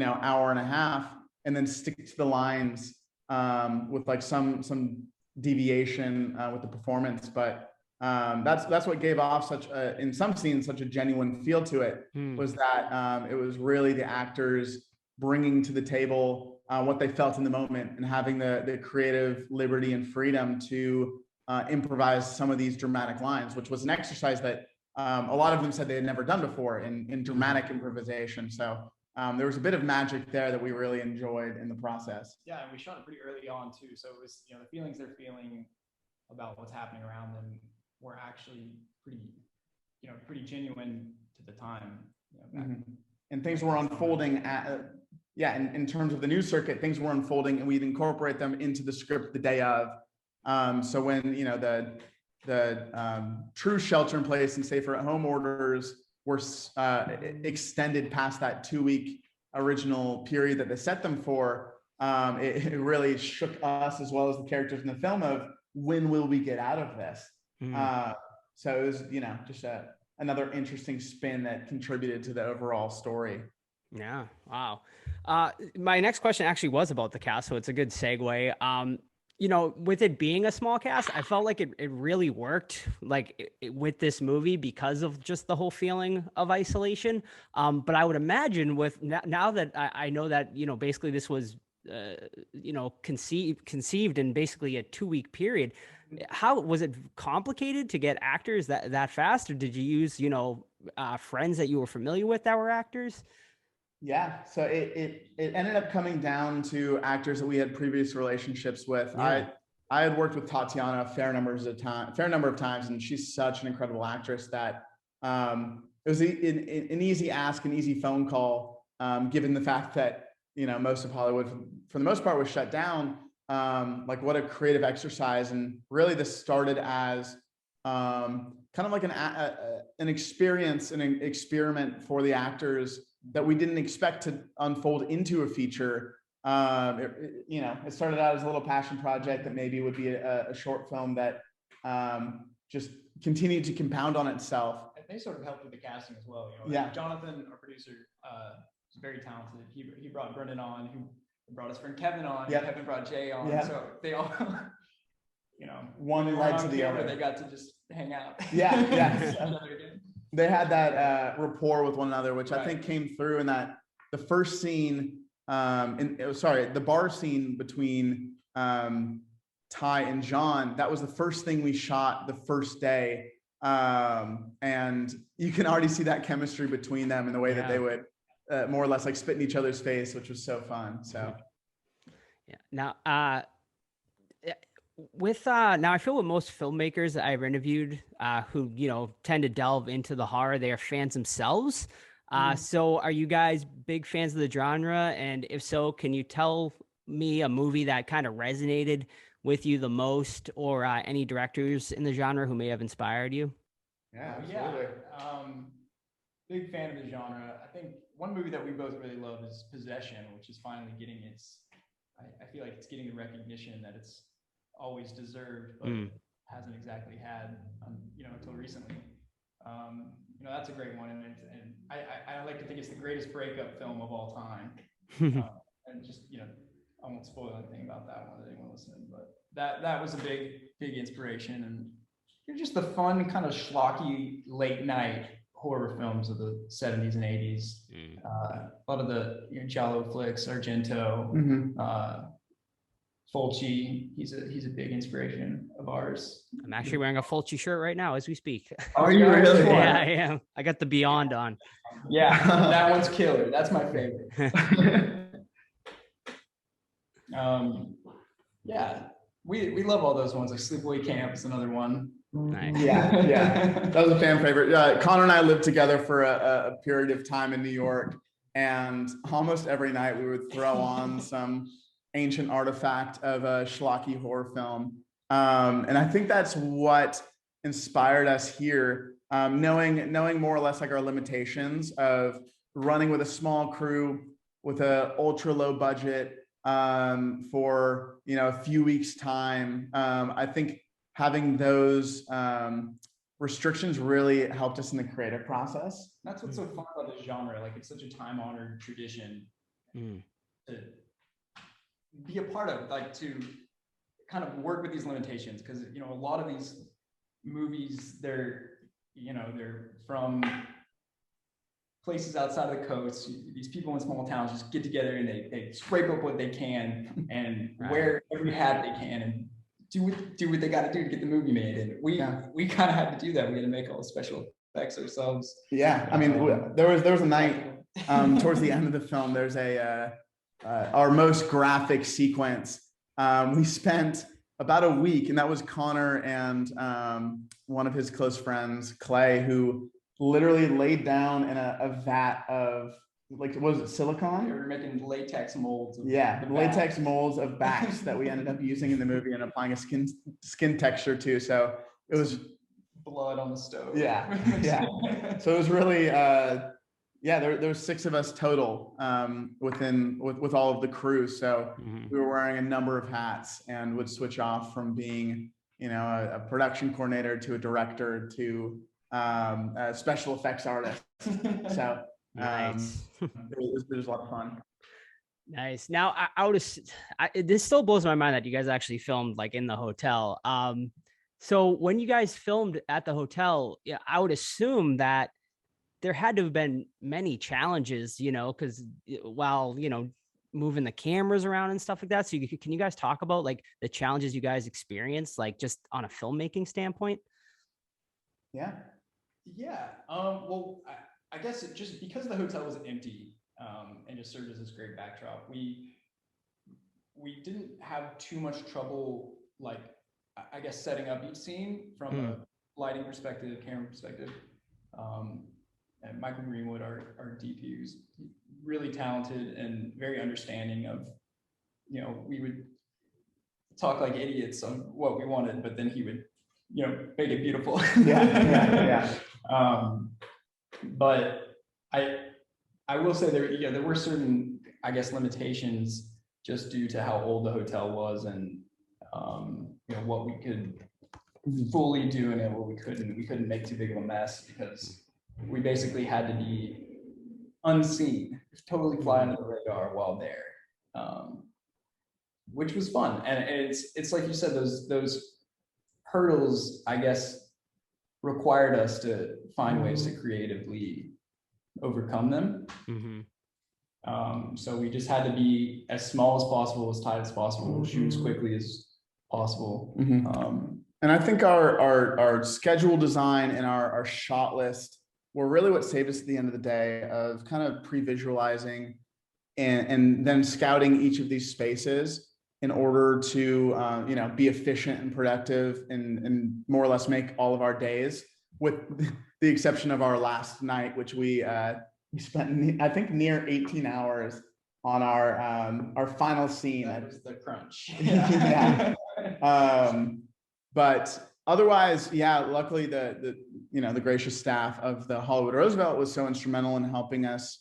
hour and a half, and then stick to the lines with like some deviation with the performance. But that's what gave off in some scenes such a genuine feel to it, was that it was really the actors bringing to the table what they felt in the moment and having the creative liberty and freedom to improvise some of these dramatic lines, which was an exercise that a lot of them said they had never done before in dramatic improvisation. So there was a bit of magic there that we really enjoyed in the process. Yeah, and we shot it pretty early on too, so it was the feelings they're feeling about what's happening around them were actually pretty genuine to the time. And things were unfolding in terms of the news circuit, things were unfolding, and we'd incorporate them into the script the day of. So when the true shelter in place and safer at home orders were extended past that 2-week original period that they set them for, it really shook us as well as the characters in the film of when will we get out of this. So it was just another interesting spin that contributed to the overall story. Yeah. Wow. My next question actually was about the cast, so it's a good segue. With it being a small cast, I felt like it really worked with this movie because of just the whole feeling of isolation. But I would imagine now that I know that, basically this was, conceived in basically a 2-week period. How was it complicated to get actors that fast, or did you use, friends that you were familiar with that were actors? Yeah, so it ended up coming down to actors that we had previous relationships with. Yeah. I had worked with Tatiana a fair number of times, and she's such an incredible actress that it was an easy ask, an easy phone call, given the fact that most of Hollywood, for the most part, was shut down. What a creative exercise, and really this started as kind of like an experience, an experiment for the actors that we didn't expect to unfold into a feature. It started out as a little passion project that maybe would be a short film that just continued to compound on itself. They sort of helped with the casting as well. Yeah. Jonathan, our producer, is very talented. He brought Brendan on, who brought his friend Kevin on. Yep. Kevin brought Jay on. Yep. So they all, one led to the other. They got to just hang out. Yeah. They had that rapport with one another, which I think came through in that the first scene, the bar scene between Ty and John, that was the first thing we shot the first day. And you can already see that chemistry between them and the way that they would more or less like spit in each other's face, which was so fun. So, yeah. Now, now I feel with most filmmakers that I've interviewed who tend to delve into the horror, they are fans themselves. So are you guys big fans of the genre? And if so, can you tell me a movie that kind of resonated with you the most, or any directors in the genre who may have inspired you? Yeah, absolutely. Big fan of the genre. I think one movie that we both really love is Possession, which is finally getting I feel like it's getting the recognition that it's always deserved. But hasn't exactly had, until recently. That's a great one, and I like to think it's the greatest breakup film of all time. And just I won't spoil anything about that one to anyone listening, but that was a big inspiration, and they're just the fun kind of schlocky late night horror films of the 70s and 80s. A lot of the Giallo flicks, Argento, Fulci. He's a big inspiration of ours. I'm actually wearing a Fulci shirt right now as we speak. Are you really? Yeah, I am. I got the Beyond on. Yeah, that one's killer. That's my favorite. Yeah, we love all those ones. Like Sleepaway Camp is another one. Nice. Yeah, that was a fan favorite. Connor and I lived together for a period of time in New York, and almost every night we would throw on some ancient artifact of a schlocky horror film. And I think that's what inspired us here, knowing more or less like our limitations of running with a small crew with a ultra low budget for a few weeks time. I think having those restrictions really helped us in the creative process. That's what's so fun about this genre. Like, it's such a time-honored tradition to be a part of, like, to kind of work with these limitations, because a lot of these movies, they're from places outside of the coast. These people in small towns just get together and they scrape up what they can and wear every hat they can and do what they got to do to get the movie made. And we kind of had to do that. We had to make all the special effects ourselves. Yeah, I mean, there was a night towards the end of the film. There's our most graphic sequence. We spent about a week, and that was Connor and one of his close friends, Clay, who literally laid down in a vat of, like, was it silicone? We were making latex molds. Latex molds of backs that we ended up using in the movie and applying a skin texture to. So it was blood on the stove. Yeah. So it was really, there was 6 of us total with all of the crew. So we were wearing a number of hats and would switch off from being, a production coordinator to a director to a special effects artist. So nice. it was a lot of fun. Nice. Now, this still blows my mind that you guys actually filmed like in the hotel. So when you guys filmed at the hotel, I would assume that there had to have been many challenges, because while, moving the cameras around and stuff like that. So can you guys talk about like the challenges you guys experienced, like just on a filmmaking standpoint? Yeah. Well, I guess it just because the hotel was empty and just served as this great backdrop, we didn't have too much trouble, like, I guess, setting up each scene from a lighting perspective, camera perspective. And Michael Greenwood, our DP, who's really talented and very understanding of, we would talk like idiots on what we wanted, but then he would, make it beautiful. Yeah. But I will say there were certain, I guess, limitations just due to how old the hotel was and what we could fully do and what we couldn't. We couldn't make too big of a mess because we basically had to be unseen, totally fly under the radar while there, which was fun. And it's like you said, those hurdles, I guess, required us to find ways to creatively overcome them. So we just had to be as small as possible, as tight as possible, shoot as quickly as possible. And I think our schedule design and our shot list were really what saved us at the end of the day, of kind of pre-visualizing and then scouting each of these spaces in order to be efficient and productive and more or less make all of our days, with the exception of our last night, which we spent, I think, near 18 hours on our final scene. That was the crunch. Yeah. But otherwise, luckily the gracious staff of the Hollywood Roosevelt was so instrumental in helping us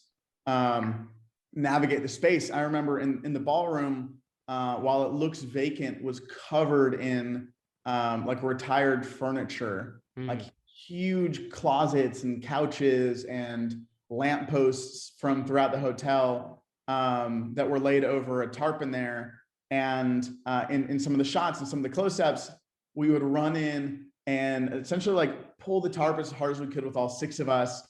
navigate the space. I remember in the ballroom, while it looks vacant, was covered in like retired furniture, like huge closets and couches and lampposts from throughout the hotel that were laid over a tarp in there. And in some of the shots and some of the close-ups, we would run in and essentially like pull the tarp as hard as we could with all 6 of us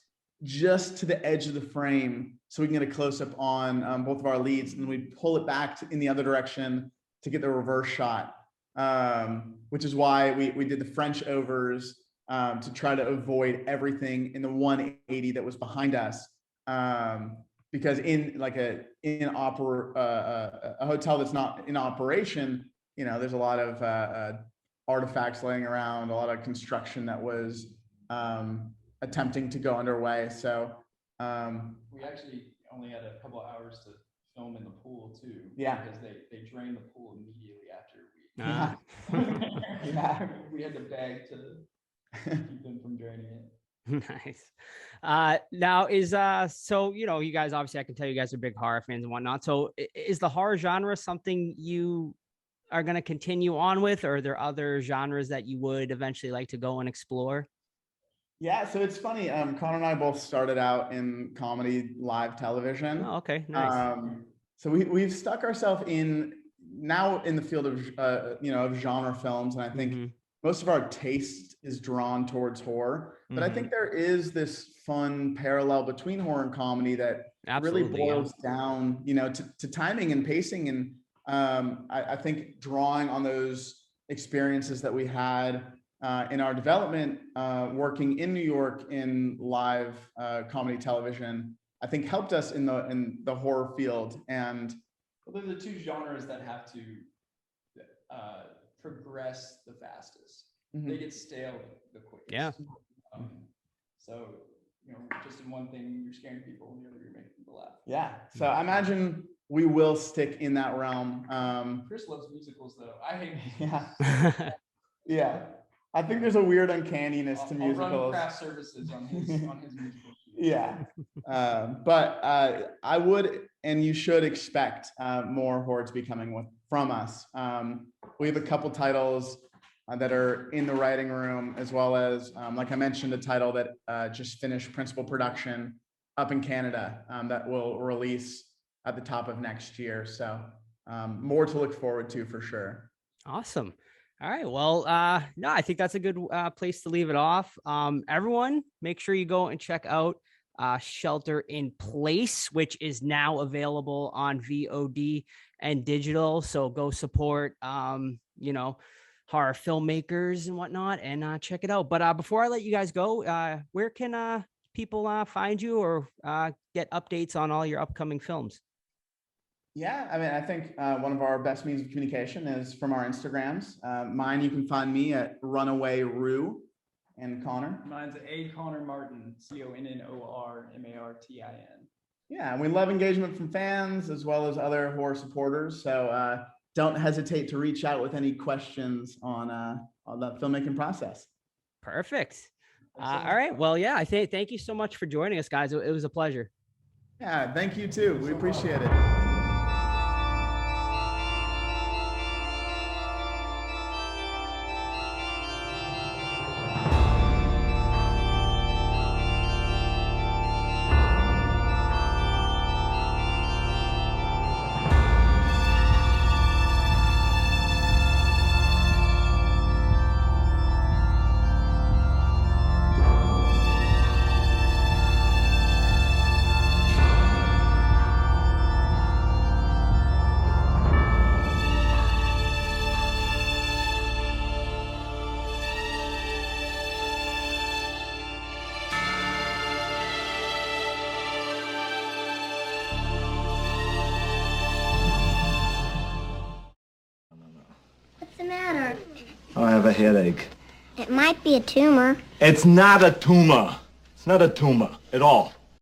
just to the edge of the frame so we can get a close-up on both of our leads, and we'd pull it back in the other direction to get the reverse shot, which is why we did the French overs to try to avoid everything in the 180 that was behind us, because in like a hotel that's not in operation, you know, there's a lot of artifacts laying around, a lot of construction that was attempting to go underway. So we actually only had a couple of hours to film in the pool too. Yeah. Because they drained the pool immediately after we. Yeah. We had to beg to keep them from draining it. Nice. Now is so, you know, you guys, obviously I can tell you guys are big horror fans and whatnot. So is the horror genre something you are going to continue on with, or are there other genres that you would eventually like to go and explore? Yeah, so it's funny. Connor and I both started out in comedy live television. Oh, okay, nice. So we've stuck ourselves in the field of of genre films, and I think most of our taste is drawn towards horror. But I think there is this fun parallel between horror and comedy that really boils down, you know, to timing and pacing. And I think drawing on those experiences that we had in our development, working in New York in live comedy television, I think helped us in the horror field. And well, they're the 2 genres that have to progress the fastest. They get stale the quickest. Yeah. So, you know, just in one thing, you're scaring people, and the other, you're making people laugh. Yeah. So I imagine we will stick in that realm. Chris loves musicals, though. I hate musicals. Yeah. Yeah. I think there's a weird uncanniness to musicals. I'll run craft services on his musicals. Yeah. But I would, and you should expect more horror to be coming from us. We have a couple titles that are in the writing room, as well as, like I mentioned, a title that just finished principal production up in Canada that will release at the top of next year. So more to look forward to for sure. Awesome. All right. Well, no, I think that's a good place to leave it off. Everyone, make sure you go and check out Shelter in Place, which is now available on VOD and digital. So go support, horror filmmakers and whatnot, and check it out. But before I let you guys go, where can people find you or get updates on all your upcoming films? Yeah, I mean, I think one of our best means of communication is from our Instagrams. Mine, you can find me at Runaway Rue. And Connor? Mine's A. Connor Martin, ConnorMartin. Yeah, and we love engagement from fans as well as other horror supporters. So don't hesitate to reach out with any questions on the filmmaking process. Perfect. All right. Well, yeah, I thank you so much for joining us, guys. It was a pleasure. Yeah, thank you too. We appreciate it. I have a headache. It might be a tumor. It's not a tumor. It's not a tumor at all.